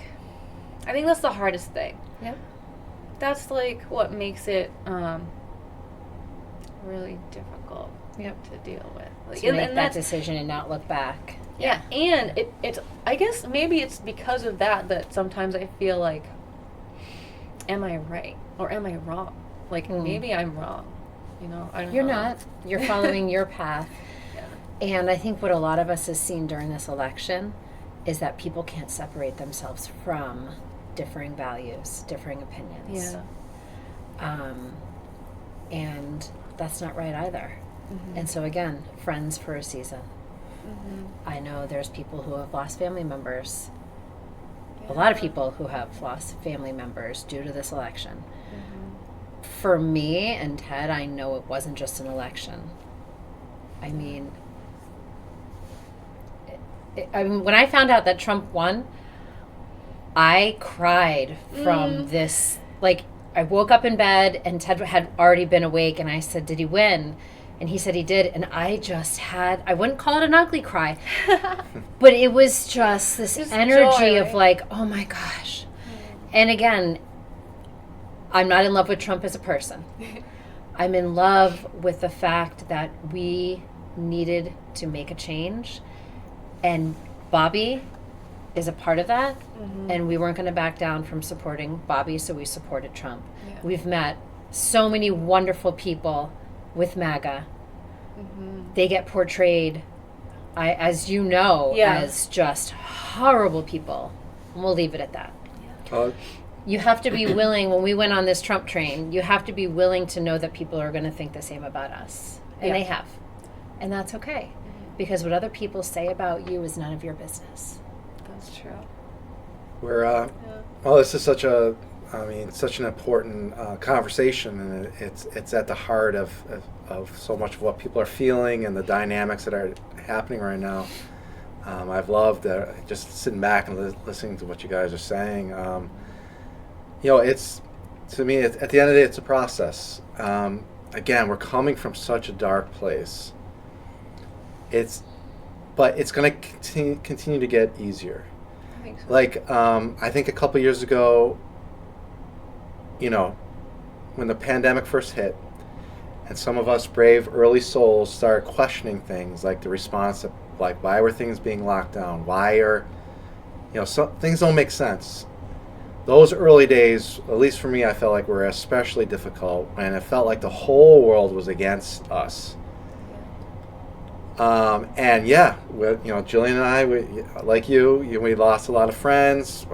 I think that's the hardest thing. That's like what makes it really difficult to deal with, like, To make that decision and not look back. And it's I guess maybe it's because of that sometimes I feel like, am I right or am I wrong? Like, maybe I'm wrong, you know? I don't know. You're not. You're following your path. And I think what a lot of us has seen during this election is that people can't separate themselves from differing values, differing opinions. And that's not right either. And so again, friends for a season. I know there's people who have lost family members. A lot of people who have lost family members due to this election. For me and Ted, I know it wasn't just an election. I mean, when I found out that Trump won, I cried from this. Like, I woke up in bed and Ted had already been awake, and I said, "Did he win?" And he said he did, and I just had, I wouldn't call it an ugly cry, but it was just this energy of like, oh my gosh. And again, I'm not in love with Trump as a person. I'm in love with the fact that we needed to make a change, and Bobby is a part of that, and we weren't going to back down from supporting Bobby, so we supported Trump. We've met so many wonderful people with MAGA. They get portrayed, as you know, as just horrible people. And we'll leave it at that. You have to be willing, when we went on this Trump train, you have to be willing to know that people are going to think the same about us. And they have. And that's okay. Because what other people say about you is none of your business. That's true. We're, well, this is such an important conversation, and it's at the heart of so much of what people are feeling and the dynamics that are happening right now. I've loved just sitting back and listening to what you guys are saying. You know, it's, to me, at the end of the day, it's a process. Again, we're coming from such a dark place. But it's going to continue to get easier. I think so. Like, I think a couple years ago, you know, when the pandemic first hit, And some of us brave early souls start questioning things like the response of, like, why were things being locked down? Why are, some things don't make sense. Those early days, at least for me, I felt like were especially difficult when it felt like the whole world was against us. And yeah, Jillian and I, like we lost a lot of friends,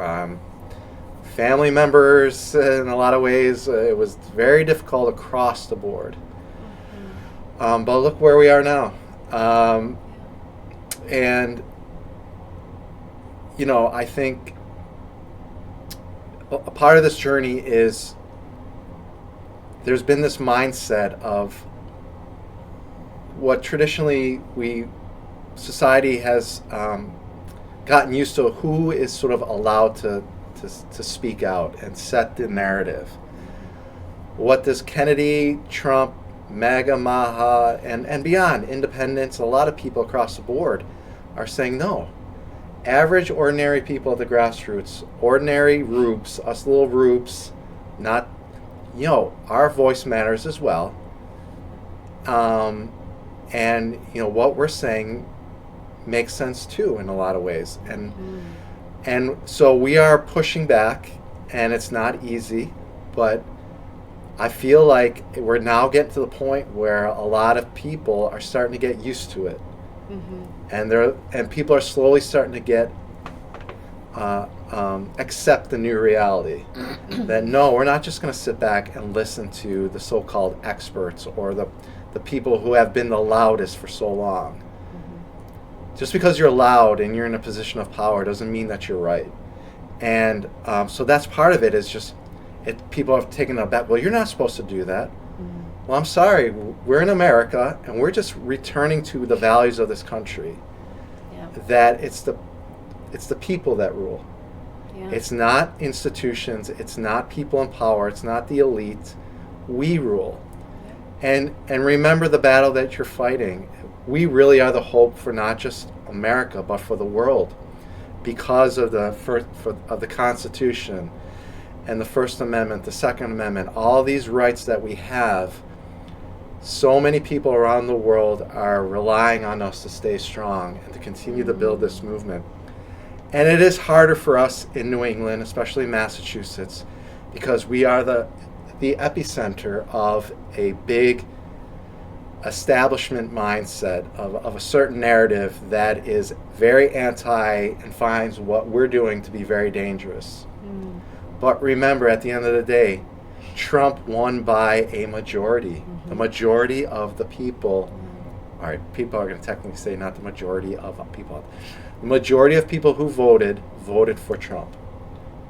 family members in a lot of ways. It was very difficult across the board. But look where we are now. And, I think a part of this journey is there's been this mindset of what traditionally society has gotten used to, who is sort of allowed to speak out and set the narrative. What does Kennedy, Trump, MAGA, MAHA, and beyond, independents, a lot of people across the board are saying no. Average, ordinary people at the grassroots, ordinary rubes, us little rubes, not, our voice matters as well. And, what we're saying makes sense too in a lot of ways. And so we are pushing back, and it's not easy, but I feel like we're now getting to the point where a lot of people are starting to get used to it. And people are slowly starting to get accept the new reality. That no, we're not just going to sit back and listen to the so-called experts or the people who have been the loudest for so long. Just because you're loud and you're in a position of power doesn't mean that you're right. And so that's part of it, is just people have taken a bet. Well, you're not supposed to do that. Well, I'm sorry. We're in America, and we're just returning to the values of this country. Yeah. That it's the people that rule. Yeah. It's not institutions. It's not people in power. It's not the elite. We rule. Yeah. And remember the battle that you're fighting. We really are the hope for not just America, but for the world, because of the Constitution and the First Amendment, the Second Amendment, all these rights that we have. So many people around the world are relying on us to stay strong and to continue to build this movement. And it is harder for us in New England, especially Massachusetts, because we are the epicenter of a big establishment mindset of a certain narrative that is very anti and finds what we're doing to be very dangerous. But remember, at the end of the day, Trump won by a majority. The majority of the people, all right, people are going to technically say not the majority of people. The majority of people who voted for Trump.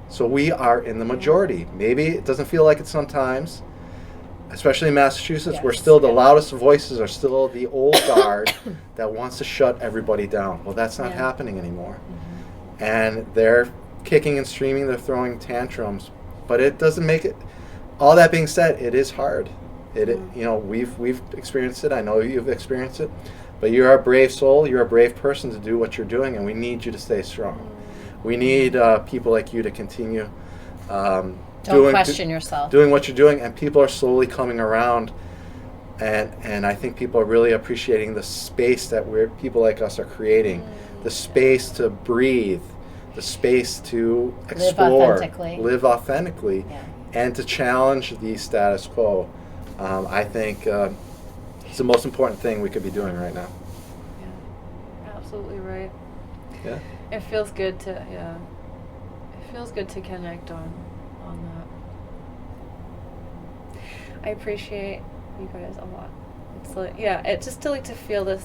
So we are in the majority. Maybe it doesn't feel like it sometimes, especially in Massachusetts. Yes. We're still the loudest voices are still the old guard that wants to shut everybody down. Well, that's not happening anymore. And they're kicking and screaming, they're throwing tantrums, but it doesn't make it. All that being said, it is hard. We've experienced it. I know you've experienced it, but you're a brave soul. You're a brave person to do what you're doing, and we need you to stay strong. We need people like you to continue Don't question yourself. doing what you're doing, and people are slowly coming around, and I think people are really appreciating the space that people like us are creating, the space to breathe, the space to explore, live authentically, and to challenge the status quo. I think it's the most important thing we could be doing right now. Yeah, absolutely right. Yeah. It feels good to connect on that. I appreciate you guys a lot. It's like, it just to feel this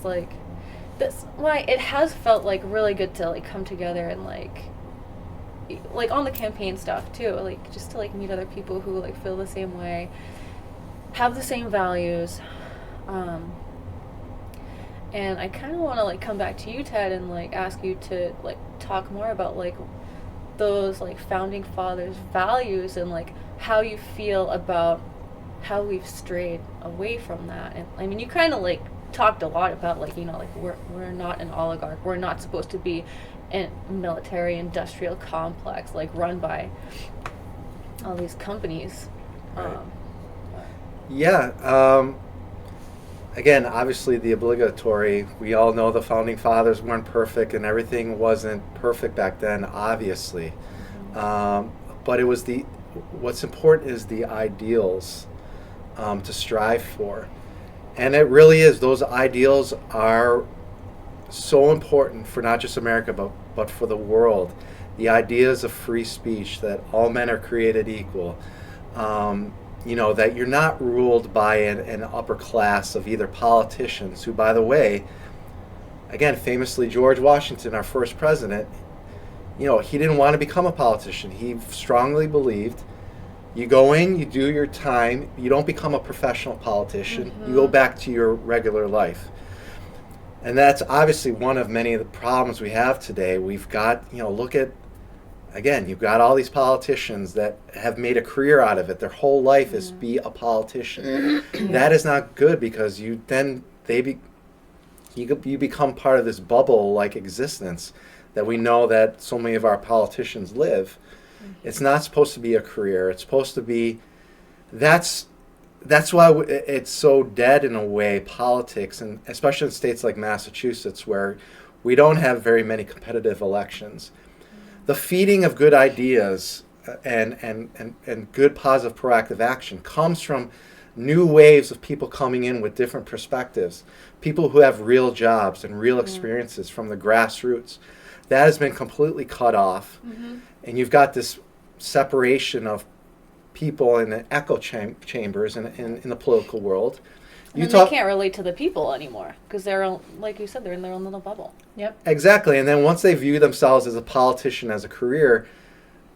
this. Why it has felt really good to come together and on the campaign stuff too. Just to meet other people who feel the same way, have the same values. And I kind of want to come back to you, Ted, and ask you to talk more about those founding fathers' values and how you feel about how we've strayed away from that. And I mean, you kind of talked a lot about we're not an oligarch. We're not supposed to be a military industrial complex run by all these companies. Right. again, obviously the obligatory, we all know the founding fathers weren't perfect and everything wasn't perfect back then, obviously. But it was what's important is the ideals to strive for. And it really is, those ideals are so important for not just America, but for the world. The ideas of free speech, that all men are created equal, that you're not ruled by an upper class of either politicians who, by the way, again, famously George Washington, our first president, he didn't want to become a politician. He strongly believed you go in, you do your time, you don't become a professional politician, you go back to your regular life. And that's obviously one of many of the problems we have today. We've got, look at, again, you've got all these politicians that have made a career out of it. Their whole life is be a politician. That is not good, because you become part of this bubble-like existence that we know that so many of our politicians live. It's not supposed to be a career. It's supposed to be, that's why it's so dead in a way, politics, and especially in states like Massachusetts, where we don't have very many competitive elections. The feeding of good ideas and good positive proactive action comes from new waves of people coming in with different perspectives, people who have real jobs and real experiences from the grassroots. That has been completely cut off, and you've got this separation of people in the echo chambers in the political world. And they can't relate to the people anymore, because they're, like you said, they're in their own little bubble. Yep. Exactly. And then once they view themselves as a politician, as a career,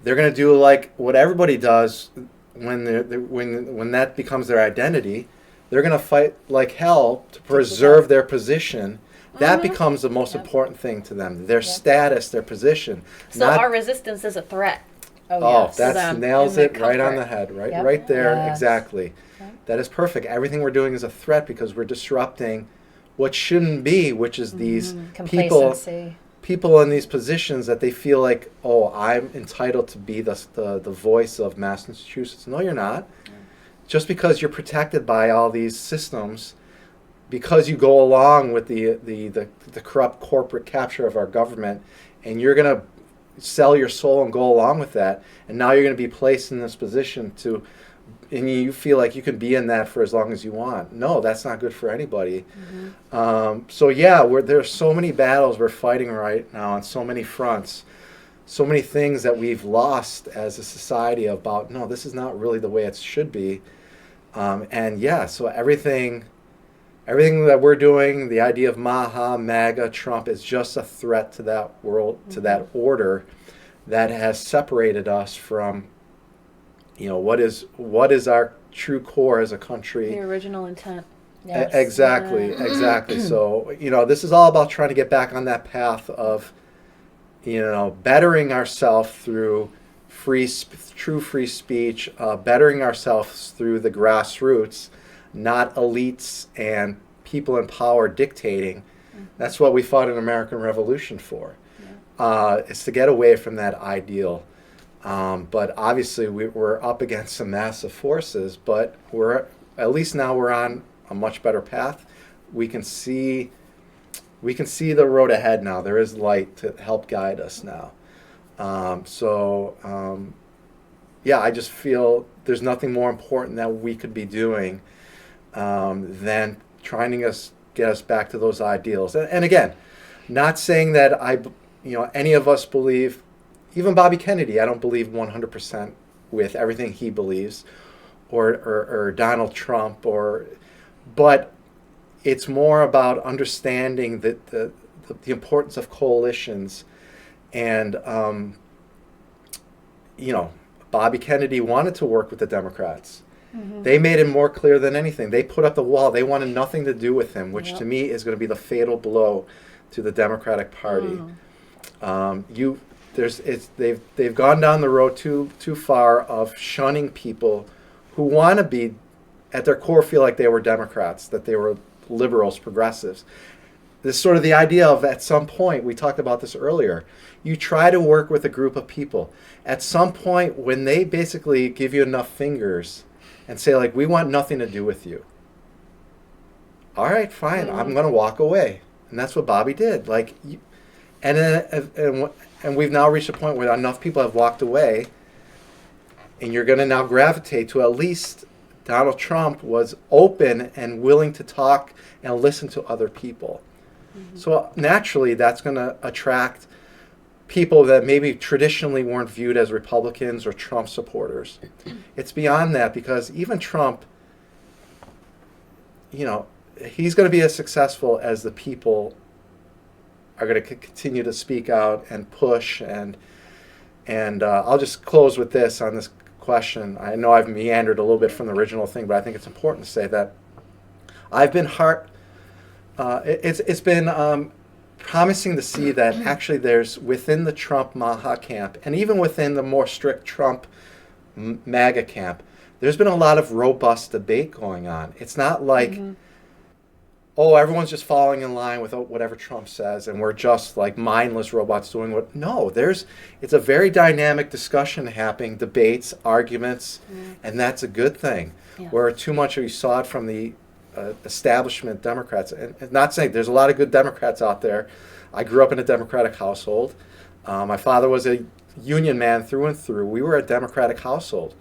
they're going to do like what everybody does when that becomes their identity. They're going to fight like hell to preserve their position. That becomes the most important thing to them, their status, their position. So our resistance is a threat. Oh, that nails it right on the head, right? Yep. Right there, Yes. exactly. Yep. That is perfect. Everything we're doing is a threat, because we're disrupting what shouldn't be, which is these Complacency. people in these positions that they feel like, oh, I'm entitled to be the voice of Massachusetts. No, you're not. Just because you're protected by all these systems, because you go along with the corrupt corporate capture of our government, and you're going to sell your soul and go along with that, and now you're going to be placed in this position and you feel like you can be in that for as long as you want. No, that's not good for anybody. So yeah, there's so many battles we're fighting right now on so many fronts, so many things that we've lost as a society about, no, this is not really the way it should be. And yeah, so everything that we're doing, the idea of MAGA, Trump, is just a threat to that world, to that order that has separated us from, what is our true core as a country. The original intent. Yes. Exactly. So, this is all about trying to get back on that path of, bettering ourselves through true free speech, bettering ourselves through the grassroots, not elites and people in power dictating. That's what we fought an American Revolution for. It's to get away from that ideal. But obviously we're up against some massive forces, but at least now we're on a much better path. We can see the road ahead now. There is light to help guide us now. I just feel there's nothing more important that we could be doing than trying to get us back to those ideals. And again, not saying that any of us believe, even Bobby Kennedy, I don't believe 100% with everything he believes, or Donald Trump, but it's more about understanding the importance of coalitions. And Bobby Kennedy wanted to work with the Democrats. They made it more clear than anything. They put up the wall. They wanted nothing to do with him, which to me is going to be the fatal blow to the Democratic Party. They've gone down the road too far of shunning people who want to be, at their core, feel like they were Democrats, that they were liberals, progressives. This is sort of the idea of, at some point, we talked about this earlier, you try to work with a group of people. At some point, when they basically give you enough fingers and say, like, we want nothing to do with you, all right, fine, I'm going to walk away. And that's what Bobby did. Like, and then, and we've now reached a point where enough people have walked away, and you're going to now gravitate to at least Donald Trump was open and willing to talk and listen to other people. So naturally, that's going to attract people that maybe traditionally weren't viewed as Republicans or Trump supporters. It's beyond that, because even Trump, you know, he's going to be as successful as the people are going to continue to speak out and push. And I'll just close with this on this question. I know I've meandered a little bit from the original thing, but I think it's important to say that I've been it's been promising to see that actually there's, within the Trump Maha camp, and even within the more strict Trump MAGA camp, there's been a lot of robust debate going on. It's not like, oh, everyone's just falling in line with whatever Trump says, and we're just like mindless robots doing what. No, it's a very dynamic discussion happening, debates, arguments, and that's a good thing. Yeah. Where too much we saw it from the establishment Democrats, and not saying there's a lot of good Democrats out there. I grew up in a Democratic household. My father was a union man through and through. We were a Democratic household.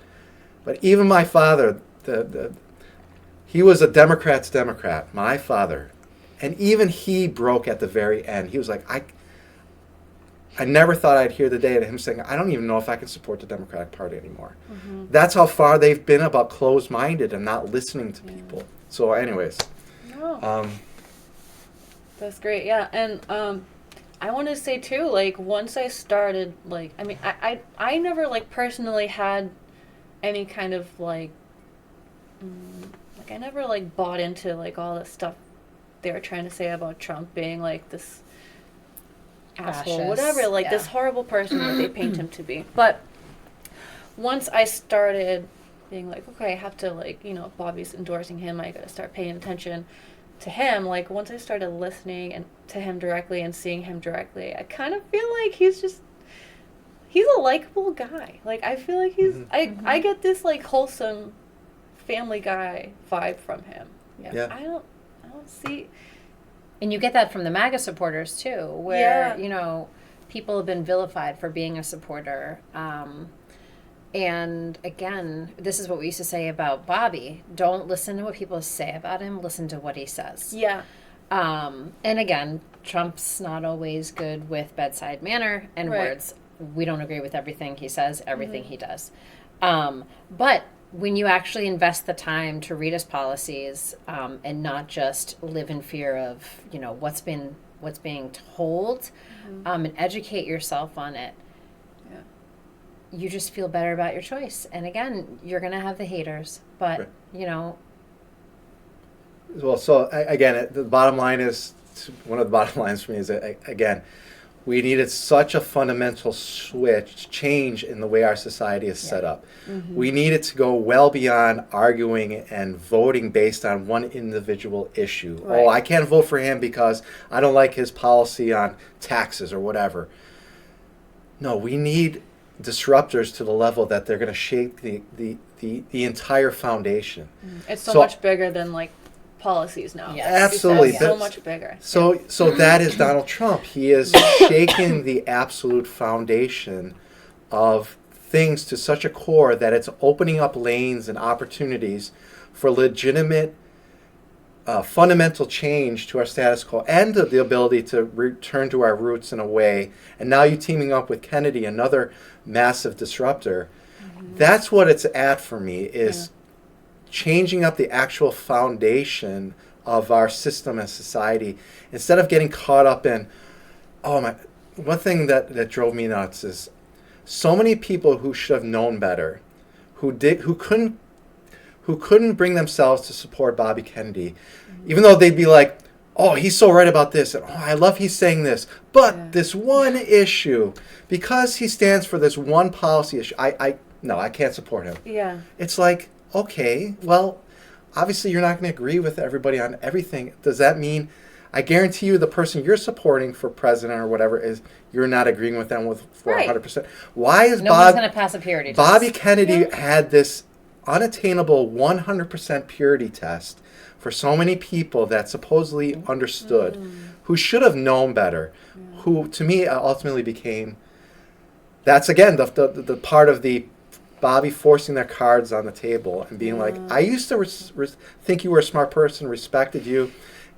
But even my father, he was a Democrat's Democrat, my father. And even he broke at the very end. He was like, I never thought I'd hear the day of him saying, I don't even know if I can support the Democratic Party anymore. That's how far they've been about closed-minded and not listening to people. So anyways. No. That's great, yeah. And I want to say, too, like, once I started, like, I mean, I never, like, personally had any kind of, like, I never, like, bought into, like, all the stuff they were trying to say about Trump being, like, this asshole, Fascist, whatever, like, this horrible person that they paint him to be. But once I started being like, okay, I have to, like, you know, Bobby's endorsing him, I gotta start paying attention to him. Like, once I started listening and to him directly and seeing him directly, I kind of feel like he's a likable guy. Like, I feel like he's, I get this, like, wholesome family guy vibe from him. Yeah. I don't see. And you get that from the MAGA supporters too, where, you know, people have been vilified for being a supporter. And again, this is what we used to say about Bobby. Don't listen to what people say about him. Listen to what he says. Yeah. And again, Trump's not always good with bedside manner and words. We don't agree with everything he says, everything he does. But when you actually invest the time to read his policies and not just live in fear of, you know, what's being told, and educate yourself on it, you just feel better about your choice. And again, you're going to have the haters, but, you know. Well, so again, the bottom line is, one of the bottom lines for me is that, again, we needed such a fundamental change in the way our society is set up. We needed to go well beyond arguing and voting based on one individual issue. Oh, I can't vote for him because I don't like his policy on taxes or whatever. No, we need disruptors to the level that they're going to shape the entire foundation. It's so much bigger than, like, policies now. Absolutely. So much bigger. So that is Donald Trump. He is shaking the absolute foundation of things to such a core that it's opening up lanes and opportunities for legitimate fundamental change to our status quo and the ability to return to our roots in a way. And now you teaming up with Kennedy, another massive disruptor. That's what it's at for me, is changing up the actual foundation of our system and society, instead of getting caught up in, one thing that drove me nuts is so many people who should have known better, who couldn't bring themselves to support Bobby Kennedy, even though they'd be like, oh, he's so right about this, and oh, I love he's saying this, but this one issue, because he stands for this one policy issue, I can't support him. Yeah. It's like, okay, well, obviously you're not going to agree with everybody on everything. Does that mean, I guarantee you the person you're supporting for president or whatever is, you're not agreeing with them for 100%. Why is Nobody's going to pass a purity test. Bobby Kennedy had this unattainable 100% purity test for so many people that supposedly understood, who should have known better, who to me ultimately became, that's again the part of the Bobby forcing their cards on the table and being like, I used to think you were a smart person, respected you,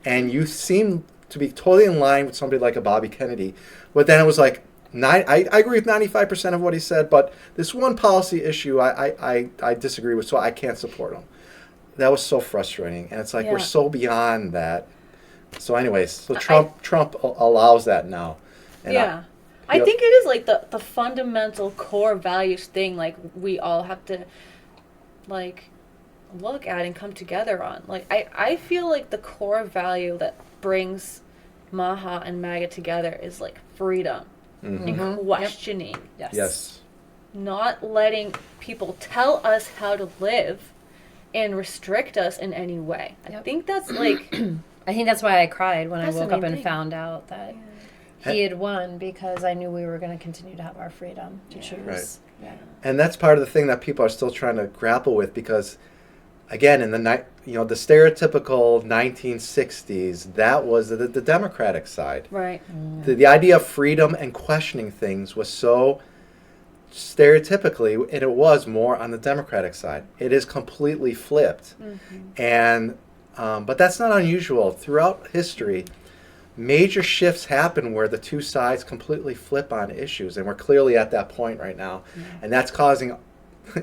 and you seem to be totally in line with somebody like a Bobby Kennedy. But then it was like, I agree with 95% of what he said, but this one policy issue I disagree with, so I can't support him. That was so frustrating. And it's like, we're so beyond that. So anyways, so Trump allows that now. And I think it is like the fundamental core values thing, like we all have to like look at and come together on. Like I feel like the core value that brings Maha and MAGA together is like freedom and questioning. Yes. Not letting people tell us how to live and restrict us in any way. I think that's like I think that's why I cried when I That's the woke up main and thing. found out that he had won, because I knew we were going to continue to have our freedom to choose. Right. Yeah. And that's part of the thing that people are still trying to grapple with, because again, in the the stereotypical 1960s, that was the Democratic side. right. The idea of freedom and questioning things was so stereotypically, and it was more on the Democratic side. It is completely flipped. And but that's not unusual. Throughout history, major shifts happen where the two sides completely flip on issues, and we're clearly at that point right now. And that's causing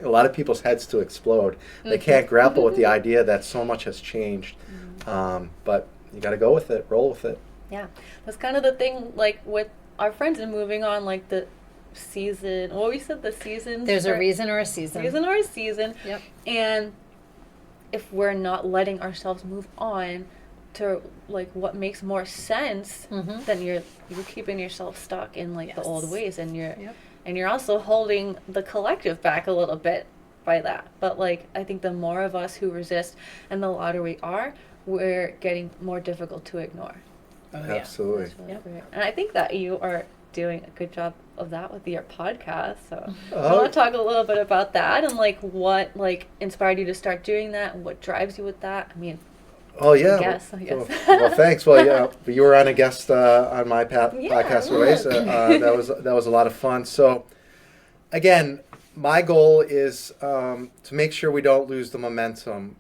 a lot of people's heads to explode. They can't grapple with the idea that so much has changed. But you got to go with it, roll with it. Yeah, that's kind of the thing, like with our friends and moving on, like the season. Well, we said the seasons. There's a are- reason or a season. Season or a season. Yep. And if we're not letting ourselves move on to like what makes more sense, then you're keeping yourself stuck in like the old ways, and you're also holding the collective back a little bit by that. But like I think the more of us who resist and the louder we are, we're getting more difficult to ignore. Absolutely. That's really great. And I think that you are doing a good job of that with your podcast. So I Oh. want to talk a little bit about that and like what like inspired you to start doing that and what drives you with that. I mean, Oh yeah. I guess. Well, thanks. Well, yeah, you were on a guest on my podcast always. That was a lot of fun. So, again, my goal is to make sure we don't lose the momentum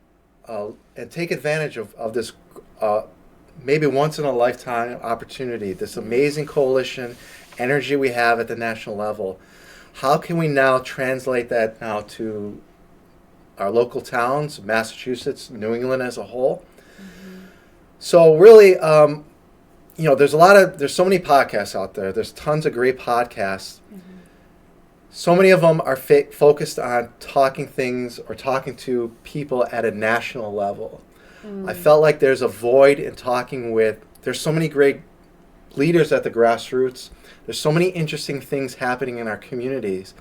and take advantage of this maybe once in a lifetime opportunity. This amazing coalition energy we have at the national level. How can we now translate that now to our local towns, Massachusetts, New England as a whole? So really, there's so many podcasts out there. There's tons of great podcasts. So many of them are focused on talking to people at a national level. I felt like there's a void in there's so many great leaders at the grassroots. There's so many interesting things happening in our communities.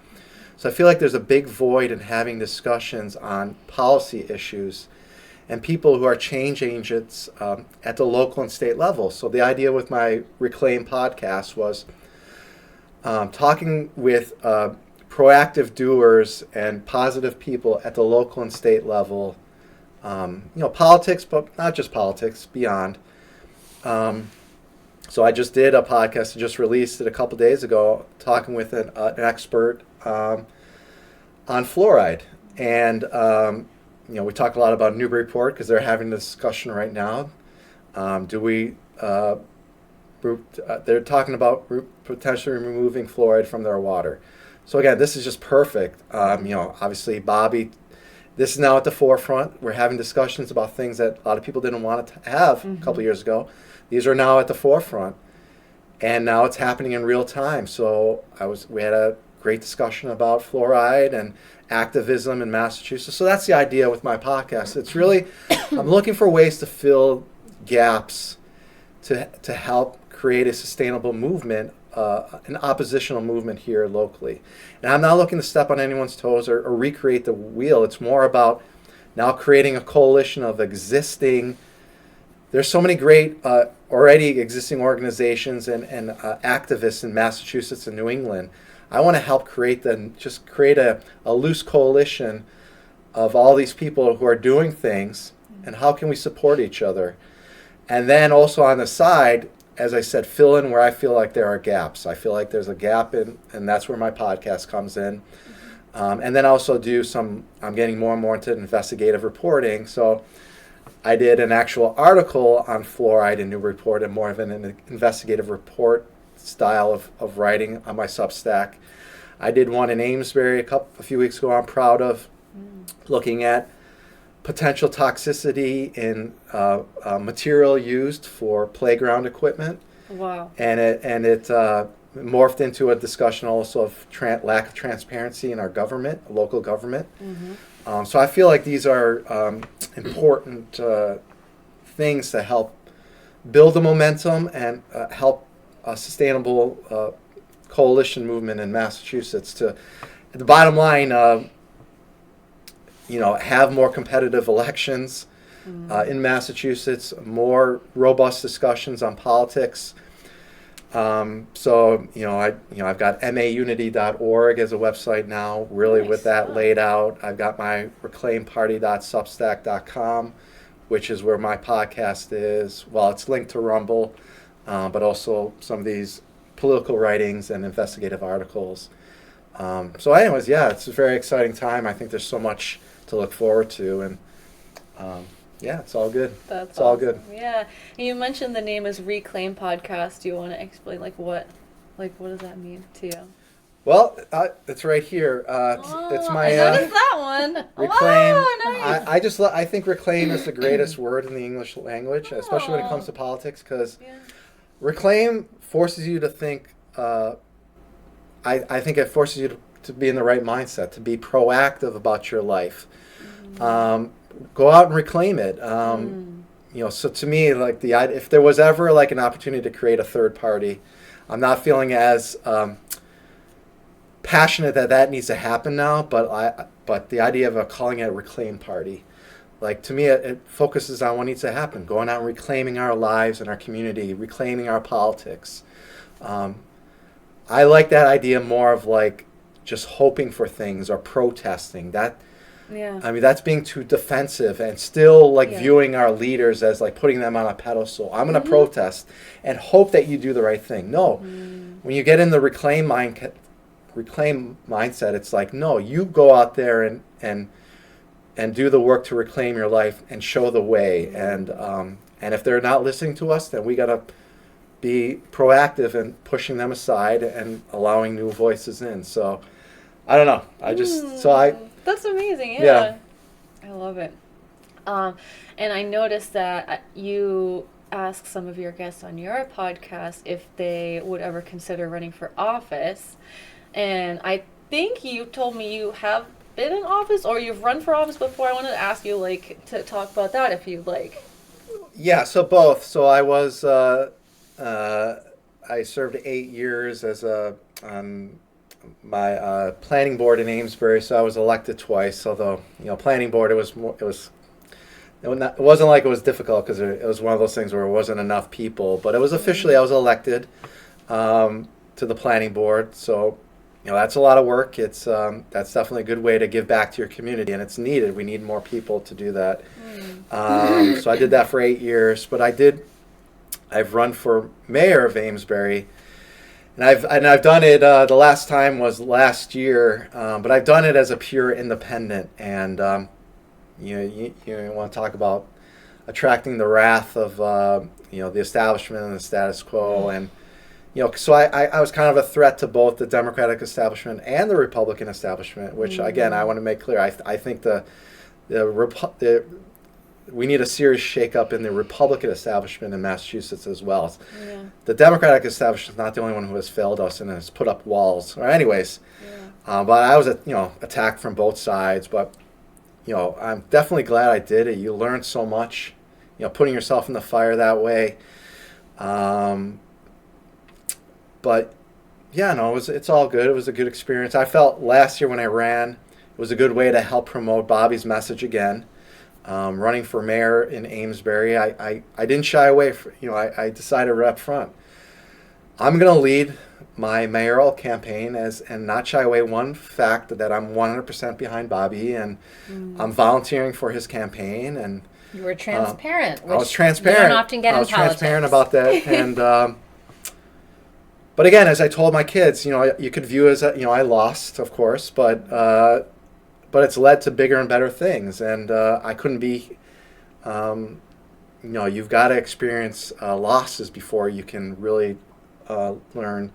So I feel like there's a big void in having discussions on policy issues and people who are change agents at the local and state level. So the idea with my Reclaim podcast was talking with proactive doers and positive people at the local and state level. Politics, but not just politics, beyond. So I just did a podcast, just released it a couple days ago, talking with an expert on fluoride. And we talk a lot about Newburyport because they're having a discussion right now. They're talking about potentially removing fluoride from their water. So again, this is just perfect. Obviously, Bobby, this is now at the forefront. We're having discussions about things that a lot of people didn't want to have a couple years ago. These are now at the forefront, and now it's happening in real time. So we had a great discussion about fluoride and activism in Massachusetts. So that's the idea with my podcast. It's really, I'm looking for ways to fill gaps to help create a sustainable movement, an oppositional movement here locally. And I'm not looking to step on anyone's toes or recreate the wheel. It's more about now creating a coalition of there's so many great already existing organizations and activists in Massachusetts and New England. I want to help create a loose coalition of all these people who are doing things, and how can we support each other? And then also on the side, as I said, fill in where I feel like there are gaps. I feel like there's a gap and that's where my podcast comes in. And then also I'm getting more and more into investigative reporting. So I did an actual article on fluoride in New Report, and more of an investigative report style of writing on my Substack. I did one in Amesbury a few weeks ago I'm proud of, looking at potential toxicity in material used for playground equipment. Wow. And it morphed into a discussion also of lack of transparency in our government, local government. So I feel like these are important things to help build the momentum and help a sustainable coalition movement in Massachusetts to, at the bottom line, have more competitive elections in Massachusetts, more robust discussions on politics. So I've got maunity.org as a website now, really Nice. with that laid out. I've got my reclaimparty.substack.com, which is where my podcast is. Well, it's linked to Rumble, but also some of these political writings and investigative articles. So anyways, yeah, it's a very exciting time. I think there's so much to look forward to, and yeah, it's all good. That's all awesome. good. Yeah. And you mentioned the name is Reclaim Podcast. Do you want to explain what does that mean to you? Well, it's right here. It's my I noticed that one. reclaim. Oh, nice. I think reclaim is the greatest word in the English language, especially when it comes to politics, because Yeah. reclaim forces you to think. I think it forces you to be in the right mindset, to be proactive about your life. Go out and reclaim it. So to me, like if there was ever like an opportunity to create a third party, I'm not feeling as passionate that needs to happen now. But the idea of calling it a reclaim party, like to me, it focuses on what needs to happen: going out and reclaiming our lives and our community, reclaiming our politics. I like that idea more of like just hoping for things or protesting. That's being too defensive and still viewing our leaders as like putting them on a pedestal. I'm going to protest and hope that you do the right thing. No, when you get in the reclaim mindset, it's like, no, you go out there and do the work to reclaim your life and show the way. And if they're not listening to us, then we got to be proactive in pushing them aside and allowing new voices in. So I don't know. That's amazing. Yeah. Yeah. I love it. And I noticed that you asked some of your guests on your podcast if they would ever consider running for office. And I think you told me you have been in office or you've run for office before. I wanted to ask you to talk about that if you'd like. Yeah, so both. So I was I served 8 years as on my planning board in Amesbury, so I was elected twice. Although planning board, it wasn't like it was difficult because it was one of those things where it wasn't enough people. But it was officially I was elected to the planning board. So that's a lot of work. It's that's definitely a good way to give back to your community, and it's needed. We need more people to do that. So I did that for 8 years, but I've run for mayor of Amesbury, and I've done it. The last time was last year, but I've done it as a pure independent. And you want to talk about attracting the wrath of the establishment and the status quo, and so I was kind of a threat to both the Democratic establishment and the Republican establishment. Which again, I want to make clear. I think we need a serious shakeup in the Republican establishment in Massachusetts as well. Yeah. The Democratic establishment is not the only one who has failed us and has put up walls. Anyways, but I was attacked from both sides. But I'm definitely glad I did it. You learn so much, putting yourself in the fire that way. But yeah, no, it's all good. It was a good experience. I felt last year when I ran, it was a good way to help promote Bobby's message again. Running for mayor in Amesbury, I didn't shy away. I decided right up front, I'm going to lead my mayoral campaign and not shy away one fact that I'm 100% behind Bobby, and I'm volunteering for his campaign, and You were transparent. I was transparent. You don't often get I was in politics. transparent about that, and but again, as I told my kids, you could view as I lost, of course, but it's led to bigger and better things, and I couldn't be. You've got to experience losses before you can really learn.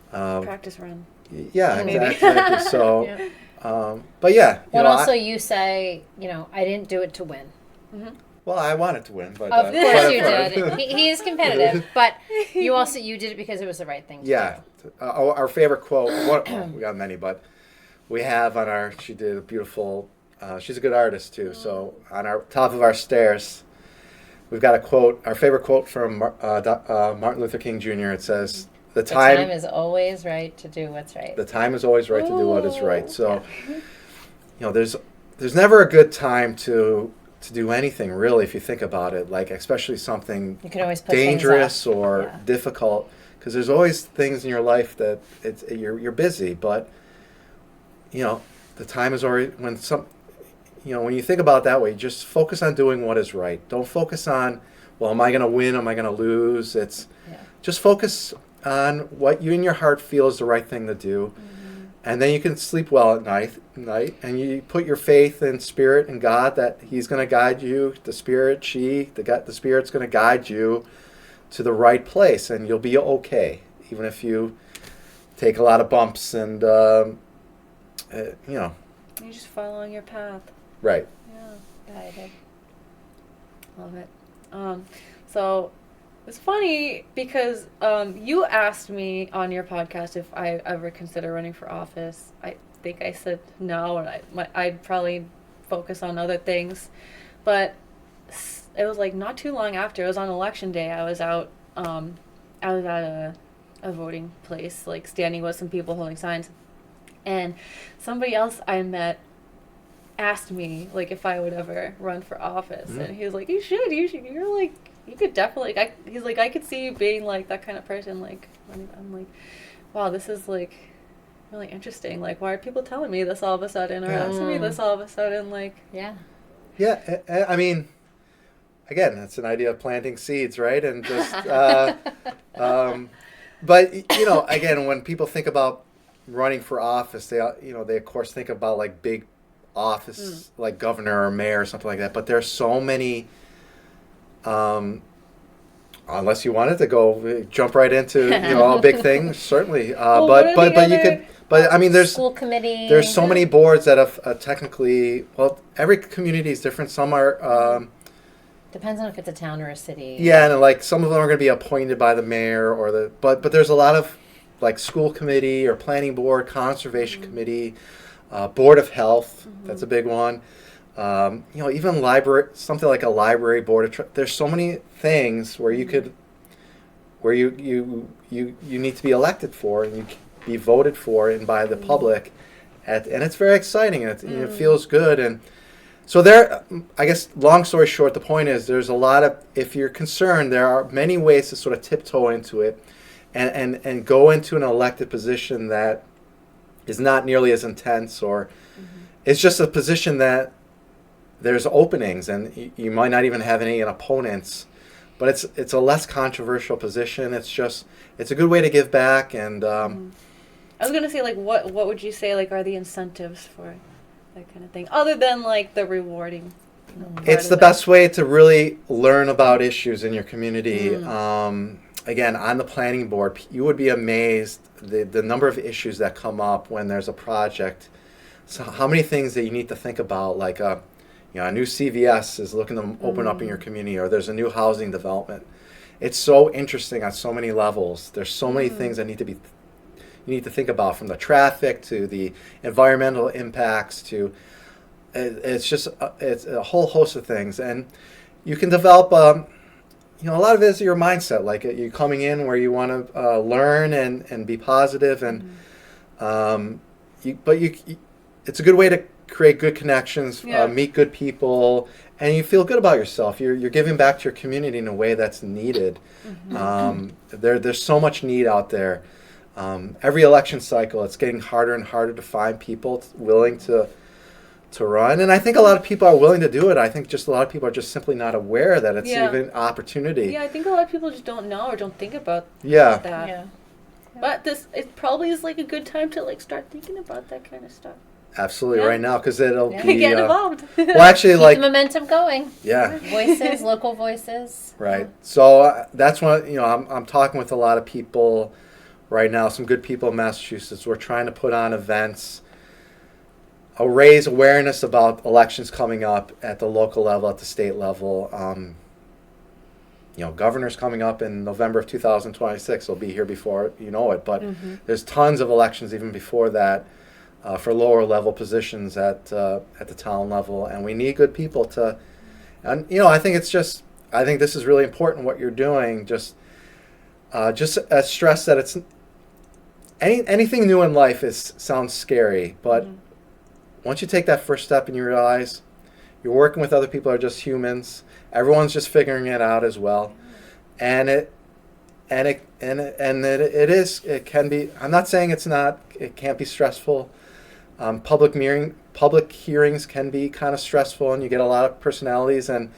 Practice run. Yeah, Maybe. exactly. So, Yeah. but yeah. Well, also you say, I didn't do it to win. Well, I wanted to win, but Of course you whatever. did. He is competitive, but you did it because it was the right thing to Yeah. do. Our favorite quote. We got many, but we have on our. She did a beautiful. She's a good artist too. So on our top of our stairs, we've got a quote. Our favorite quote from Martin Luther King Jr. It says, "The time is always right to do what's right." The time is always right to do what is right." So, there's never a good time to do anything really, if you think about it. Like especially something You can always put dangerous things off. or Yeah. difficult, because there's always things in your life that you're busy. But the time is already when you think about it that way, just focus on doing what is right. Don't focus on, well, am I going to win? Am I going to lose? Just focus on what you in your heart feel is the right thing to do. And then you can sleep well at night, and you put your faith and spirit in God that He's going to guide you. The Spirit, the Spirit's going to guide you to the right place, and you'll be okay, even if you take a lot of bumps and You're just following your path. Right. Yeah, guided. Love it. So it's funny because you asked me on your podcast if I ever consider running for office. I think I said no, and I'd probably focus on other things. But it was like not too long after. It was on election day. I was out. I was at a voting place, like standing with some people holding signs, and somebody else I met asked me like if I would ever run for office, and he was like, you should, you're like, you could definitely, he's like, I could see you being like that kind of person, like, I'm like, wow, this is like really interesting, like, why are people telling me this all of a sudden, or asking me this all of a sudden, like, Yeah. I mean, again, that's an idea of planting seeds, right? And just but again, when people think about running for office, they of course think about like big office like governor or mayor or something like that, but there's so many unless you wanted to go jump right into all big things, certainly but you could, but I mean there's school committee, there's so many boards that have technically, well, every community is different. Some are depends on if it's a town or a city. yeah, and like some of them are going to be appointed by the mayor or but there's a lot of like school committee or planning board, conservation committee, board of health, that's a big one. Even library, something like a library board. There's so many things where you could, where you need to be elected for, and you can be voted for and by the public, and it's very exciting, and it feels good. And so there, I guess, long story short, the point is there's a lot of, if you're concerned, there are many ways to sort of tiptoe into it, and go into an elected position that is not nearly as intense, or it's just a position that there's openings, and you might not even have any opponents, but it's a less controversial position. It's a good way to give back, and I was gonna say, like, what would you say, like, are the incentives for that kind of thing, other than like the rewarding? It's the best way to really learn about issues in your community. Again, on the planning board, you would be amazed the number of issues that come up when there's a project. So how many things that you need to think about, like a new CVS is looking to open up in your community, or there's a new housing development. It's so interesting on so many levels. There's so many things that you need to think about, from the traffic to the environmental impacts to it's a whole host of things, and you can develop a lot of it is your mindset, like you're coming in where you want to learn and be positive, and it's a good way to create good connections, meet good people, and you feel good about yourself. You're giving back to your community in a way that's needed. There's so much need out there. every election cycle, it's getting harder and harder to find people willing to run. And I think a lot of people are willing to do it. I think just a lot of people are just simply not aware that it's even an opportunity. Yeah, I think a lot of people just don't know or don't think about Yeah. that. Yeah. But it probably is like a good time to like start thinking about that kind of stuff. Absolutely, Yeah. right now, because it'll be... Get involved. well, actually, Keep like... the momentum going. Yeah. Voices, local voices. Right. So that's what, I'm talking with a lot of people right now, some good people in Massachusetts. We're trying to put on events, raise awareness about elections coming up at the local level, at the state level. Governor's coming up in November of 2026. They'll be here before you know it. But there's tons of elections even before that for lower level positions at the town level. And we need good people to, and I think this is really important what you're doing. Just stress that it's anything new in life sounds scary, but once you take that first step and you realize you're working with other people who are just humans, everyone's just figuring it out as well, and it can be. I'm not saying it's not. It can't be stressful. Public hearings can be kind of stressful, and you get a lot of personalities, and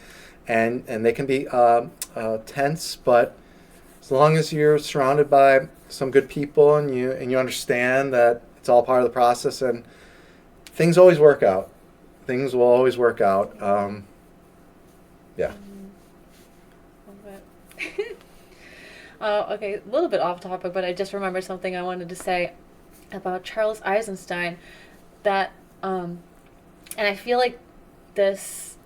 they can be tense. But as long as you're surrounded by some good people and you understand that it's all part of the process, and things always work out. Things will always work out. Yeah. Okay, a little bit off topic, but I just remembered something I wanted to say about Charles Eisenstein. That, and I feel like this,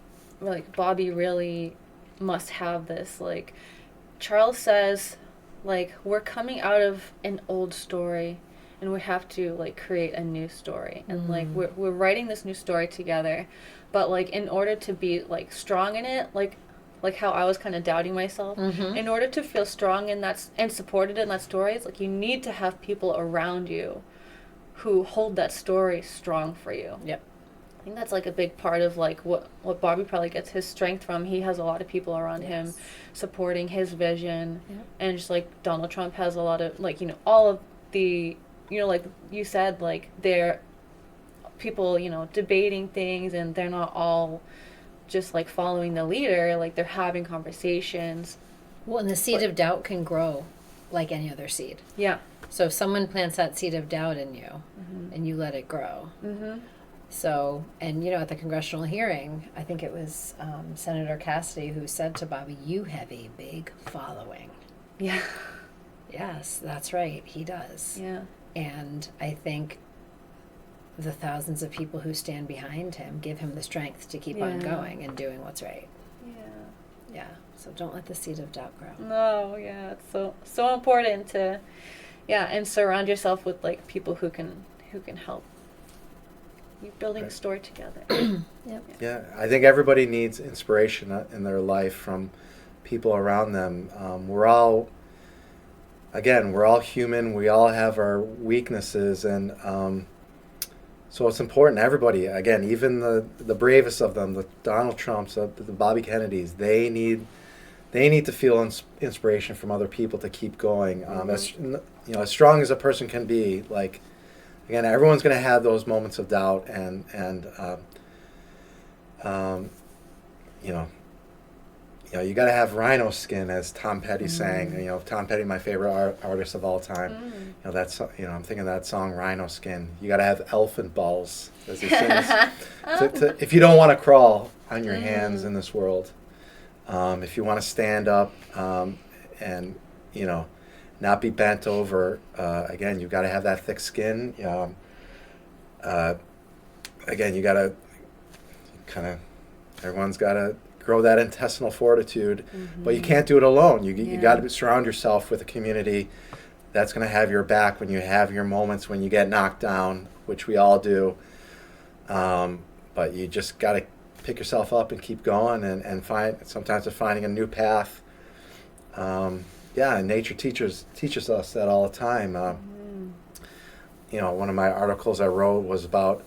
like Bobby really must have this. Like, Charles says, like, we're coming out of an old story, and we have to like create a new story, and like we're writing this new story together, but like in order to be like strong in it, like how I was kind of doubting myself, in order to feel strong in that and supported in that story, it's like you need to have people around you who hold that story strong for you. Yep. I think that's like a big part of like what Bobby probably gets his strength from. He has a lot of people around him supporting his vision, and just like Donald Trump has a lot of like all of the like you said, like they're people debating things, and they're not all just like following the leader, like they're having conversations. Well, and the seed of doubt can grow like any other seed. Yeah. So if someone plants that seed of doubt in you and you let it grow. So, and at the congressional hearing, I think it was Senator Cassidy who said to Bobby, "You have a big following." Yeah. Yes, that's right. He does. Yeah. And I think the thousands of people who stand behind him give him the strength to keep on going and doing what's right. Yeah. So don't let the seed of doubt grow. No, yeah. It's so important to and surround yourself with like people who can help. You're building a story together. Yeah, I think everybody needs inspiration in their life from people around them. We're all human. We all have our weaknesses, and so it's important. Everybody, again, even the bravest of them, the Donald Trumps, the Bobby Kennedys, they need to feel inspiration from other people to keep going. As strong as a person can be, like. Again, everyone's going to have those moments of doubt, and you got to have rhino skin, as Tom Petty sang. Tom Petty, my favorite artist of all time. That's I'm thinking of that song, Rhino Skin. You got to have elephant balls, as he sings. If you don't want to crawl on your hands in this world, if you want to stand up, and not be bent over. Again, you've got to have that thick skin. Again, you got to everyone's got to grow that intestinal fortitude, but you can't do it alone. You got to surround yourself with a community that's going to have your back when you have your moments when you get knocked down, which we all do. But you just got to pick yourself up and keep going, and sometimes finding a new path. And nature teaches us that all the time. One of my articles I wrote was about,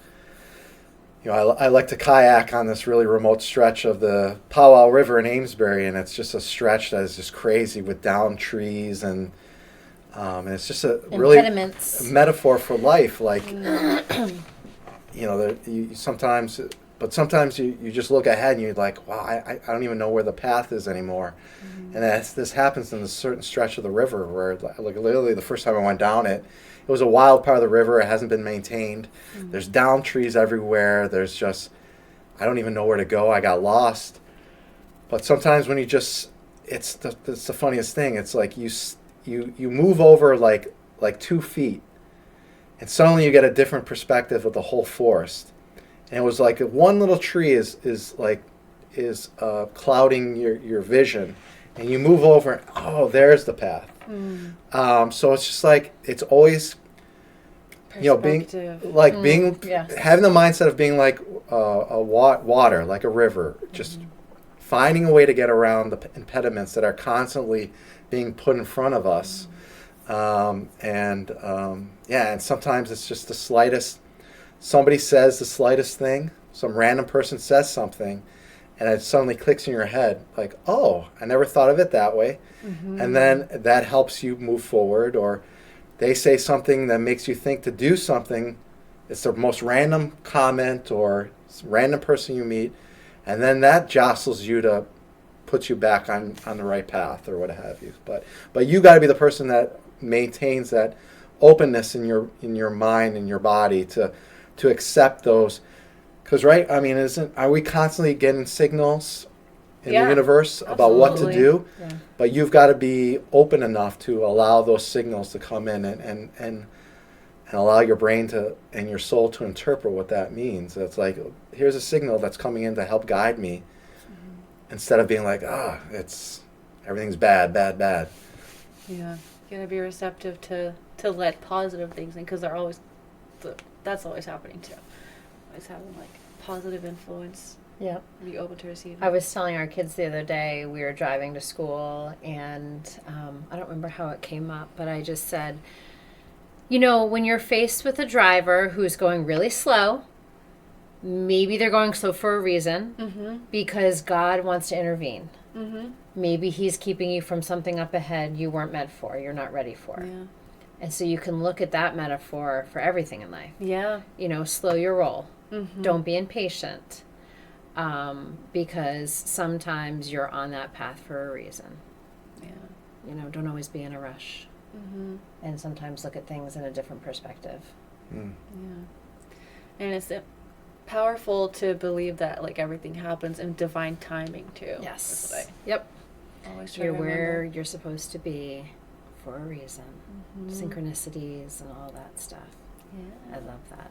I like to kayak on this really remote stretch of the Powell River in Amesbury, and it's just a stretch that is just crazy with downed trees, and And it's just a really Impediments. metaphor for life. Like, sometimes, but sometimes you just look ahead and you're like, wow, I don't even know where the path is anymore. And this happens in a certain stretch of the river where, like, literally the first time I went down it, it was a wild part of the river. It hasn't been maintained. There's down trees everywhere. There's just, I don't even know where to go. I got lost. But sometimes when you just, it's the funniest thing. It's like you move over like 2 feet, and suddenly you get a different perspective of the whole forest. And it was like one little tree is clouding your vision, and you move over, and oh, there's the path. So it's just like, it's always, being like having the mindset of being like water, like a river, just finding a way to get around the impediments that are constantly being put in front of us. And sometimes it's just the slightest, somebody says the slightest thing, some random person says something, and it suddenly clicks in your head, like, oh, I never thought of it that way. And then that helps you move forward. Or they say something that makes you think to do something. It's the most random comment or random person you meet, and then that jostles you to put you back on the right path or what have you. But you got to be the person that maintains that openness in your mind and your body to accept those. Because, right, I mean, are we constantly getting signals in the universe about what to do? Yeah. But you've got to be open enough to allow those signals to come in and allow your brain and your soul to interpret what that means. It's like, here's a signal that's coming in to help guide me, instead of being like, everything's bad. Yeah, you gotta be receptive to let positive things in, because that's always happening too. Always having like positive influence. Yeah. Be open to receive. I was telling our kids the other day, we were driving to school, and I don't remember how it came up, but I just said, when you're faced with a driver who's going really slow, maybe they're going slow for a reason, because God wants to intervene. Maybe he's keeping you from something up ahead you weren't meant for, you're not ready for. Yeah. And so you can look at that metaphor for everything in life. Yeah. Slow your roll. Don't be impatient. Because sometimes you're on that path for a reason. Yeah. Don't always be in a rush. And sometimes look at things in a different perspective. Yeah. And it's powerful to believe that like everything happens in divine timing too. Yes. That's what Yep. I always try You're to where remember. you're supposed to be for a reason. Synchronicities and all that stuff. Yeah. I love that.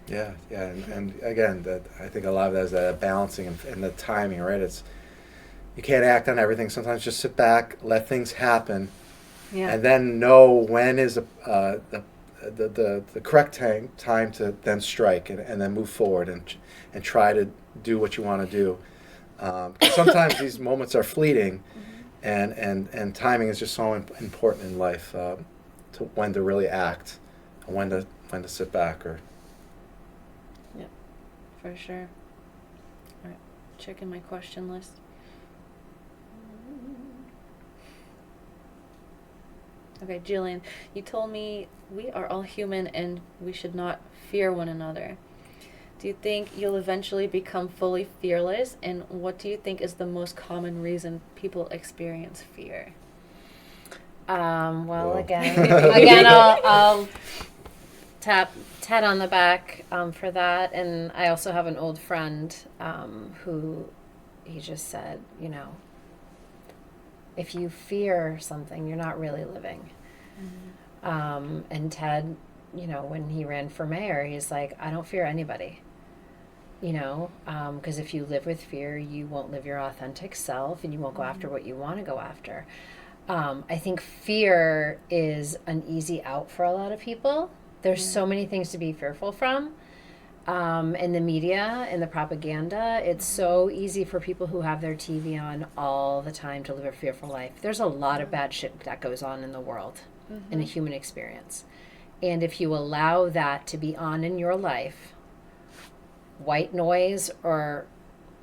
Yeah, and again, that I think a lot of that is that balancing and the timing, right? It's, you can't act on everything. Sometimes just sit back, let things happen, and then know when is the correct time to then strike and then move forward and try to do what you want to do. 'Cause sometimes these moments are fleeting, and timing is just so important in life, to when to really act and when to sit back or. For sure. All right, checking my question list. Okay, Jillian, you told me we are all human and we should not fear one another. Do you think you'll eventually become fully fearless? And what do you think is the most common reason people experience fear? Well, Whoa. again, I'll tap Ted on the back for that. And I also have an old friend who he just said, if you fear something, you're not really living. And Ted, when he ran for mayor, he's like, I don't fear anybody. Because if you live with fear, you won't live your authentic self and you won't go after what you want to go after. I think fear is an easy out for a lot of people. There's so many things to be fearful from. In the media, in the propaganda, it's so easy for people who have their TV on all the time to live a fearful life. There's a lot of bad shit that goes on in the world, in a human experience. And if you allow that to be on in your life, white noise or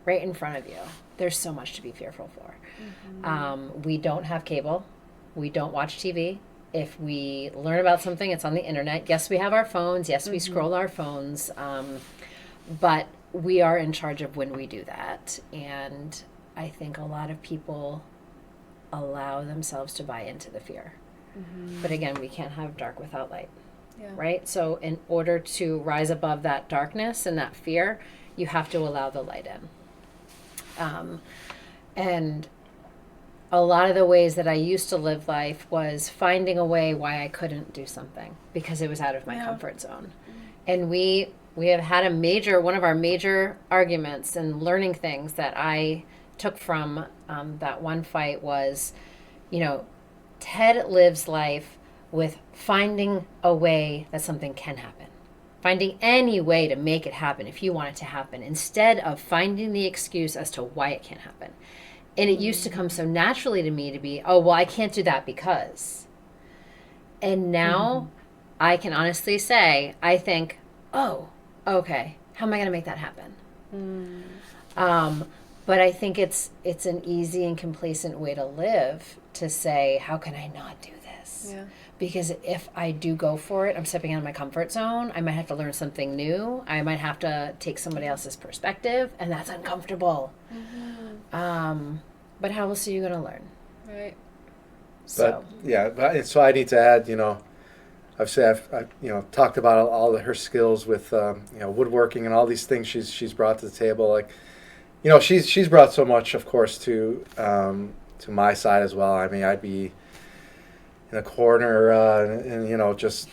right in front of you, there's so much to be fearful for. We don't have cable. we don't watch TV. If we learn about something, it's on the internet. Yes, we have our phones. Yes, we scroll our phones. But we are in charge of when we do that. And I think a lot of people allow themselves to buy into the fear. But again, we can't have dark without light. Yeah. Right? So in order to rise above that darkness and that fear, you have to allow the light in. And a lot of the ways that I used to live life was finding a way why I couldn't do something because it was out of my comfort zone. And we have had one of our major arguments and learning things that I took from that one fight was, Ted lives life with finding a way that something can happen. Finding any way to make it happen if you want it to happen, instead of finding the excuse as to why it can't happen. And it used to come so naturally to me to be, oh, well, I can't do that because. And now I can honestly say, I think, oh, okay, how am I going to make that happen? But I think it's an easy and complacent way to live to say, how can I not do this? Yeah. Because if I do go for it, I'm stepping out of my comfort zone. I might have to learn something new. I might have to take somebody else's perspective, and that's uncomfortable. But how else are you going to learn? Right. So So I need to add, I've talked about all of her skills with woodworking and all these things she's brought to the table. Like, she's brought so much, of course, to my side as well. I mean, I'd be in a corner and just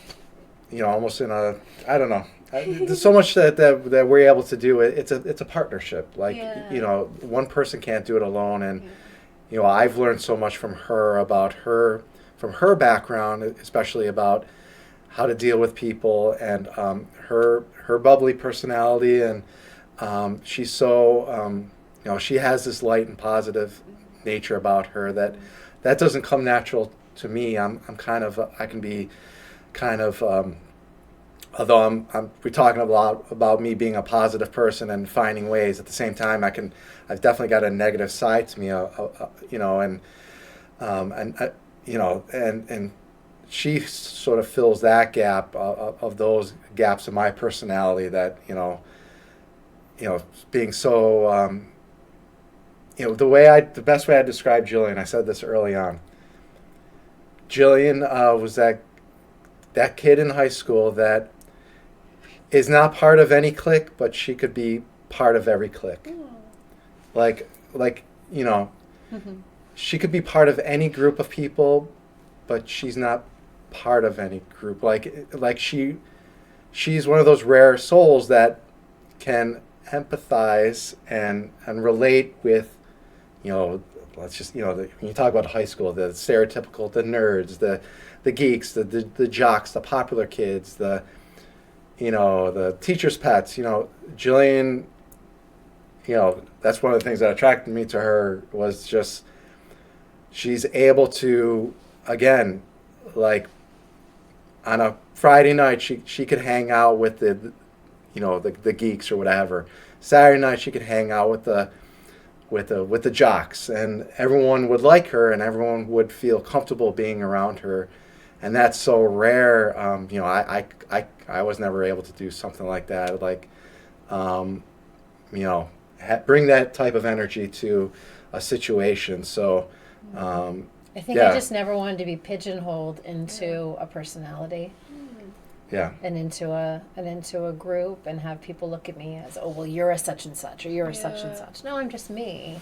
almost in a, I don't know. There's so much that we're able to do. It's a partnership. Like, one person can't do it alone. And I've learned so much from her from her background, especially about how to deal with people and her bubbly personality. And she's so she has this light and positive nature about her that doesn't come natural to me. I can be kind of although we're talking a lot about me being a positive person and finding ways. At the same time, I've definitely got a negative side to me, and she sort of fills that gap of those gaps in my personality that being so the best way I describe Jillian, I said this early on. Jillian was that kid in high school that is not part of any clique, but she could be part of every clique. Like she could be part of any group of people, but she's not part of any group. Like she's one of those rare souls that can empathize and relate with, let's just, when you talk about high school, the stereotypical, the nerds, the geeks, the jocks, the popular kids, the teacher's pets. Jillian, that's one of the things that attracted me to her, was just she's able to, again, like on a Friday night, she could hang out with the geeks or whatever. Saturday night she could hang out with the jocks, and everyone would like her and everyone would feel comfortable being around her. And that's so rare. I was never able to do something like that. Like, bring that type of energy to a situation. So, I think I just never wanted to be pigeonholed into a personality. Yeah. And into a group and have people look at me as, oh, well, you're a such and such, or you're a such and such. No, I'm just me.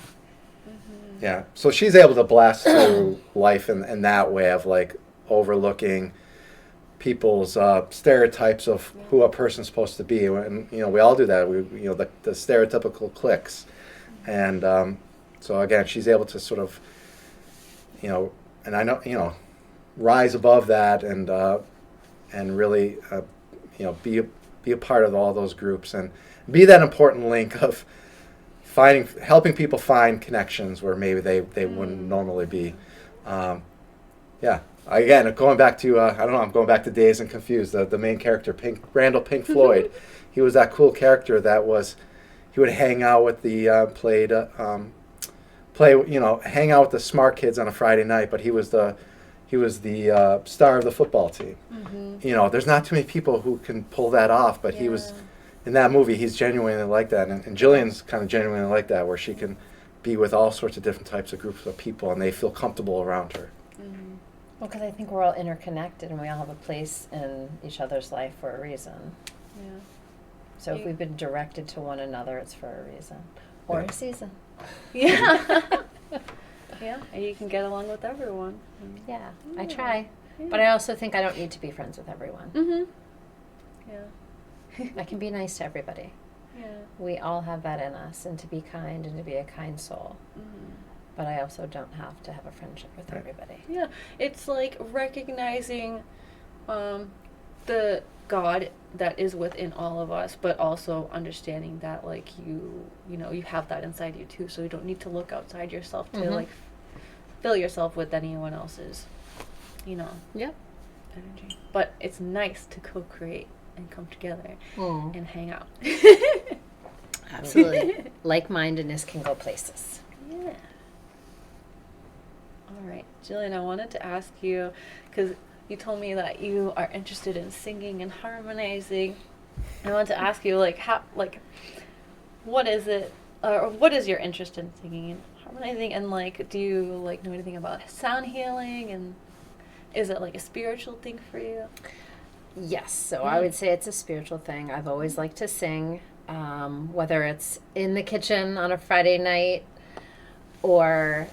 Yeah. So she's able to blast through life in that way of like overlooking people's stereotypes of who a person's supposed to be. And we all do that. The stereotypical cliques. And so again, she's able to sort of and I know rise above that and really be a part of all those groups and be that important link of helping people find connections where maybe they wouldn't normally be. Again, going back to I'm going back to Dazed and Confused. The main character, Randall Pink Floyd, he was that cool character he would hang out with the hang out with the smart kids on a Friday night, but he was the he was the star of the football team. Mm-hmm. You know, there's not too many people who can pull that off, but he was, in that movie, he's genuinely like that. And Jillian's kind of genuinely like that, where she can be with all sorts of different types of groups of people, and they feel comfortable around her. Mm-hmm. Well, because I think we're all interconnected and we all have a place in each other's life for a reason. Yeah. So if we've been directed to one another, it's for a reason. Or Yeah. a season. Yeah. Yeah, and you can get along with everyone. Yeah, I try. Yeah. But I also think I don't need to be friends with everyone. Mm-hmm. Yeah. I can be nice to everybody. Yeah. We all have that in us, and to be kind and to be a kind soul. Mm-hmm. But I also don't have to have a friendship with Right. everybody. Yeah, it's like recognizing the God that is within all of us, but also understanding that like you know, you have that inside you too, so you don't need to look outside yourself to Mhm. like fill yourself with anyone else's, you know, Yep. energy. But it's nice to co-create and come together Mm. and hang out. Absolutely. Like-mindedness can go places. Yeah. All right, Jillian, I wanted to ask you, because you told me that you are interested in singing and harmonizing. I want to ask you, like, how, like, what is it, or what is your interest in singing and harmonizing, and like, do you like know anything about sound healing, and is it like a spiritual thing for you? Yes, so I would say it's a spiritual thing. I've always liked to sing, whether it's in the kitchen on a Friday night or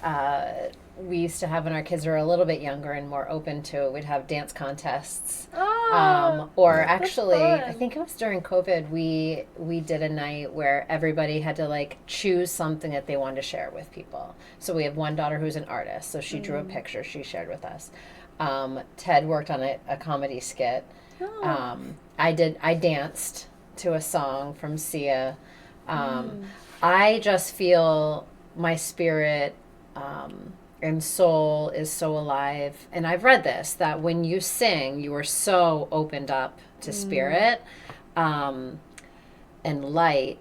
we used to have when our kids were a little bit younger and more open to it, we'd have dance contests. Or actually, fun. I think it was during COVID, we did a night where everybody had to like choose something that they wanted to share with people. So we have one daughter who's an artist, so she drew a picture she shared with us. Ted worked on a comedy skit. I danced to a song from Sia. I just feel my spirit and soul is so alive. And I've read this, that when you sing, you are so opened up to spirit and light.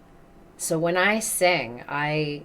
So when I sing, I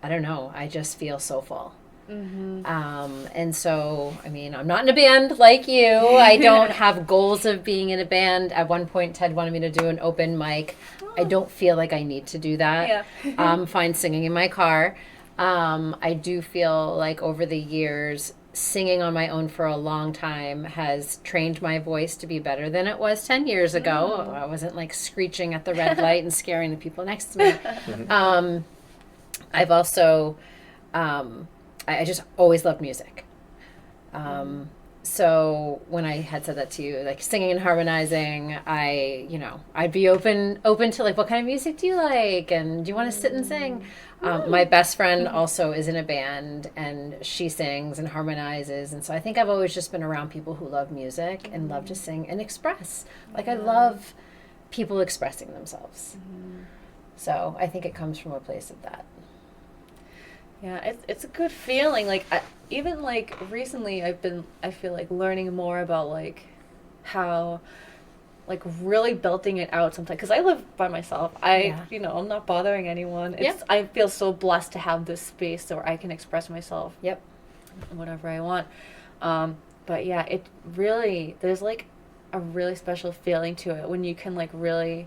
don't know, I just feel so full. And so, I mean, I'm not in a band like you. I don't have goals of being in a band. At one point, Ted wanted me to do an open mic. I don't feel like I need to do that. Yeah. I'm fine singing in my car. I do feel like over the years, singing on my own for a long time has trained my voice to be better than it was 10 years ago. I wasn't like screeching at the red light and scaring the people next to me. I've also, I just always loved music. So when I had said that to you, like singing and harmonizing, I'd be open to like, what kind of music do you like? And do you want to sit and sing? My best friend also is in a band and she sings and harmonizes. And so I think I've always just been around people who love music and love to sing and express. Like I love people expressing themselves. So I think it comes from a place of that. Yeah, it's a good feeling. Like even like recently, I feel like learning more about like how like really belting it out sometimes, because I live by myself. You know, I'm not bothering anyone. I feel so blessed to have this space where I can express myself. Yep. Whatever I want. But yeah, it really, there's like a really special feeling to it when you can like really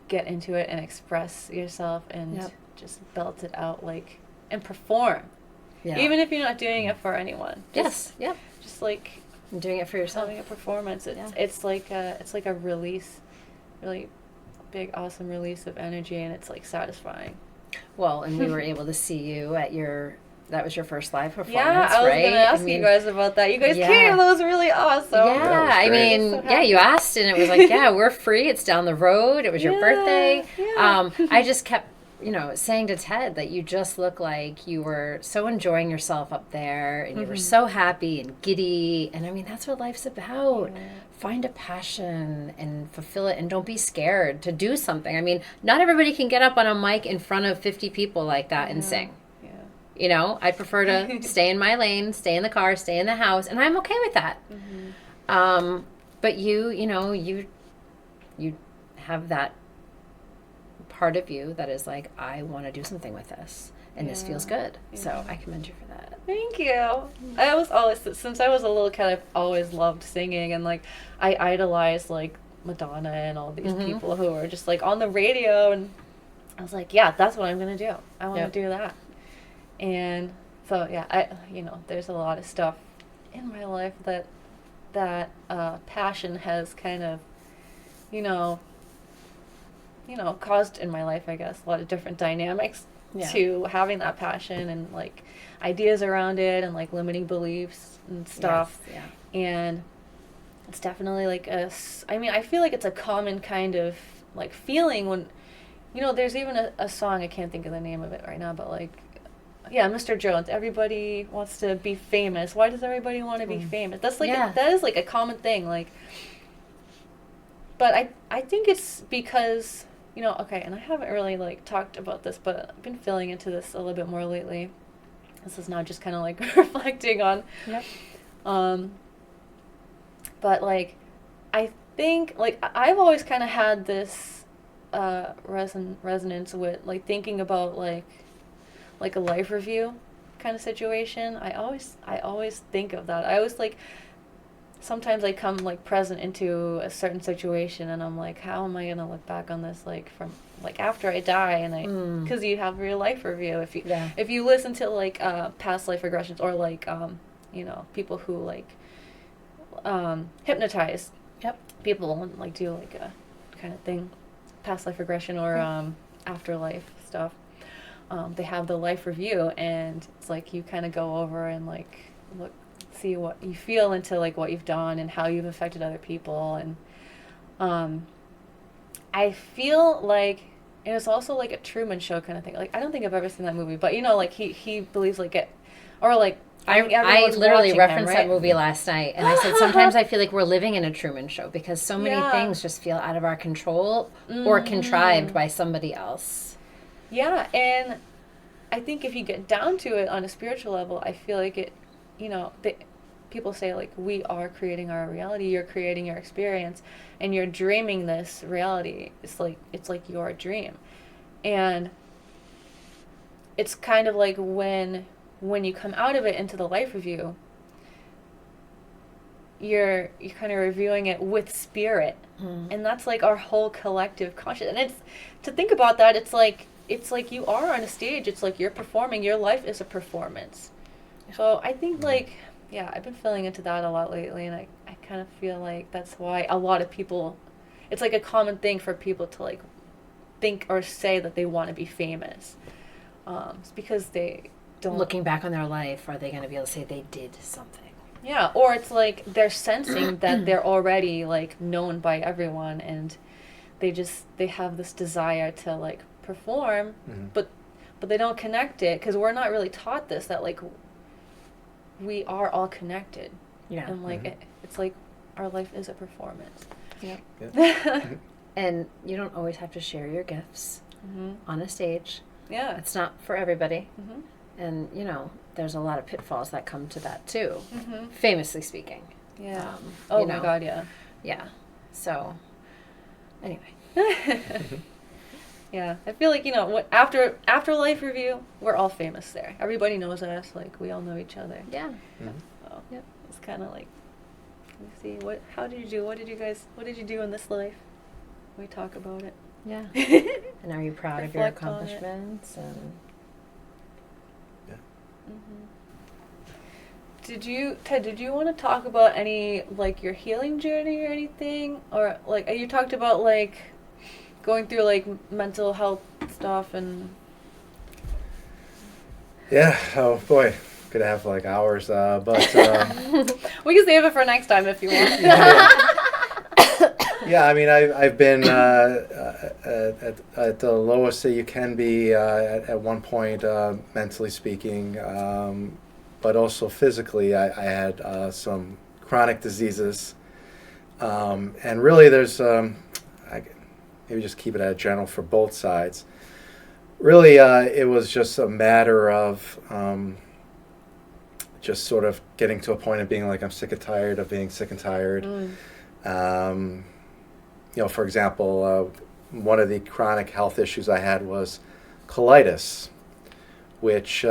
get into it and express yourself and just belt it out like and perform. Yeah. Even if you're not doing it for anyone. Yes. Yep. Just like I'm doing it for yourself. having a performance. It's like a release, really big, awesome release of energy, and it's like satisfying. Well, and we were able to see you at that was your first live performance, Yeah, I was right? gonna ask you guys about that. You guys came. That was really awesome. Yeah, I great. mean, So yeah, you happy. asked, and it was like, yeah, we're free. It's down the road. It was your birthday. Yeah. I just kept, saying to Ted that you just look like you were so enjoying yourself up there, and you were so happy and giddy. And I mean, that's what life's about. Yeah. Find a passion and fulfill it, and don't be scared to do something. I mean, not everybody can get up on a mic in front of 50 people like that and sing. Yeah. I'd prefer to stay in my lane, stay in the car, stay in the house, and I'm okay with that. But you have that part of you that is like, I want to do something with this, and this feels good. So I commend you for that. Thank you. I was always, since I was a little kid, I've always loved singing, and like I idolized like Madonna and all these people who were just like on the radio, and I was like, yeah, that's what I'm gonna do. I want to do that. And so yeah, there's a lot of stuff in my life that passion has kind of, caused in my life, I guess, a lot of different dynamics to having that passion and like ideas around it and like limiting beliefs and stuff. Yes, And it's definitely like I feel like it's a common kind of like feeling when, there's even a song, I can't think of the name of it right now, but like, yeah, Mr. Jones, everybody wants to be famous. Why does everybody want to be famous? That's like, that is like a common thing. Like, but I think it's because, okay, and I haven't really like talked about this, but I've been feeling into this a little bit more lately. This is now just kind of like reflecting on. Yep. But like, I think like I've always kind of had this resonance with like thinking about like a life review kind of situation. I always think of that. I always like, sometimes I come like present into a certain situation and I'm like, how am I going to look back on this like from like after I die? And because you have your life review if you listen to like past life regressions or like people who like hypnotize people and like do like a kind of thing, past life regression or afterlife stuff. They have the life review, and it's like you kind of go over and like see what you feel into like what you've done and how you've affected other people. And I feel like it's also like a Truman Show kind of thing. Like I don't think I've ever seen that movie, but like he believes like it, or like I literally referenced him, right? that movie last night, and I said sometimes I feel like we're living in a Truman Show because so many things just feel out of our control or contrived by somebody else. Yeah, and I think if you get down to it on a spiritual level, I feel like it, people say like we are creating our reality, you're creating your experience, and you're dreaming this reality. It's like your dream. And it's kind of like when you come out of it into the life review, you're kind of reviewing it with spirit. And that's like our whole collective consciousness. And it's, to think about that, it's like you are on a stage. It's like you're performing. Your life is a performance. So I think like, I've been feeling into that a lot lately, and I kind of feel like that's why a lot of people, it's like a common thing for people to like think or say that they want to be famous. It's because they don't. Looking back on their life, are they going to be able to say they did something? Yeah, or it's like they're sensing that they're already like known by everyone, and they have this desire to like perform, but they don't connect it because we're not really taught this, that like we are all connected. And like it's like our life is a performance. And you don't always have to share your gifts on a stage. It's not for everybody. And there's a lot of pitfalls that come to that too, famously speaking. Oh my God, yeah. So anyway. Yeah, I feel like after life review, we're all famous there. Everybody knows us. Like we all know each other. So it's kind of like, let me see, how did you do? What did you do in this life? We talk about it. And are you proud of your accomplishments? And Ted, did you want to talk about any like your healing journey or anything, or like you talked about like going through like mental health stuff and oh boy, could have like hours, but we can save it for next time if you want. I mean I've been at the lowest that you can be at one point, mentally speaking, but also physically. I had some chronic diseases, and really there's maybe just keep it at general for both sides. Really, it was just a matter of just sort of getting to a point of being like, I'm sick and tired of being sick and tired. For example, one of the chronic health issues I had was colitis, which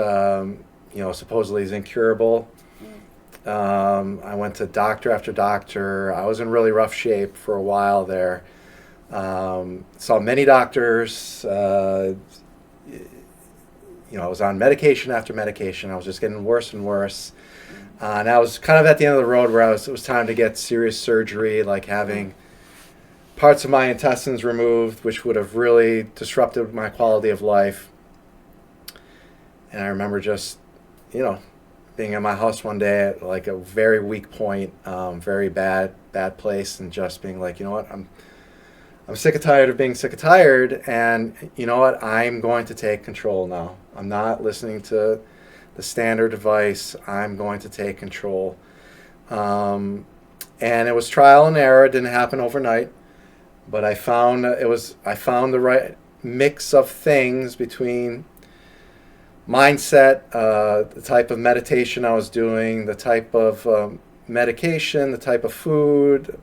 supposedly is incurable. I went to doctor after doctor. I was in really rough shape for a while there. Saw many doctors. I was on medication after medication. I was just getting worse and worse. And I was kind of at the end of the road where it was time to get serious surgery, like having parts of my intestines removed, which would have really disrupted my quality of life. And I remember just, being in my house one day at like a very weak point, very bad place, and just being like, you know what, I'm sick and tired of being sick and tired, and you know what, I'm going to take control now. I'm not listening to the standard advice. I'm going to take control. And it was trial and error. It didn't happen overnight, but I found the right mix of things between mindset, the type of meditation I was doing, the type of medication, the type of food,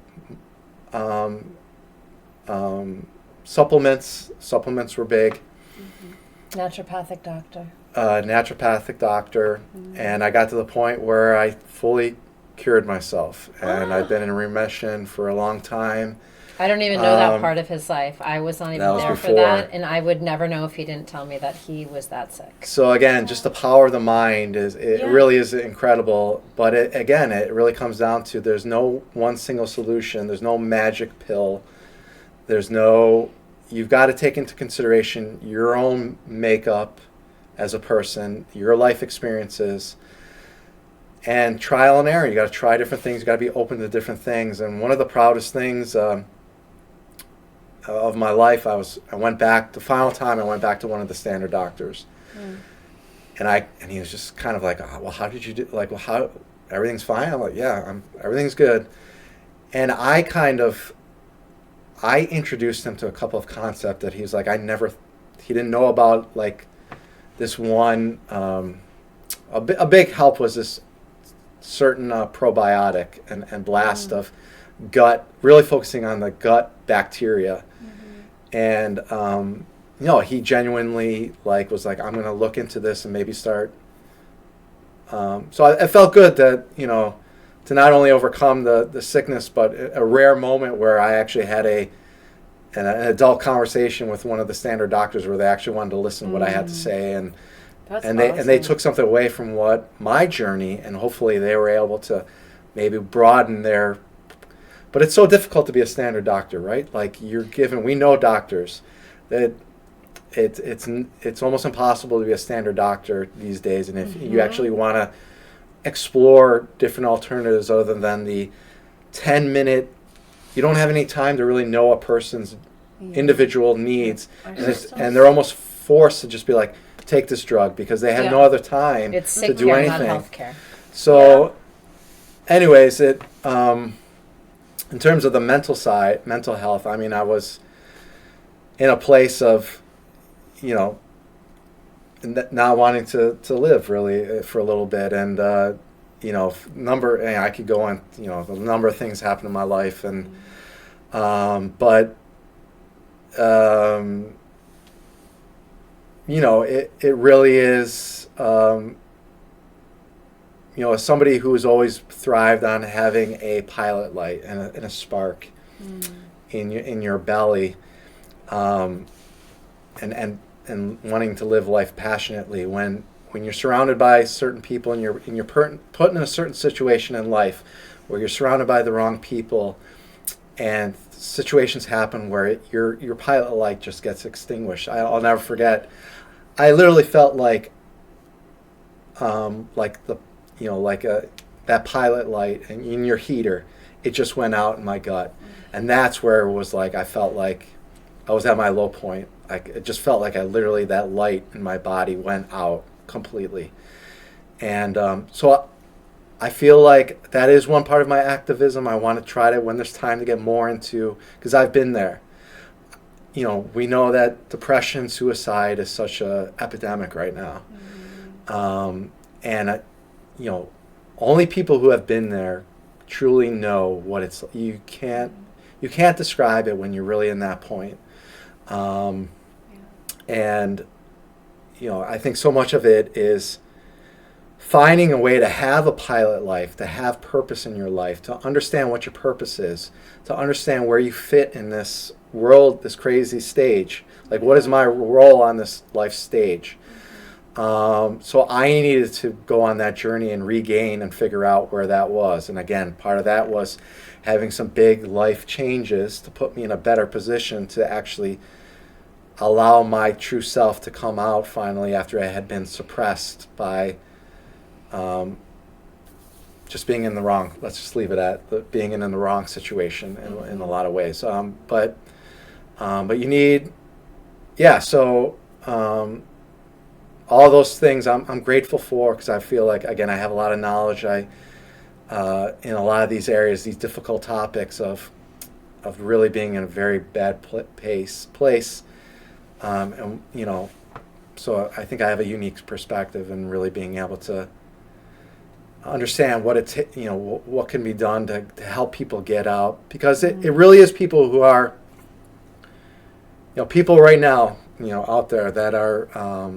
supplements. Supplements were big. Naturopathic doctor. Naturopathic doctor, and I got to the point where I fully cured myself, and I've been in remission for a long time. I don't even know that part of his life. I was not even That was there for before. that, and I would never know if he didn't tell me that he was that sick. So again, just the power of the mind really is incredible. But it really comes down to there's no one single solution. There's no magic pill. You've got to take into consideration your own makeup as a person, your life experiences, and trial and error. You got to try different things. You got to be open to different things. And one of the proudest things of my life, the final time I went back to one of the standard doctors, and he was just kind of like, well, how did you do? Like, well, how everything's fine? I'm like, yeah, everything's good. And I introduced him to a couple of concepts that he's like, he didn't know about, like this one. A big help was this certain probiotic and blast of gut, really focusing on the gut bacteria. And he genuinely was like, I'm going to look into this and maybe start. So I felt good that to not only overcome the sickness, but a rare moment where I actually had an adult conversation with one of the standard doctors where they actually wanted to listen to what I had to say, and they took something away from my journey, and hopefully they were able to maybe broaden their. But it's so difficult to be a standard doctor, right? Like we know doctors that it's almost impossible to be a standard doctor these days, and if you actually want to explore different alternatives other than the 10-minute, you don't have any time to really know a person's individual needs, and they're almost forced to just be like, take this drug, because they have no other time to do anything. Not healthcare. So, anyways, in terms of the mental health, I mean, I was in a place of, not wanting to live really for a little bit, and I could go on, the number of things happened in my life, and it really is, as somebody who's always thrived on having a pilot light and a spark in your belly, and wanting to live life passionately, when you're surrounded by certain people and you're put in a certain situation in life where you're surrounded by the wrong people, and situations happen where your pilot light just gets extinguished. I'll never forget. I literally felt like that pilot light in your heater, it just went out in my gut, and that's where it was like I felt like I was at my low point. It just felt like that light in my body went out completely, and so I feel like that is one part of my activism. I want to try to, when there's time, to get more into, because I've been there. We know that depression, suicide is such a epidemic right now. And only people who have been there truly know what it's. You can't describe it when you're really in that point. And I think so much of it is finding a way to have a pilot life, to have purpose in your life, to understand what your purpose is, to understand where you fit in this world, this crazy stage. Like, what is my role on this life stage? So I needed to go on that journey and regain and figure out where that was. And again, part of that was having some big life changes to put me in a better position to actually allow my true self to come out finally after I had been suppressed by just being in the wrong, let's just leave it at being in the wrong situation in a lot of ways. But you need, so all those things I'm grateful for, because I feel like, again, I have a lot of knowledge. In a lot of these areas, these difficult topics of really being in a very bad place. And so I think I have a unique perspective in really being able to understand what what can be done to help people get out, because it really is people who are, people right now, out there that are,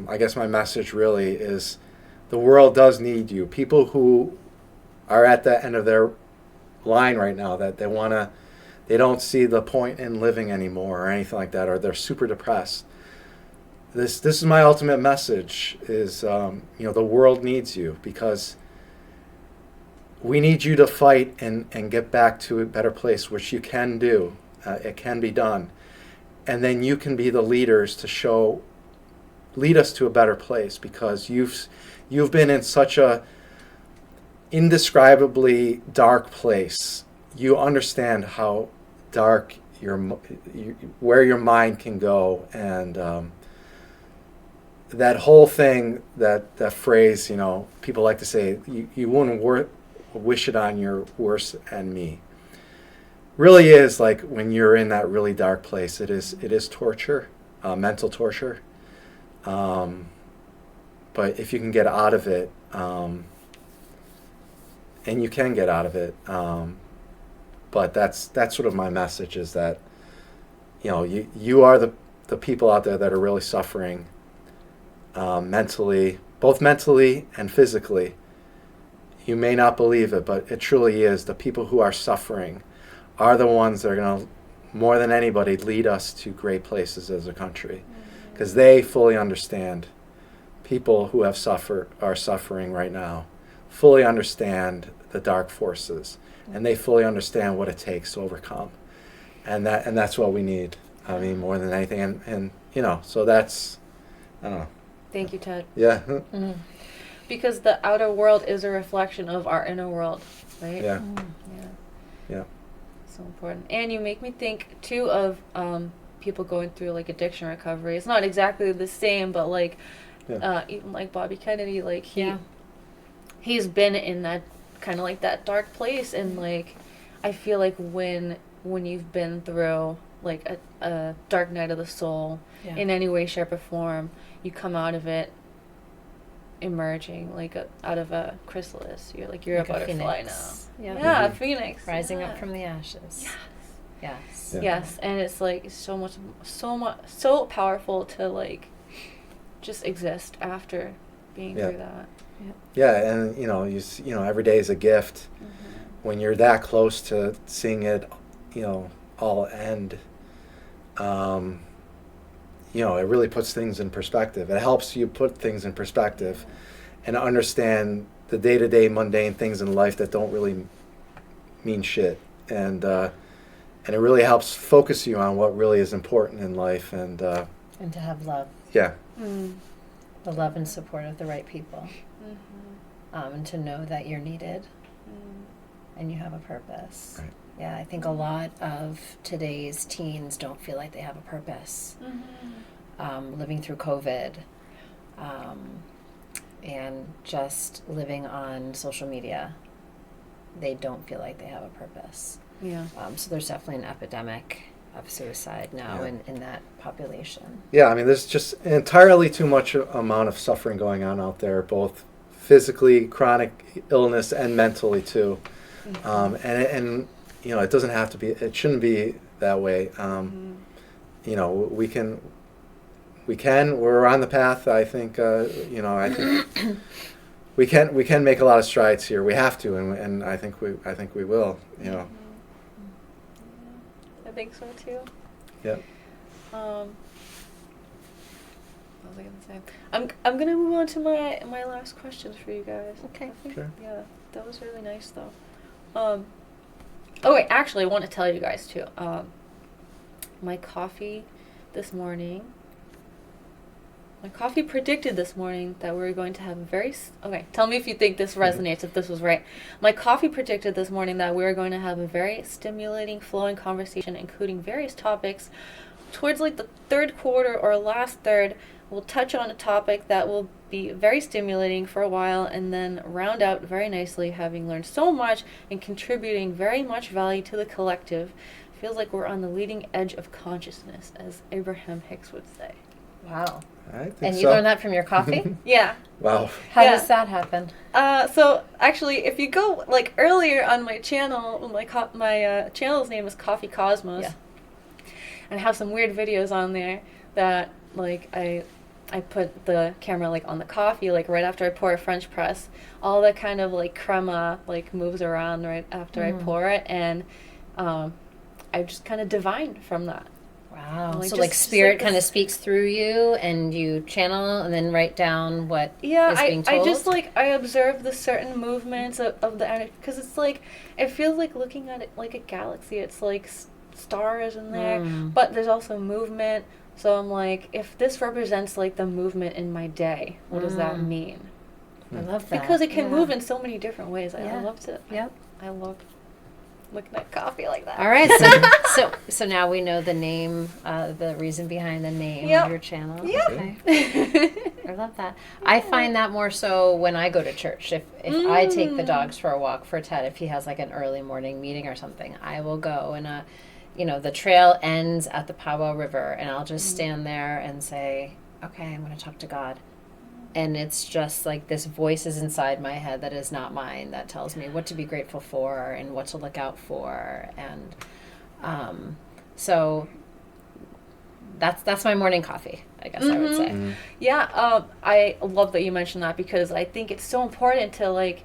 I guess my message really is the world does need you. People who are at the end of their line right now, that they don't see the point in living anymore or anything like that, or they're super depressed. This is my ultimate message is, the world needs you, because we need you to fight and get back to a better place, which you can do. It can be done. And then you can be the leaders to lead us to a better place, because you've been in such a indescribably dark place. You understand how dark where your mind can go, and that whole thing, that phrase, people like to say, you wouldn't wish it on your worst enemy. Really is like when you're in that really dark place. It is torture, mental torture. But if you can get out of it, and you can get out of it, but that's sort of my message, is that you are the people out there that are really suffering, mentally, both mentally and physically. You may not believe it, but it truly is. The people who are suffering are the ones that are going to, more than anybody, lead us to great places as a country, because they fully understand. People who are suffering right now fully understand the dark forces, and they fully understand what it takes to overcome, and that's what we need. I mean, more than anything, and so that's, I don't know. Thank you, Ted. Yeah. Mm-hmm. Because the outer world is a reflection of our inner world, right? Yeah. Yeah. So important. And you make me think too of people going through like addiction recovery. It's not exactly the same, but like even like Bobby Kennedy, like he's been in that kind of like that dark place, and like I feel like when you've been through like a dark night of the soul in any way, shape, or form, you come out of it emerging like out of a chrysalis. You're like a butterfly now. Yeah, a phoenix rising up from the ashes. Yes, and it's like so powerful to like just exist after being through that. Yeah, and every day is a gift. When you're that close to seeing it, all end. It really puts things in perspective. It helps you put things in perspective and understand the day-to-day mundane things in life that don't really mean shit. And it really helps focus you on what really is important in life. And to have love. Yeah. The love and support of the right people. And to know that you're needed and you have a purpose. Right. Yeah, I think a lot of today's teens don't feel like they have a purpose. Living through COVID, and just living on social media, they don't feel like they have a purpose. Yeah. So there's definitely an epidemic of suicide now in that population. Yeah, I mean, there's just entirely too much amount of suffering going on out there, both physically, chronic illness, and mentally too. And it doesn't have to be. It shouldn't be that way. We're on the path. I think. I think we can make a lot of strides here. We have to, and I think we will. You know. I think so too. Yep. What was I gonna say? I'm gonna move on to my last questions for you guys. Okay. I think, Sure. yeah, that was really nice though. Oh wait, actually, I want to tell you guys too. My coffee this morning. My coffee predicted this morning that we were going to have a very... Okay, tell me if you think this resonates, if this was right. My coffee predicted this morning that we were going to have a very stimulating, flowing conversation, including various topics. Towards like the third quarter or last third, we'll touch on a topic that will be very stimulating for a while and then round out very nicely, having learned so much and contributing very much value to the collective. Feels like we're on the leading edge of consciousness, as Abraham Hicks would say. Wow. I think And so. you learned that from your coffee? Yeah. Wow. How Yeah. does that happen? So actually, if you go like earlier on my channel, my channel's name is Coffee Cosmos, Yeah. and I have some weird videos on there that like I put the camera like on the coffee like right after I pour a French press. All the kind of like crema like moves around right after I pour it, and I just kind of divine from that. Wow. Like, So just- like just spirit like kind of this- speaks through you and you channel and then write down what Yeah, is being I told? just like I observe the certain movements of the energy, because it's like it feels like looking at it like a galaxy. It's like stars in there, but there's also movement. So I'm like, if this represents like the movement in my day, what does that mean? I love that. Because it can Yeah. move in so many different ways. I Yeah. love to. Yep. I love looking at coffee like that. All right, so now we know the name, the reason behind the name Yep. of your channel. Yep. Okay. I love that. I find that more so when I go to church. If I take the dogs for a walk for Ted, if he has like an early morning meeting or something, I will go and the trail ends at the Powwow River, and I'll just stand there and say, okay, I'm going to talk to God. And it's just like this voice is inside my head that is not mine, that tells me what to be grateful for and what to look out for. And so that's my morning coffee, I guess I would say. Yeah, I love that you mentioned that, because I think it's so important to like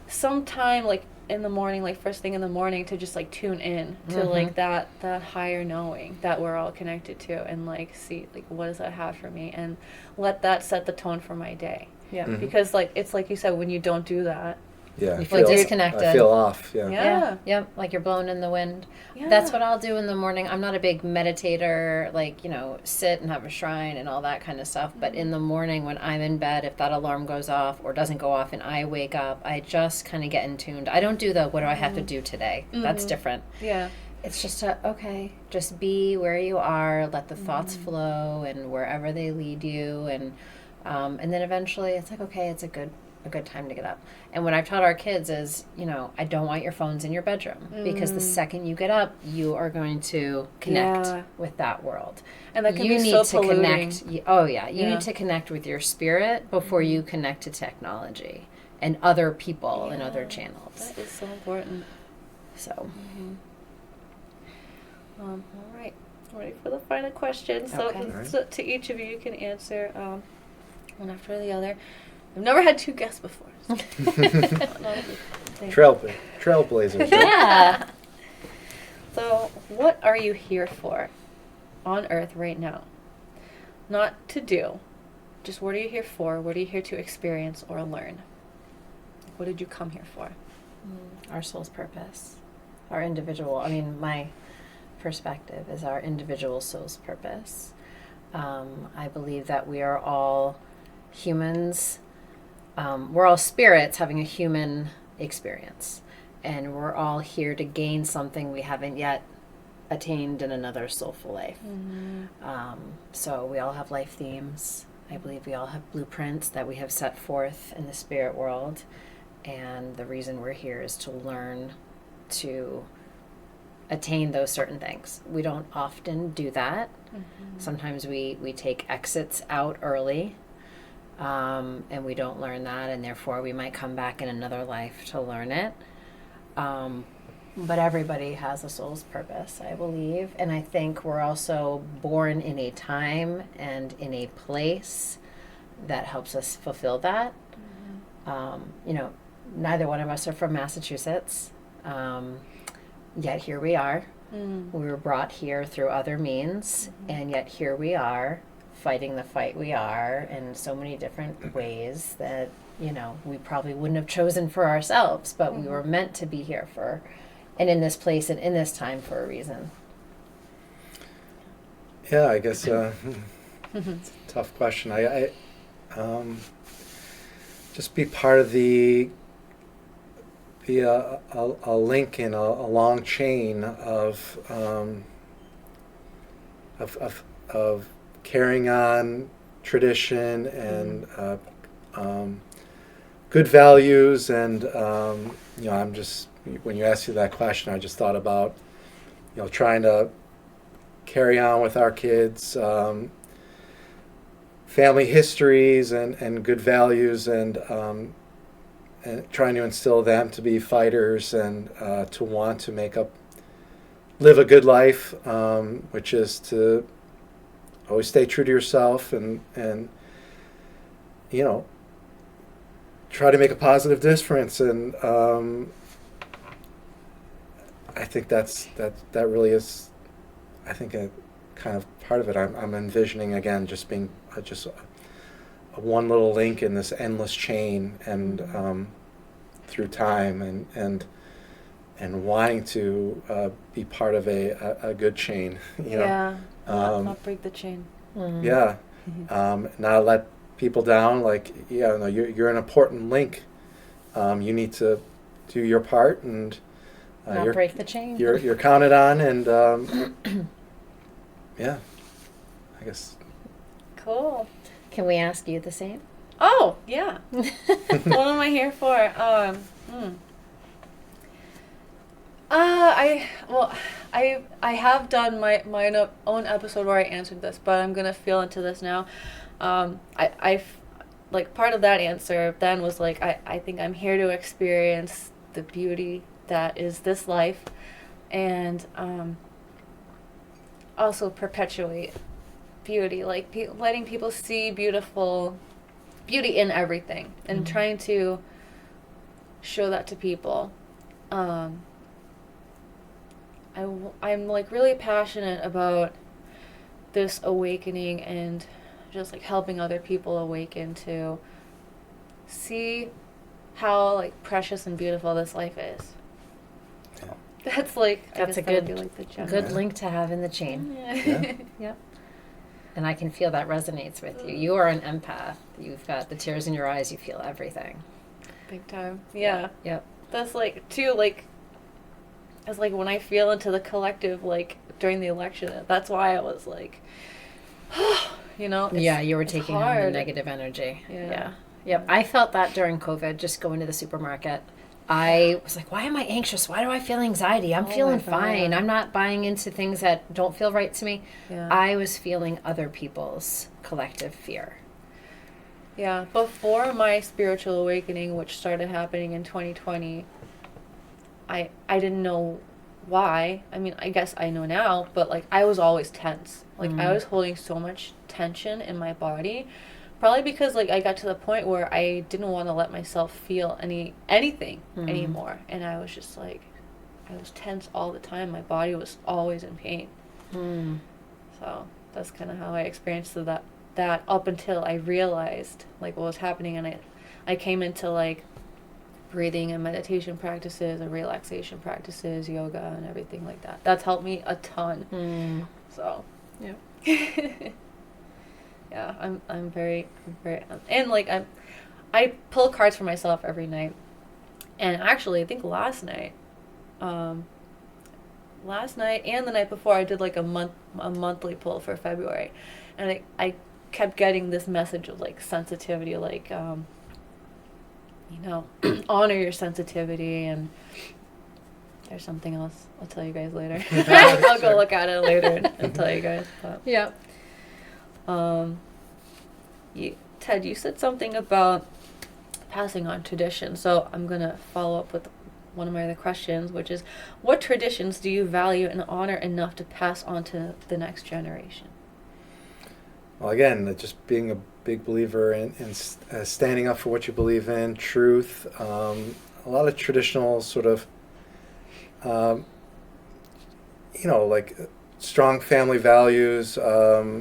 sometime like in the morning, like first thing in the morning, to just like tune in to like that higher knowing that we're all connected to, and like see like what does that have for me, and let that set the tone for my day. Yeah. Because like it's like you said, when you don't do that, Yeah. You feel disconnected. I feel off. Yeah. yeah. Yep, like you're blown in the wind. Yeah. That's what I'll do in the morning. I'm not a big meditator, like, sit and have a shrine and all that kind of stuff. But in the morning when I'm in bed, if that alarm goes off or doesn't go off and I wake up, I just kind of get in tuned. I don't do the, what do I have to do today? That's different. Yeah. It's just just be where you are, let the thoughts flow and wherever they lead you. And then eventually it's like, okay, it's a good time to get up. And what I've taught our kids is, I don't want your phones in your bedroom, because the second you get up, you are going to connect with that world. And that can you be need so to polluting. connect. You need to connect with your spirit before you connect to technology and other people and other channels. That is so important. So, All right, ready for the final question. So, Okay. so to each of you, you can answer one after the other. I've never had two guests before. So Trailblazers. yeah. So, what are you here for on Earth right now? Not to do, just what are you here for? What are you here to experience or learn? What did you come here for? Our soul's purpose, our individual. My perspective is our individual soul's purpose. I believe that we are all humans. We're all spirits having a human experience, and we're all here to gain something we haven't yet attained in another soulful life. So we all have life themes. I believe we all have blueprints that we have set forth in the spirit world, and the reason we're here is to learn to attain those certain things. We don't often do that. Sometimes we take exits out early, and we don't learn that, and therefore we might come back in another life to learn it. But everybody has a soul's purpose, I believe. And I think we're also born in a time and in a place that helps us fulfill that. You know, neither one of us are from Massachusetts, yet here we are. We were brought here through other means, and yet here we are fighting the fight we are in so many different ways that, you know, we probably wouldn't have chosen for ourselves, but we were meant to be here for, and in this place and in this time for a reason. Yeah, I guess it's a tough question. I just be part of be a link in a long chain of carrying on tradition and good values, and you know, I'm just, when you asked me that question, I just thought about, you know, trying to carry on with our kids' family histories and good values, and trying to instill them to be fighters and to want to live a good life, which is to always stay true to yourself and you know, try to make a positive difference. And I think that really is, I think, a kind of part of it. I'm envisioning, again, just being just a one little link in this endless chain, and through time, and wanting to be part of a good chain. You know? Yeah. Not break the chain. Yeah. Not let people down. Like, yeah, no, you're an important link. You need to do your part, and Not break the chain. You're counted on, and yeah, I guess. Cool. Can we ask you the same? Oh, yeah. What am I here for? I have done my own episode where I answered this, but I'm gonna feel into this now. I like, part of that answer then was like, I think I'm here to experience the beauty that is this life, and also perpetuate beauty, like letting people see beauty in everything, and trying to show that to people. I'm like really passionate about this awakening, and just like helping other people awaken to see how like precious and beautiful this life is. So that's like, That's a that would good, be, like, the general. good link to have in the chain. Yeah. Yep. And I can feel that resonates with you. You are an empath. You've got the tears in your eyes. You feel everything. Big time. Yeah. Yep. That's like, too, like, it's like when I feel into the collective, like during the election, that's why I was like, you know? Yeah, you were taking on the hard. negative energy. Yeah. Yep. I felt that during COVID, just going to the supermarket. I was like, why am I anxious? Why do I feel anxiety? I'm Oh feeling my God. fine. I'm not buying into things that don't feel right to me. Yeah. I was feeling other people's collective fear. Yeah. Before my spiritual awakening, which started happening in 2020, I didn't know why. I mean, I guess I know now, but like I was always tense. Like I was holding so much tension in my body. Probably because like I got to the point where I didn't want to let myself feel anything anymore, and I was just like, I was tense all the time. My body was always in pain. So that's kind of how I experienced that up until I realized like what was happening, and I came into like breathing and meditation practices and relaxation practices, yoga and everything like that. That's helped me a ton. So Yep. yeah, I'm very, and like I pull cards for myself every night, and actually I think last night and the night before I did like a monthly pull for February, and I kept getting this message of like sensitivity, like you know, honor your sensitivity, and there's something else I'll tell you guys later. I'll go look at it later and tell you guys. But. Yep. Ted, you said something about passing on tradition, so I'm gonna follow up with one of my other questions, which is, what traditions do you value and honor enough to pass on to the next generation? Well, again, just being a big believer in standing up for what you believe in, truth, a lot of traditional sort of, like strong family values, not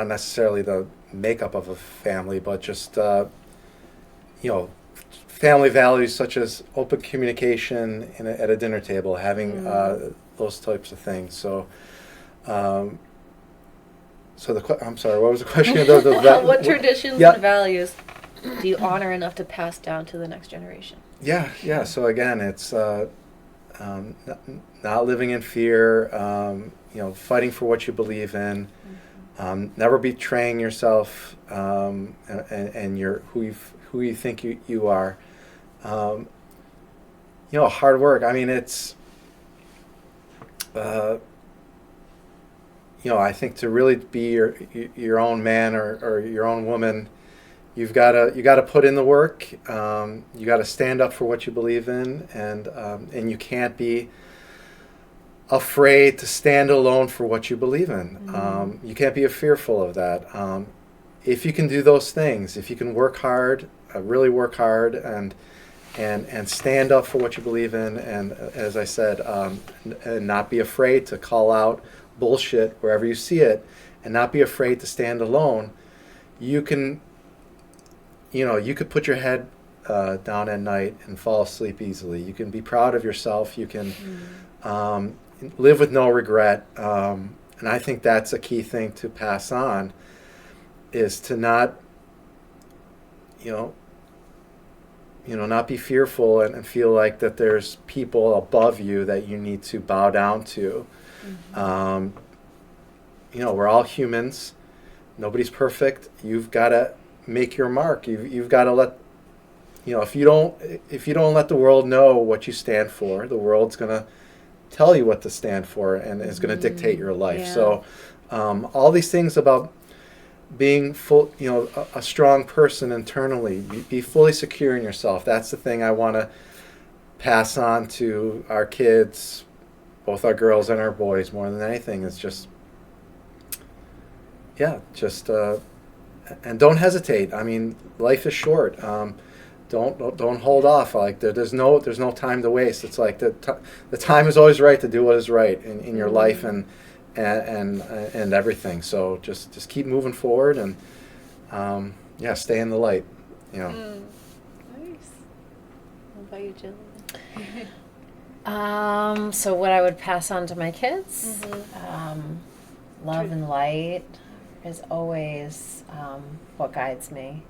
necessarily the makeup of a family, but just, family values such as open communication at a dinner table, having those types of things. So, I'm sorry, what was the question? What traditions Yeah. and values do you honor enough to pass down to the next generation? Yeah. So again, it's not living in fear, fighting for what you believe in, never betraying yourself, and your who you think you are. Hard work. I mean, it's. I think to really be your own man or your own woman, you got to put in the work. You got to stand up for what you believe in, and you can't be afraid to stand alone for what you believe in. You can't be fearful of that. If you can do those things, if you can work hard, really work hard, and stand up for what you believe in, and as I said, and not be afraid to call out bullshit wherever you see it, and not be afraid to stand alone, you can, you could put your head down at night and fall asleep easily. You can be proud of yourself. You can live with no regret. And I think that's a key thing to pass on, is to not, not be fearful and feel like that there's people above you that you need to bow down to. We're all humans. Nobody's perfect. You've got to make your mark. You've got to let, if you don't let the world know what you stand for, the world's going to tell you what to stand for and is going to dictate your life. Yeah. So all these things about being full, a strong person internally, be fully secure in yourself. That's the thing I want to pass on to our kids, both our girls and our boys, more than anything. Is just, and don't hesitate. I mean, life is short. Don't hold off. Like there's no time to waste. It's like the time is always right to do what is right in your life and everything. So just keep moving forward and stay in the light. Nice. What about you, Jillian? So what I would pass on to my kids, love and light is always what guides me.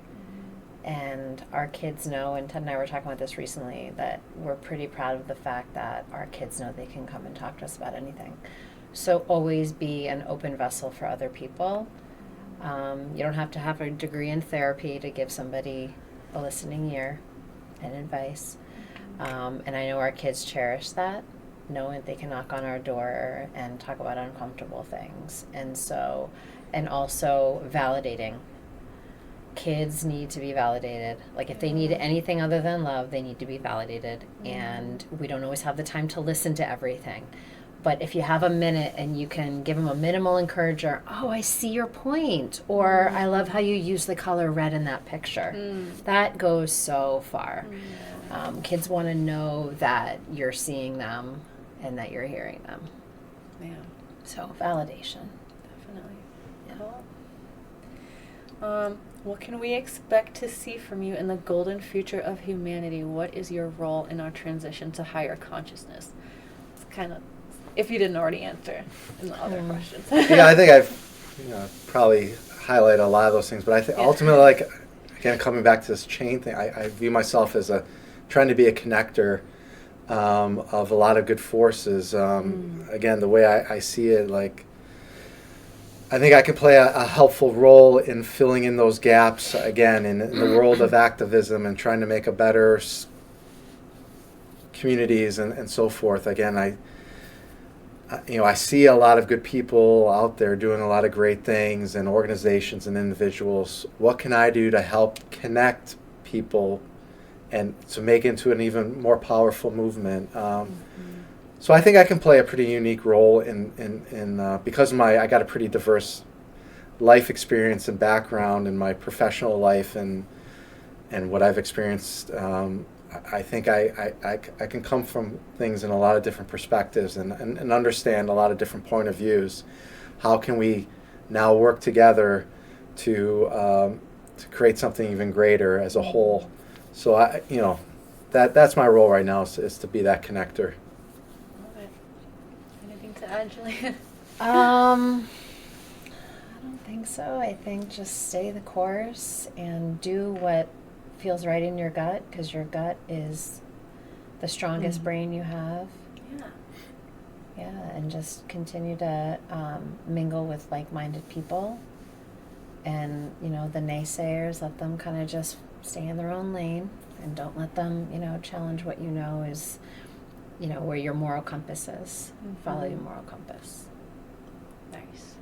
And our kids know, and Ted and I were talking about this recently, that we're pretty proud of the fact that our kids know they can come and talk to us about anything. So always be an open vessel for other people. You don't have to have a degree in therapy to give somebody a listening ear and advice. And I know our kids cherish that, knowing they can knock on our door and talk about uncomfortable things. And also validating. Kids need to be validated. Like if they need anything other than love, they need to be validated. And we don't always have the time to listen to everything. But if you have a minute and you can give them a minimal encourager, oh, I see your point, or I love how you use the color red in that picture. That goes so far. Kids want to know that you're seeing them and that you're hearing them. Yeah, So validation. definitely. Yeah. What can we expect to see from you in the golden future of humanity? What is your role in our transition to higher consciousness? It's kind of, if you didn't already answer in the other questions. Yeah, I think I've probably highlighted a lot of those things, but I think ultimately, like, again, coming back to this chain thing, I view myself as trying to be a connector of a lot of good forces. Again, the way I see it, like, I think I can play a helpful role in filling in those gaps, again, in the world of activism and trying to make a better communities and so forth. Again, I see a lot of good people out there doing a lot of great things, and organizations and individuals. What can I do to help connect people and to make into an even more powerful movement? So I think I can play a pretty unique role in because I got a pretty diverse life experience and background and my professional life and what I've experienced, I think I can come from things in a lot of different perspectives and understand a lot of different point of views. How can we now work together to create something even greater as a whole? So that's my role right now is to be that connector. Love it. Anything to add, Jillian? I don't think so. I think just stay the course and do what feels right in your gut, because your gut is the strongest brain you have. Yeah. Yeah, and just continue to mingle with like-minded people, and the naysayers, let them kind of just stay in their own lane, and don't let them challenge what is where your moral compass is. Follow your moral compass. Nice.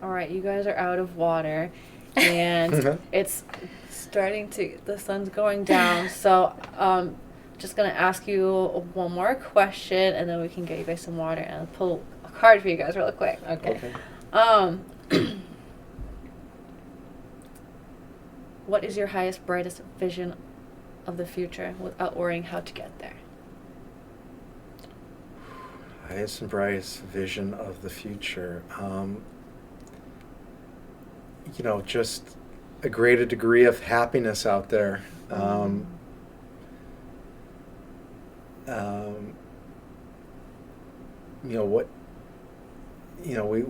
All right, you guys are out of water, and it's starting to, the sun's going down, so just gonna ask you one more question, and then we can get you guys some water, and I'll pull a card for you guys real quick. Okay. What is your highest, brightest vision of the future without worrying how to get there? Highest and brightest vision of the future. Just a greater degree of happiness out there.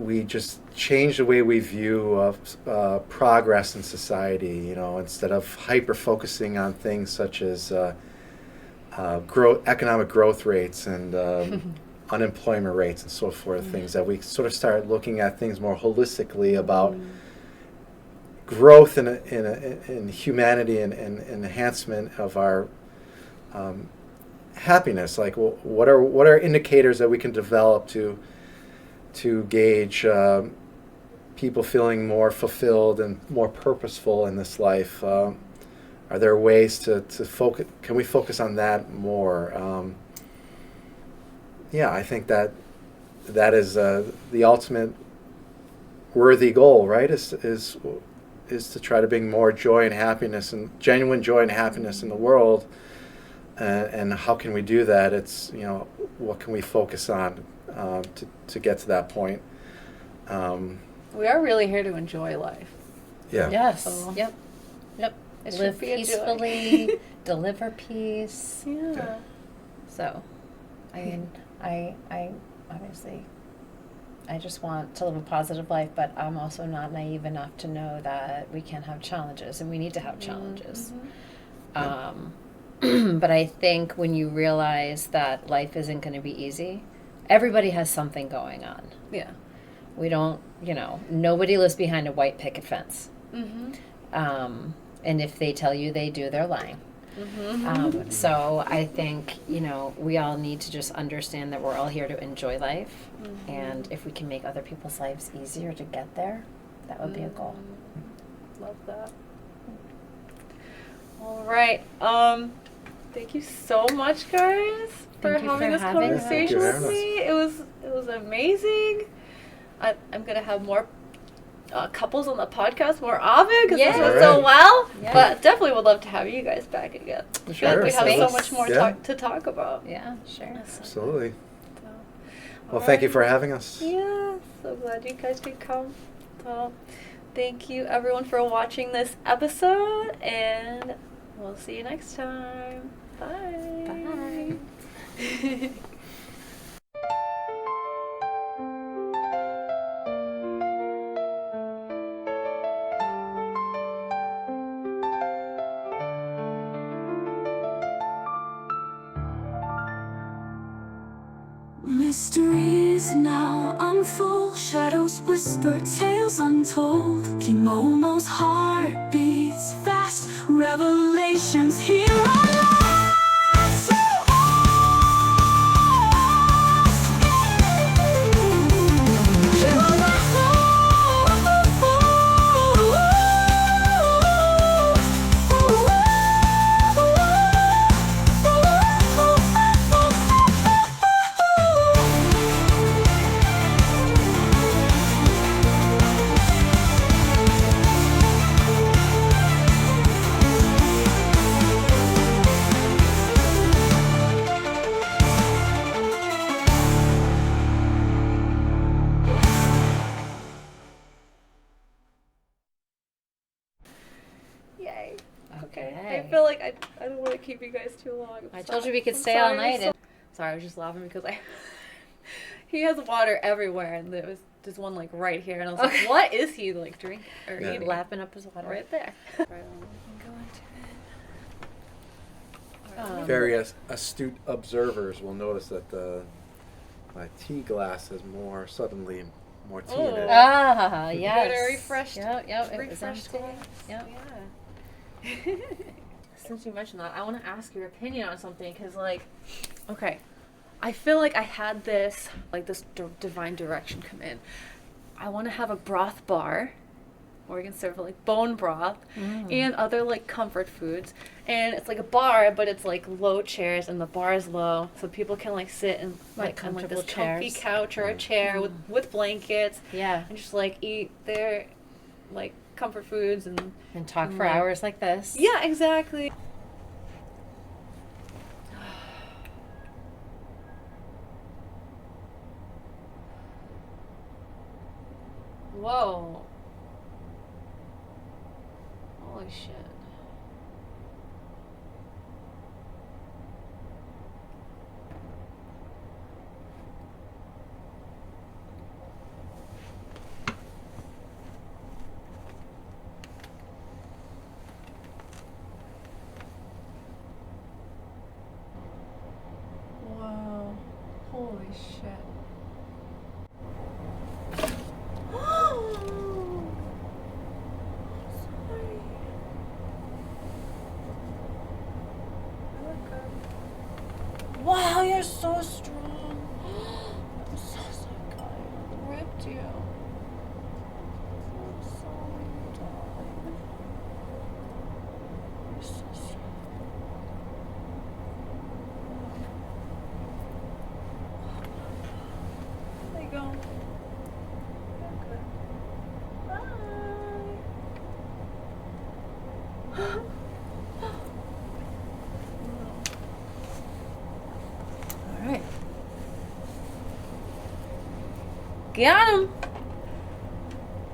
We just change the way we view progress in society. Instead of hyper focusing on things such as economic growth rates and unemployment rates and so forth, things that we sort of start looking at things more holistically about growth in humanity and enhancement of our happiness. Like, what are indicators that we can develop to gauge people feeling more fulfilled and more purposeful in this life? Are there ways to focus? Can we focus on that more? I think that is the ultimate worthy goal, right? Is to try to bring more joy and happiness and genuine joy and happiness in the world. And how can we do that? It's, what can we focus on to get to that point? We are really here to enjoy life. Yeah. Yes. So- Yep. It Live should be a joy. peacefully, deliver peace. Yeah. So, I obviously, I just want to live a positive life, but I'm also not naive enough to know that we can have challenges, and we need to have challenges. But I think when you realize that life isn't going to be easy, everybody has something going on. Yeah. We don't, nobody lives behind a white picket fence. And if they tell you they do, they're lying. So I think, we all need to just understand that we're all here to enjoy life. And if we can make other people's lives easier to get there, that would be a goal. Love that. All right. Thank you so much, guys, for Thank you having for this having us. conversation Thank with you me. It was amazing. I'm gonna have more couples on the podcast more often because this Yeah. went so Alright. well. Yeah. But definitely would love to have you guys back again. I feel like Sure. we have so Thanks. much more Yeah. to talk about. Yeah, sure. Absolutely. So, Well, thank you alright. for having us. Yeah, so glad you guys could come. So, thank you everyone for watching this episode, and we'll see you next time. Bye. Bye. Mysteries now unfold, shadows whisper, tales untold. Kimono's heart beats fast, revelations here are lost to us. Okay. I Okay. feel like I don't want to keep you guys too long. I told you we could stay all night. And Sorry, I was just laughing because he has water everywhere, and there was just one like right here, and I was like, what is he like drinking or Yeah. eating? lapping up his water. Right there. Right on. Very astute observers will notice that my tea glass has suddenly more tea in it. Ah, yes. Got a refreshed. Yep, it was Refreshed empty. glass. Yep. Yeah. Since you mentioned that, I want to ask your opinion on something because, like, okay, I feel like I had this, like, this divine direction come in. I want to have a broth bar where we can serve, like, bone broth and other, like, comfort foods. And it's like a bar, but it's, like, low chairs, and the bar is low, so people can, like, sit in, like, on, like, this comfortable comfy chairs. couch or a chair with blankets Yeah. and just, like, eat their, like, comfort foods and And talk for like- hours like this. yeah, exactly. Whoa. Holy shit. Wow. Holy shit. Sorry. Wow, you're so strong. I'm so sorry, God. I ripped you. I'm sorry, darling. You're so strong. There you go. Okay. Bye. All right. Got him.